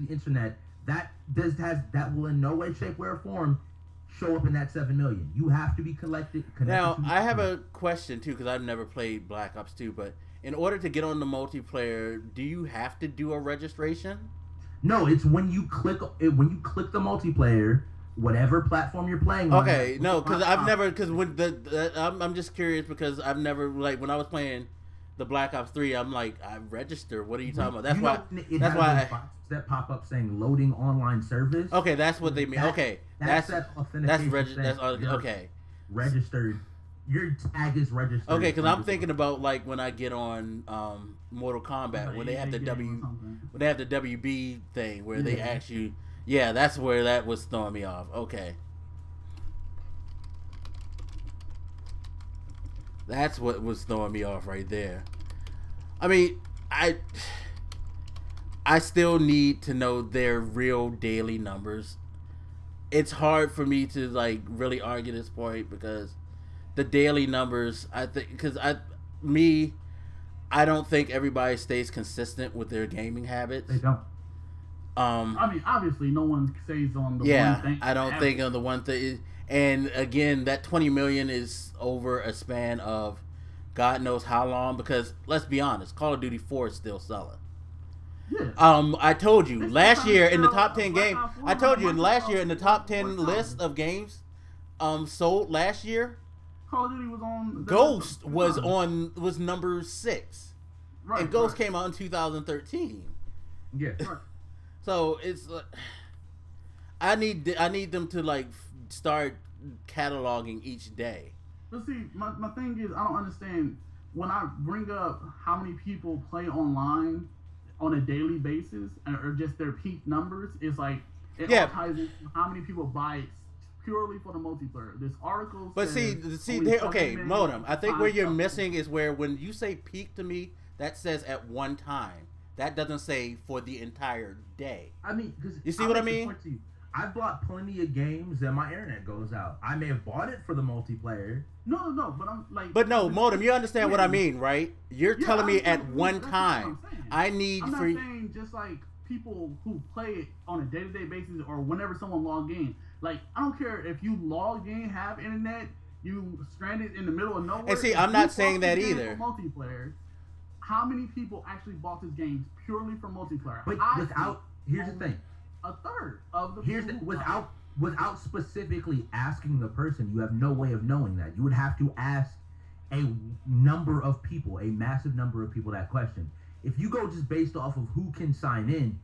internet, that will in no way, shape, or form show up in that 7 million. You have to be connected.
Now, I have a question too because I've never played Black Ops 2, but in order to get on the multiplayer, do you have to do a registration?
No, it's when you click the multiplayer, whatever platform you're playing on.
Okay, no, because I'm just curious because I've never when I was playing the Black Ops 3, I'm like, I register. What are you talking about? That's why
that pop up saying loading online service.
Okay, that's what they mean. Okay, that's
authentication.
okay.
Registered. Your tag is registered.
Okay, because I'm thinking about when I get on Mortal Kombat when they have the WB thing where they ask you. Yeah, that's where that was throwing me off. Okay. That's what was throwing me off right there. I mean, I still need to know their real daily numbers. It's hard for me to really argue this point because the daily numbers, I think, because I don't think everybody stays consistent with their gaming habits.
They don't. I mean, obviously, no one stays on the one thing.
I don't think on the one thing. And again, that 20 million is over a span of God knows how long. Because let's be honest, Call of Duty 4 is still selling.
Yeah.
I told you last year in the top 10 game. I told you last year in the top 10 list of games, sold last year.
Call of Duty was on.
Ghost was number 6,
right,
and Ghost came out in 2013.
Yeah.
Right.
So it's I need them to start cataloging each day.
But see, my thing is I don't understand when I bring up how many people play online on a daily basis or just their peak numbers. It's all ties into how many people buy it purely for the multiplayer. This article.
But see, okay, Modem. I think where you're missing is where when you say peak to me, that says at one time. That doesn't say for the entire day.
I mean, because
you see what I mean?
I've bought plenty of games and my internet goes out. I may have bought it for the multiplayer.
No, but I'm like.
But no, Modem, you understand what I mean, right? You're telling me at one time.
I'm not saying just like people who play it on a day-to-day basis or whenever someone logs in. Like, I don't care if you log in, have internet, you stranded in the middle of nowhere.
And see, I'm not saying that either.
Multiplayer. How many people actually bought this game purely for multiplayer?
But here's the thing.
A third of the
without specifically asking the person, you have no way of knowing that. You would have to ask a number of people, a massive number of people that question. If you go just based off of who can sign in,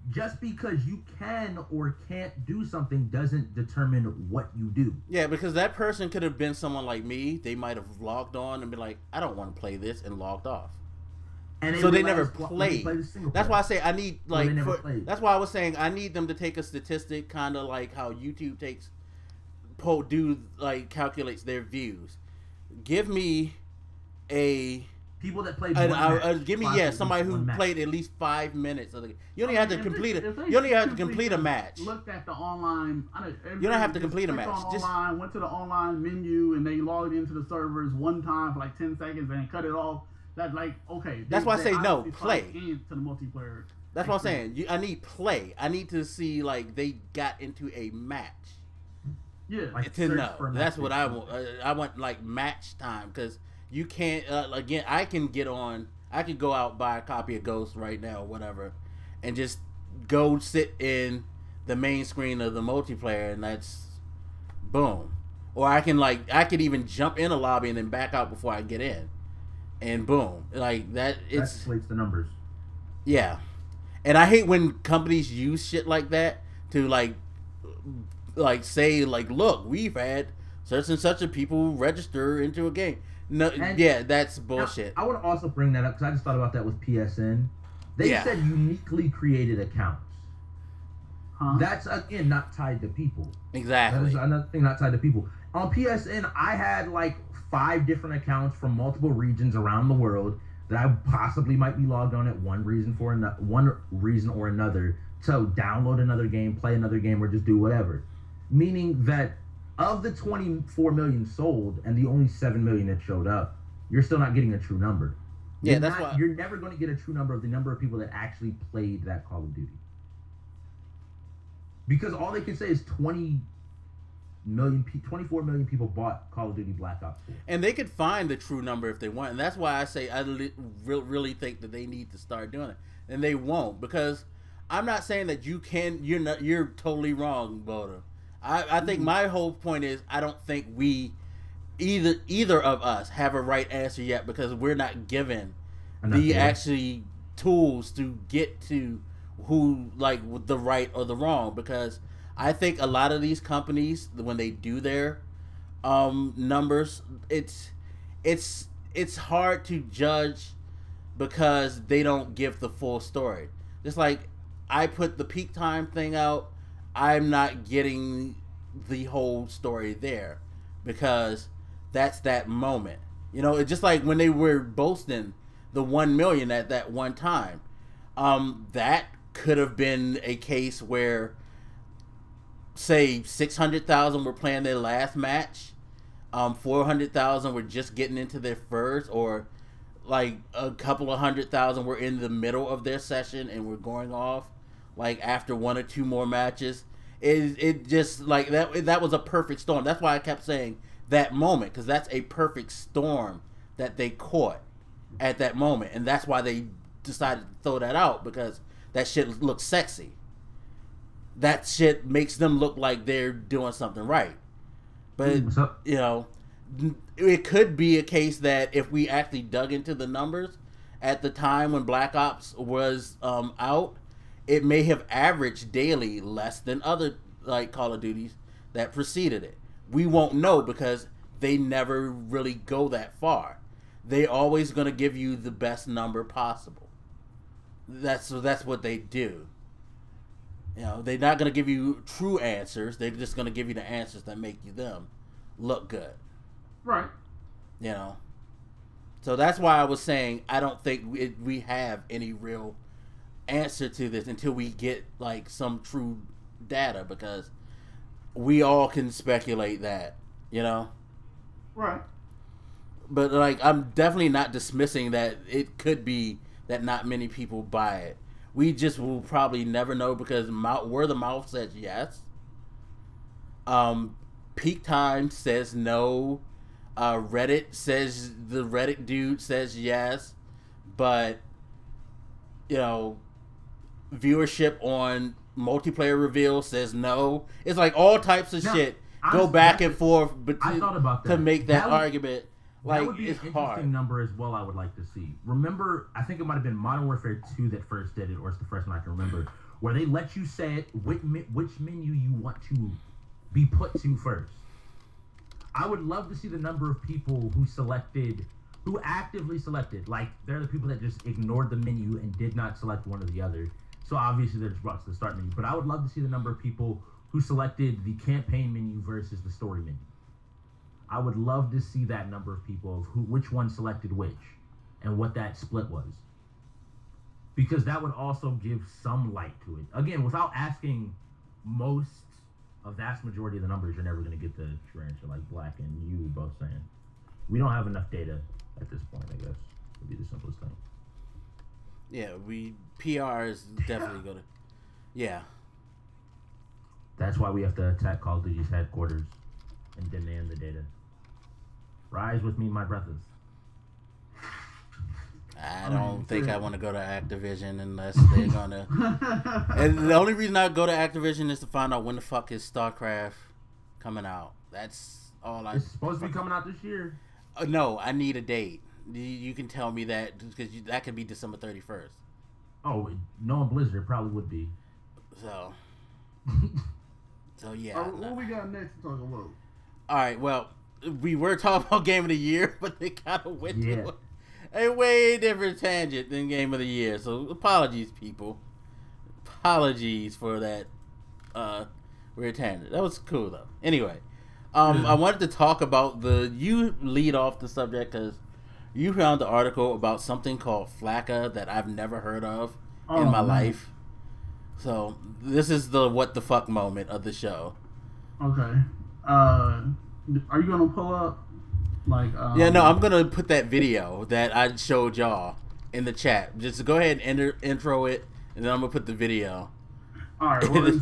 just because you can or can't do something doesn't determine what you do.
Yeah, because that person could have been someone like me. They might have logged on and been like, I don't want to play this, and logged off. And so they never played. That's why I say I need that's why I was saying I need them to take a statistic, kind of like how YouTube calculates their views. Give me a
people that played.
Give me somebody who played at least 5 minutes of the. You only have to complete it. You only have to complete a match.
Looked at the online.
You don't have to complete a match.
Online, went to the online menu and they logged into the servers one time for like 10 seconds and cut it off. That's okay.
That's why I say no. Play
into the multiplayer.
That's what I'm saying. I need play. I need to see they got into a match.
Yeah,
to know. That's what I want. I want match time because you can't. Again, I can get on. I could go out buy a copy of Ghost right now, or whatever, and just go sit in the main screen of the multiplayer, and that's boom. or I could even jump in a lobby and then back out before I get in, and boom, like that.
That inflates the numbers.
Yeah, and I hate when companies use shit like that to like say like, look, we've had such and such a people register into a game. No,
And
yeah, that's bullshit.
I want to also bring that up because I just thought about that with PSN. They said uniquely created accounts.
Huh?
That's, again, not tied to people.
Exactly.
That is another thing not tied to people. On PSN, I had like 5 different accounts from multiple regions around the world that I possibly might be logged on at one reason or another to download another game, play another game, or just do whatever. Meaning that of the 24 million sold and the only 7 million that showed up, you're still not getting a true number.
Yeah, that's why
you're never going to get a true number of the number of people that actually played that Call of Duty. Because all they can say is 24 million people bought Call of Duty Black Ops 4.
And they could find the true number if they want. And that's why I say I really think that they need to start doing it. And they won't, because I'm not saying that you can. You're totally wrong, Boda. I think my whole point is I don't think we either of us have a right answer yet, because we're not given the actually tools to get to who like the right or the wrong. Because I think a lot of these companies, when they do their numbers, it's hard to judge because they don't give the full story. Just like I put the peak time thing out, I'm not getting the whole story there because that's that moment. You know, it's just like when they were boasting the 1 million at that one time. That could have been a case where, say, 600,000 were playing their last match, 400,000 were just getting into their first, or like a couple of 100,000 were in the middle of their session and were going off like after 1 or 2 more matches. It just like that was a perfect storm. That's why I kept saying that moment, because that's a perfect storm that they caught at that moment, and that's why they decided to throw that out, because that shit looks sexy. That shit makes them look like they're doing something right. But you know, it could be a case that if we actually dug into the numbers at the time when Black Ops was out, it may have averaged daily less than other like Call of Duties that preceded it. We won't know because they never really go that far. They're always going to give you the best number possible. That's what they do. You know, they're not going to give you true answers. They're just going to give you the answers that make them look good.
Right.
You know. So that's why I was saying I don't think we have any real answer to this until we get like some true data, because we all can speculate that, you know.
Right.
But like, I'm definitely not dismissing that it could be that not many people buy it. We just will probably never know, because word of mouth says yes. Peak Time says no. Reddit says, the Reddit dude says yes, but you know, viewership on multiplayer reveal says no. It's like all types of shit go back and forth
I thought about that.
to make that argument. Like,
that would be
it's
an interesting
hard.
number as well. I would like to see. Remember, I think it might have been Modern Warfare 2 that first did it, or it's the first one I can remember, where they let you say which menu you want to be put to first. I would love to see the number of people who actively selected. Like, they're the people that just ignored the menu and did not select one or the other. So obviously they're just brought to the start menu. But I would love to see the number of people who selected the campaign menu versus the story menu. I would love to see that number of people of which one selected which and what that split was. Because that would also give some light to it. Again, without asking a vast majority of the numbers, you're never going to get the true answer, like Blak and you both saying. We don't have enough data at this point, I guess, would be the simplest thing.
Yeah, PR is definitely going to, yeah.
That's why we have to attack Call of Duty's headquarters and demand the data. Rise with me, my brothers.
I don't think I want to go to Activision unless they're gonna. And the only reason I go to Activision is to find out when the fuck is StarCraft coming out. That's all I.
It's supposed to be coming out this year.
No, I need a date. You can tell me that because that could be December 31st.
Oh, knowing Blizzard, it probably would be.
So yeah.
What we got next to talk about?
All right. Well, we were talking about Game of the Year, but they kind of went to a way different tangent than Game of the Year. So apologies, people. Apologies for that weird tangent. That was cool though. Anyway, I wanted to talk about you lead off the subject because you found the article about something called FLACA that I've never heard of in my life. So this is the what the fuck moment of the show.
Okay. Are you gonna pull up
Yeah, no, I'm gonna put that video that I showed y'all in the chat. Just go ahead and intro it, and then I'm gonna put the video.
All right. Well, in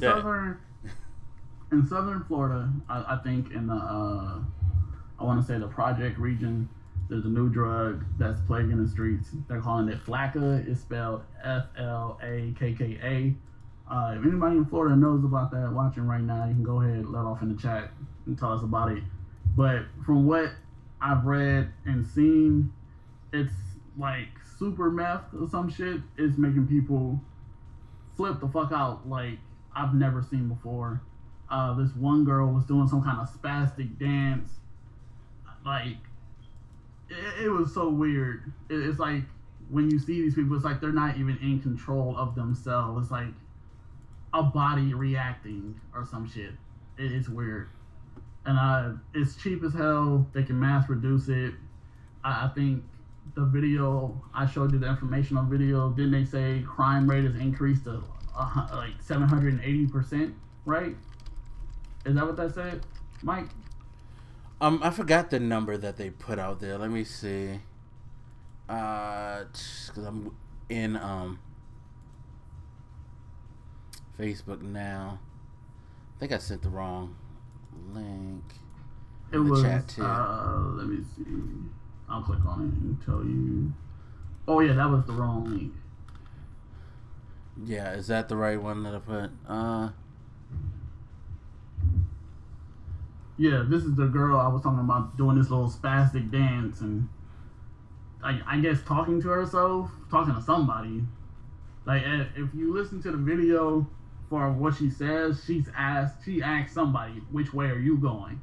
southern Florida, I think in the I want to say the Project region, there's a new drug that's plaguing the streets. They're calling it FLACA. It's spelled FLAKKA. If anybody in Florida knows about that watching right now, you can go ahead and let off in the chat and tell us about it. But from what I've read and seen, it's like super meth or some shit. It's making people flip the fuck out like I've never seen before. This one girl was doing some kind of spastic dance. Like, it was so weird. It's like when you see these people, it's like they're not even in control of themselves. It's like a body reacting or some shit. It's weird. And it's cheap as hell. They can mass produce it. I think the video, I showed you the information on video. Didn't they say crime rate has increased to like 780%, right? Is that what that said, Mike?
I forgot the number that they put out there. Let me see. Because I'm in Facebook now. I think I sent the wrong link.
It was
chat too.
Let me see. I'll click on it and tell you. Oh yeah, that was the wrong link.
Yeah, is that the right one that I put?
Yeah, this is the girl I was talking about doing this little spastic dance and I guess talking to herself, talking to somebody. Like if you listen to the video for what she says, she asked somebody, which way are you going?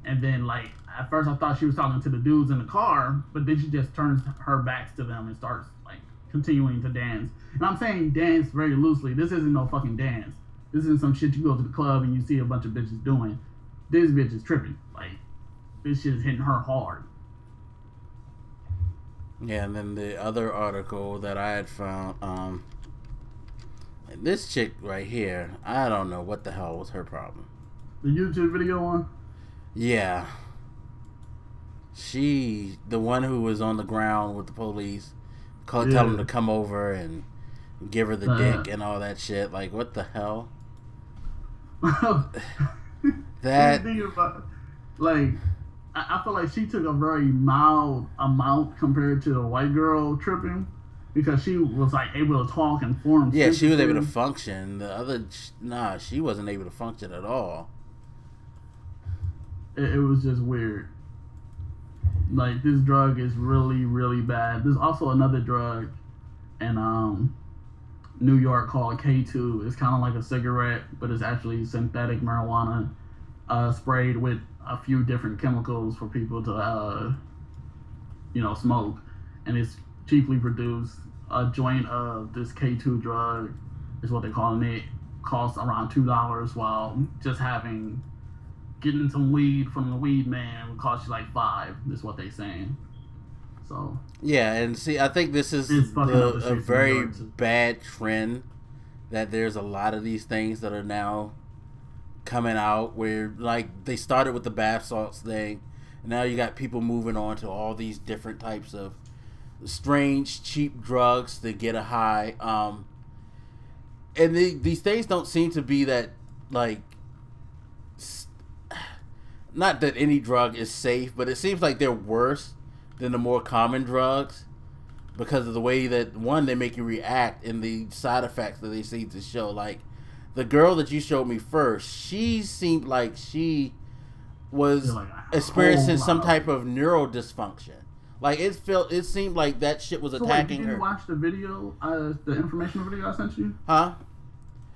And then like at first I thought she was talking to the dudes in the car, but then she just turns her backs to them and starts like continuing to dance. And I'm saying dance very loosely. This isn't no fucking dance. This isn't some shit you go to the club and you see a bunch of bitches doing. This bitch is tripping. Like, this shit is hitting her hard.
Yeah, and then the other article that I had found, this chick right here, I don't know what the hell was her problem.
The YouTube video one?
Yeah. She, the one who was on the ground with the police, tell them to come over and give her the dick and all that shit. Like, what the hell? That
like I feel like she took a very mild amount compared to the white girl tripping because she was like able to talk and form.
Yeah, she was able to function. The other, nah, she wasn't able to function at all.
It was just weird. Like this drug is really, really bad. There's also another drug in New York called K2. It's kind of like a cigarette, but it's actually synthetic marijuana. Sprayed with a few different chemicals for people to, smoke, and it's cheaply produced. A joint of this K2 drug is what they're calling it. Costs around $2, while just getting some weed from the weed man would cost you like $5. Is what they're saying. So
yeah, and see, I think this is a very bad trend that there's a lot of these things that are now coming out where like they started with the bath salts thing and now you got people moving on to all these different types of strange cheap drugs to get a high and these things don't seem to be that like not that any drug is safe, but it seems like they're worse than the more common drugs because of the way that one they make you react and the side effects that they seem to show. Like the girl that you showed me first, she seemed like she was
like
experiencing some type of neural dysfunction. Like it seemed like that shit was attacking
you didn't
her.
Watch the video, the informational video I sent you?
Huh?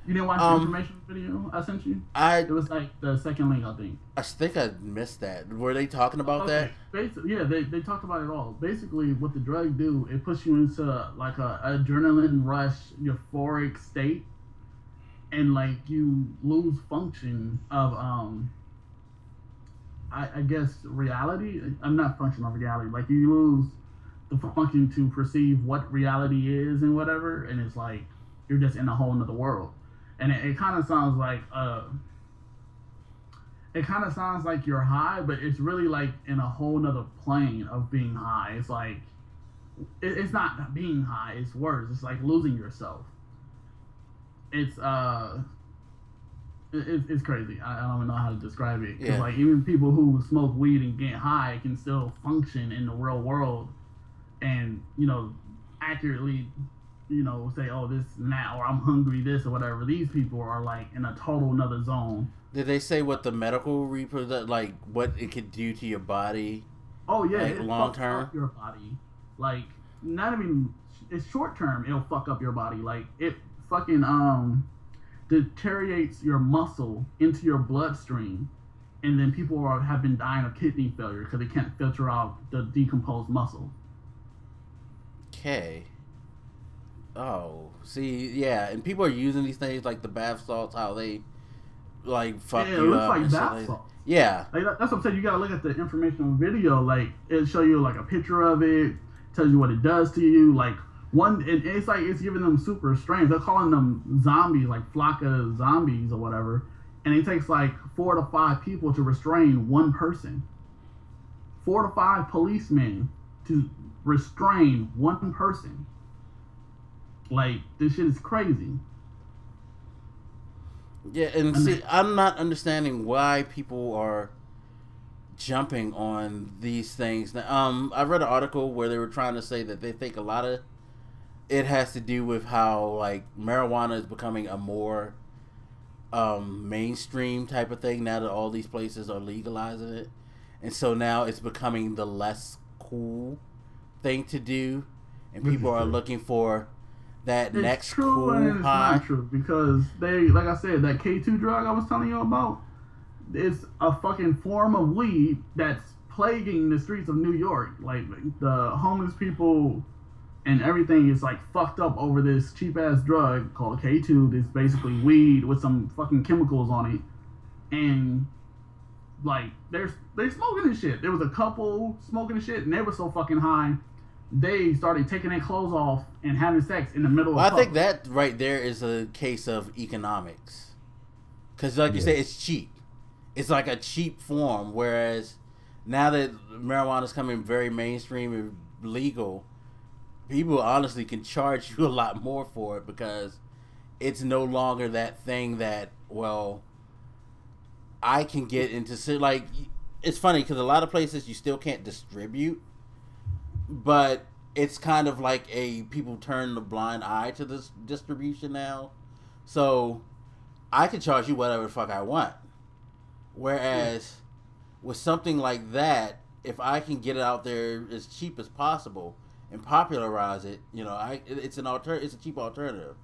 You didn't watch the information video I sent you? It was like the second link, I think.
I think I missed that. Were they talking about that?
Basically, yeah, they talked about it all. Basically, what the drug do, it puts you into like a adrenaline rush, euphoric state, and like you lose function of I guess reality. I'm not function of reality. Like you lose the function to perceive what reality is and whatever, and it's like you're just in a whole nother world. And it kind of sounds like you're high, but it's really like in a whole nother plane of being high. It's like it's not being high; it's worse. It's like losing yourself. It's crazy. I don't even know how to describe it. 'Cause like even people who smoke weed and get high can still function in the real world, and accurately. Say, oh, this and that, or I'm hungry, this or whatever. These people are like in a total another zone.
Did they say what the medical like what it could do to your body?
Oh yeah,
like long term.
Up your body, like not even. It's short term. It'll fuck up your body. Like it fucking deteriorates your muscle into your bloodstream, and then people have been dying of kidney failure because they can't filter out the decomposed muscle.
Okay. Oh, see, yeah, and people are using these things like the bath salts, how they like fuck you up.
It looks like bath salts.
Yeah,
like, that's what I'm saying. You gotta look at the informational video. Like it'll show you like a picture of it, tells you what it does to you. Like it's like it's giving them super strength. They're calling them zombies, like flock of zombies or whatever. And it takes like 4 to 5 people to restrain one person. 4 to 5 policemen to restrain one person. Like, this shit is crazy.
Yeah, and see, I'm not understanding why people are jumping on these things. I read an article where they were trying to say that they think a lot of it has to do with how, like, marijuana is becoming a more mainstream type of thing now that all these places are legalizing it. And so now it's becoming the less cool thing to do. And people are looking for that next cool high. It's
not true because they, like I said, that K2 drug I was telling you about, it's a fucking form of weed that's plaguing the streets of New York. Like the homeless people and everything is like fucked up over this cheap ass drug called K2. That's basically weed with some fucking chemicals on it, and like they're smoking this shit. There was a couple smoking this shit, and they were so fucking high. They started taking their clothes off and having sex in the middle of
I think that right there is a case of economics. Because like you say, it's cheap. It's like a cheap form. Whereas now that marijuana is coming very mainstream and legal, people honestly can charge you a lot more for it because it's no longer that thing that, well, I can get into. Like, it's funny because a lot of places you still can't distribute. But it's kind of like people turn the blind eye to this distribution now. So I can charge you whatever the fuck I want. Whereas with something like that, if I can get it out there as cheap as possible and popularize it, it's it's a cheap alternative.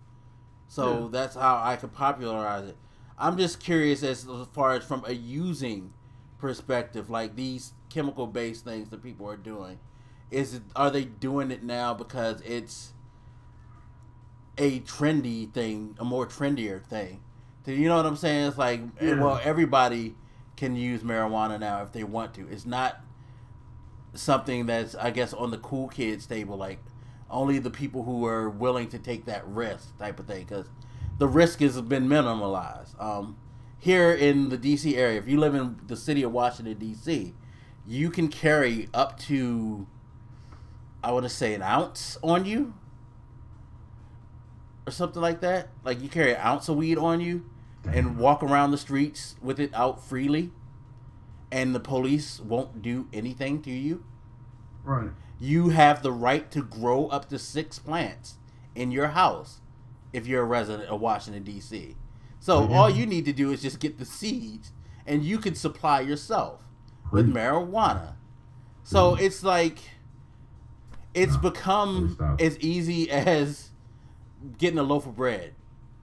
So that's how I can popularize it. I'm just curious as far as from a using perspective, like these chemical based things that people are doing. Are they doing it now because it's a trendy thing, a more trendier thing? You know what I'm saying? It's like, well, everybody can use marijuana now if they want to. It's not something that's, I guess, on the cool kids table, like only the people who are willing to take that risk type of thing, because the risk has been minimalized. Here in the D.C. area, if you live in the city of Washington, D.C., you can carry up to, I want to say, an ounce on you or something like that. Like you carry an ounce of weed on you and walk around the streets with it out freely, and the police won't do anything to you.
Right.
You have the right to grow up to 6 plants in your house if you're a resident of Washington, D.C. So all you need to do is just get the seeds and you can supply yourself with marijuana. So it's like it's become as easy as getting a loaf of bread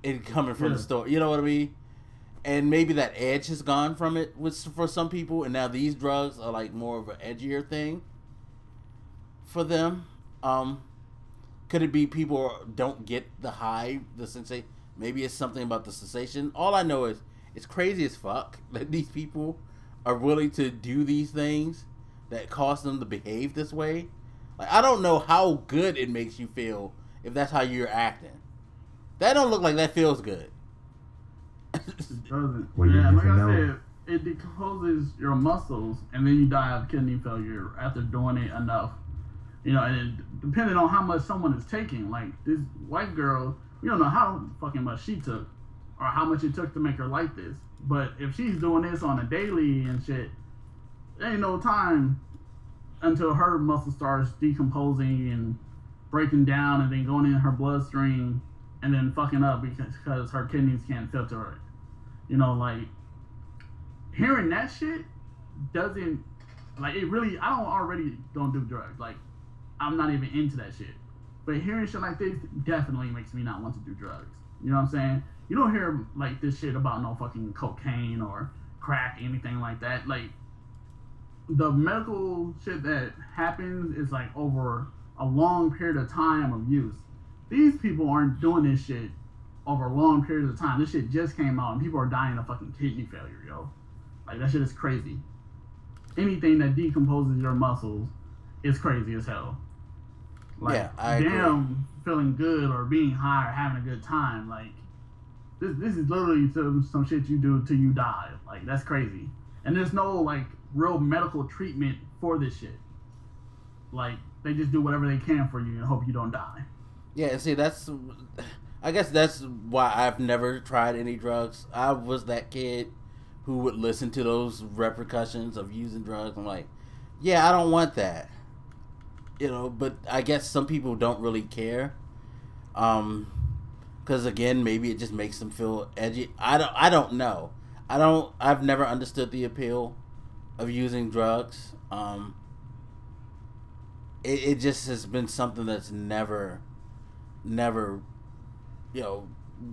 and coming from the store. You know what I mean? And maybe that edge has gone from it for some people, and now these drugs are like more of an edgier thing for them. Could it be people don't get the high, the sensation? Maybe it's something about the sensation. All I know is it's crazy as fuck that these people are willing to do these things that cause them to behave this way. Like, I don't know how good it makes you feel if that's how you're acting. That don't look like that feels good.
It doesn't. Yeah, like I said, it decomposes your muscles, and then you die of kidney failure after doing it enough. You know, and depending on how much someone is taking, like this white girl, we don't know how fucking much she took, or how much it took to make her like this. But if she's doing this on a daily and shit, there ain't no time until her muscle starts decomposing and breaking down, and then going in her bloodstream, and then fucking up because her kidneys can't filter it. You know, like, hearing that shit doesn't, like, it really, I don't do drugs. Like, I'm not even into that shit. But hearing shit like this definitely makes me not want to do drugs. You know what I'm saying? You don't hear, like, this shit about no fucking cocaine or crack, anything like that. Like, the medical shit that happens is, like, over a long period of time of use. These people aren't doing this shit over long periods of time. This shit just came out, and people are dying of fucking kidney failure, yo. Like, that shit is crazy. Anything that decomposes your muscles is crazy as hell. Like,
yeah, I agree.
Feeling good or being high or having a good time, like, this is literally some shit you do till you die. Like, that's crazy. And there's no, like, real medical treatment for this shit. Like, they just do whatever they can for you and hope you don't die.
Yeah, see, I guess that's why I've never tried any drugs. I was that kid who would listen to those repercussions of using drugs. I'm like, yeah, I don't want that. You know, but I guess some people don't really care. Because again, maybe it just makes them feel edgy. I don't know. I've never understood the appeal of using drugs. It just has been something that's never, you know,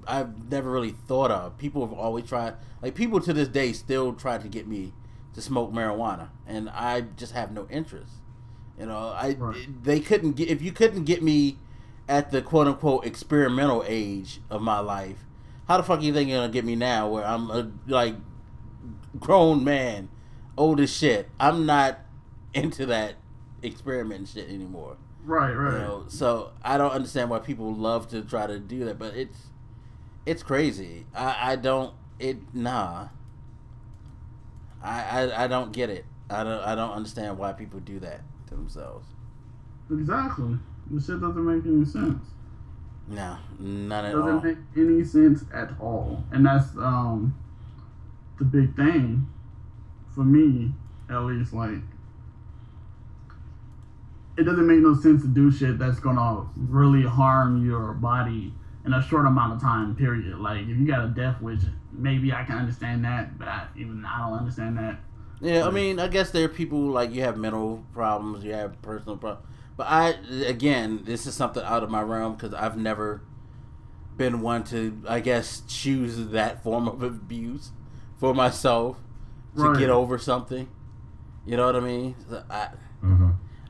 I've never really thought of. People have always tried, like, people to this day still try to get me to smoke marijuana, and I just have no interest. You know, they couldn't get, if you couldn't get me at the quote unquote experimental age of my life, how the fuck you think you're gonna get me now, where I'm a, like, grown man, old as shit? I'm not into that experiment shit anymore.
Right.
You know, so I don't understand why people love to try to do that, but it's crazy. I don't get it. I don't understand why people do that to themselves.
Exactly. This shit doesn't make any sense.
No, none at all.
Doesn't make any sense at all. And that's the big thing for me, at least. Like, it doesn't make no sense to do shit that's gonna really harm your body in a short amount of time, period. Like, if you got a death wish, maybe I can understand that, but I don't understand that.
Yeah, I mean, I guess there are people, like, you have mental problems, you have personal problems. But again, this is something out of my realm, because I've never been one to, I guess, choose that form of abuse for myself to get over something. You know what I mean? So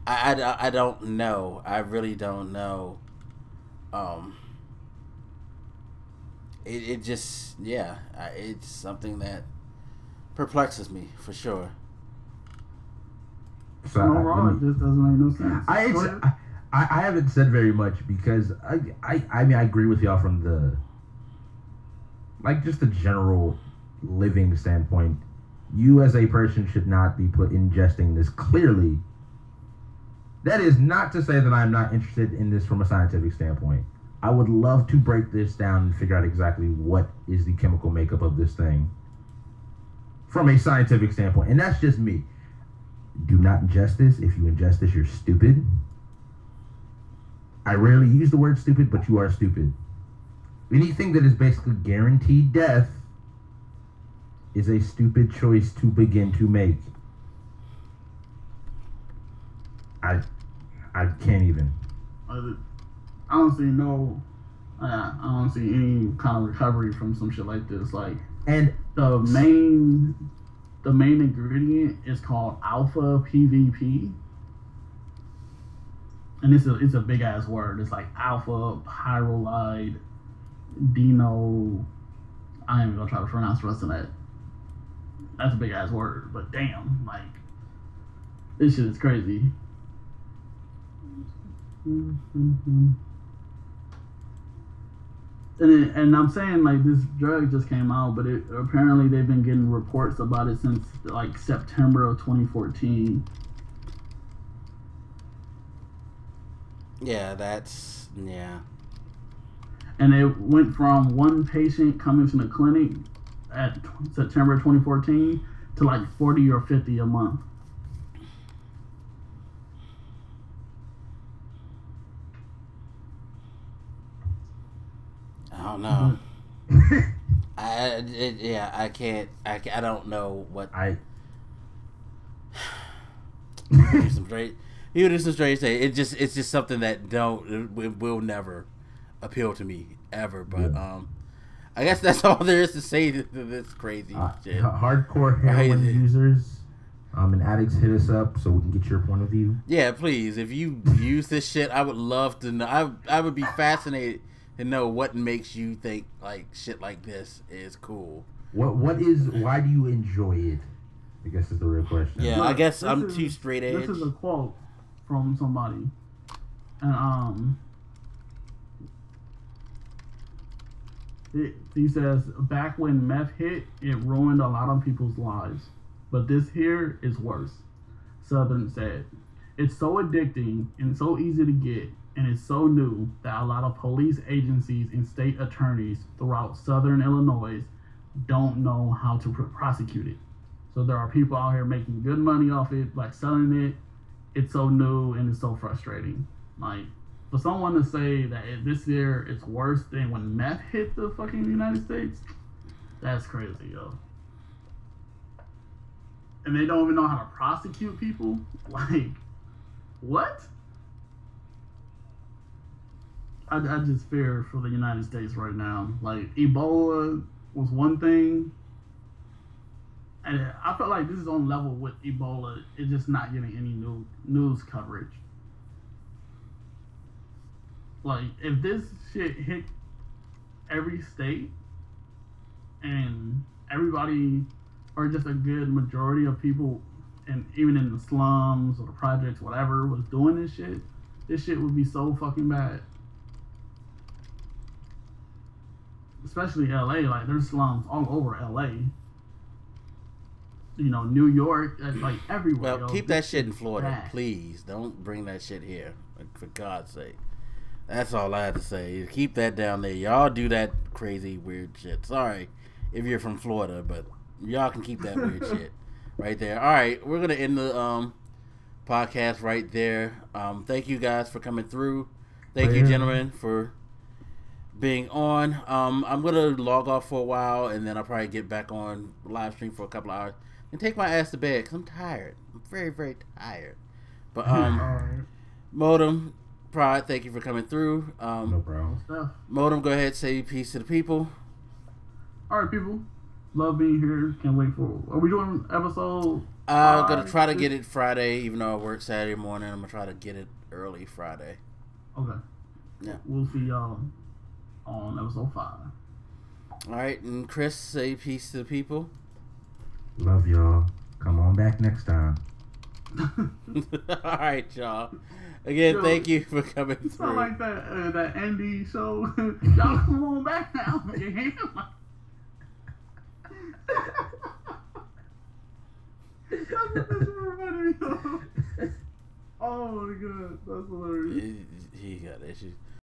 I don't know. I really don't know. It just, yeah, it's something that perplexes me for sure.
So
overall, it just doesn't make no sense.
I haven't said very much because I mean, I agree with y'all from the, like, just the general living standpoint. You as a person should not be ingesting this. Clearly, that is not to say that I'm not interested in this from a scientific standpoint. I would love to break this down and figure out exactly what is the chemical makeup of this thing from a scientific standpoint. And that's just me. Do not ingest this. If you ingest this, you're stupid. I rarely use the word stupid, but you are stupid. Anything that is basically guaranteed death is a stupid choice to begin to make. I can't even.
I don't see no. I don't see any kind of recovery from some shit like this. Like,
and
the main ingredient is called alpha PVP, and it's a big ass word. It's like alpha pyrrolide dino. I ain't even gonna try to pronounce the rest of that. That's a big ass word, but damn, like, this shit is crazy. And I'm saying, like, this drug just came out, but apparently they've been getting reports about it since like September of 2014.
Yeah,
And it went from one patient coming to the clinic at September 2014 to like 40 or 50 a month.
I don't know. I can't. I don't know what. Do some straight. You do some straight say. It's just something that will never appeal to me ever. But I guess that's all there is to say to this crazy shit.
Hardcore heroin users and addicts, hit us up so we can get your point of view.
Yeah, please. If you use this shit, I would love to know. I would be fascinated to know what makes you think like shit like this is cool.
Why do you enjoy it? I guess is the real question.
Yeah, I guess I'm too straight edge.
This is a quote from somebody, and he says, back when meth hit, it ruined a lot of people's lives, but this here is worse. Southern said, it's so addicting and so easy to get, and it's so new that a lot of police agencies and state attorneys throughout Southern Illinois don't know how to prosecute it. So there are people out here making good money off it, like selling it. It's so new and it's so frustrating. Like, for someone to say that this year it's worse than when meth hit the fucking United States, that's crazy, yo. And they don't even know how to prosecute people? Like, what? I just fear for the United States right now. Like, Ebola was one thing, and I feel like this is on level with Ebola. It's just not getting any news coverage. Like, if this shit hit every state and everybody, or just a good majority of people, and even in the slums or the projects, whatever, was doing this shit would be so fucking bad. Especially LA, like, there's slums all over LA. You know, New York, like everywhere.
Well, keep that shit in Florida, please. Don't bring that shit here, like, for God's sake. That's all I have to say. Keep that down there. Y'all do that crazy, weird shit. Sorry if you're from Florida, but y'all can keep that weird shit right there. All right, we're gonna end the podcast right there. Thank you guys for coming through. Thank you, gentlemen, for being on. I'm gonna log off for a while, and then I'll probably get back on live stream for a couple of hours and take my ass to bed because I'm tired. I'm very, very tired. But Modem, Pride, thank you for coming through.
No problem.
Modem, go ahead, say peace to the people.
All right, people. Love being here. Can't wait for. Are we doing episode?
I'm gonna try to get it Friday, even though I work Saturday morning. I'm gonna try to get it early Friday.
Okay.
Yeah.
We'll see y'all on episode 5.
All right, and Chris, say peace to the people.
Love y'all. Come on back next time.
All
right, y'all. Again, thank you for coming through.
Sound like that Andy show. Y'all come on back now. Oh my god, that's hilarious.
He got issues.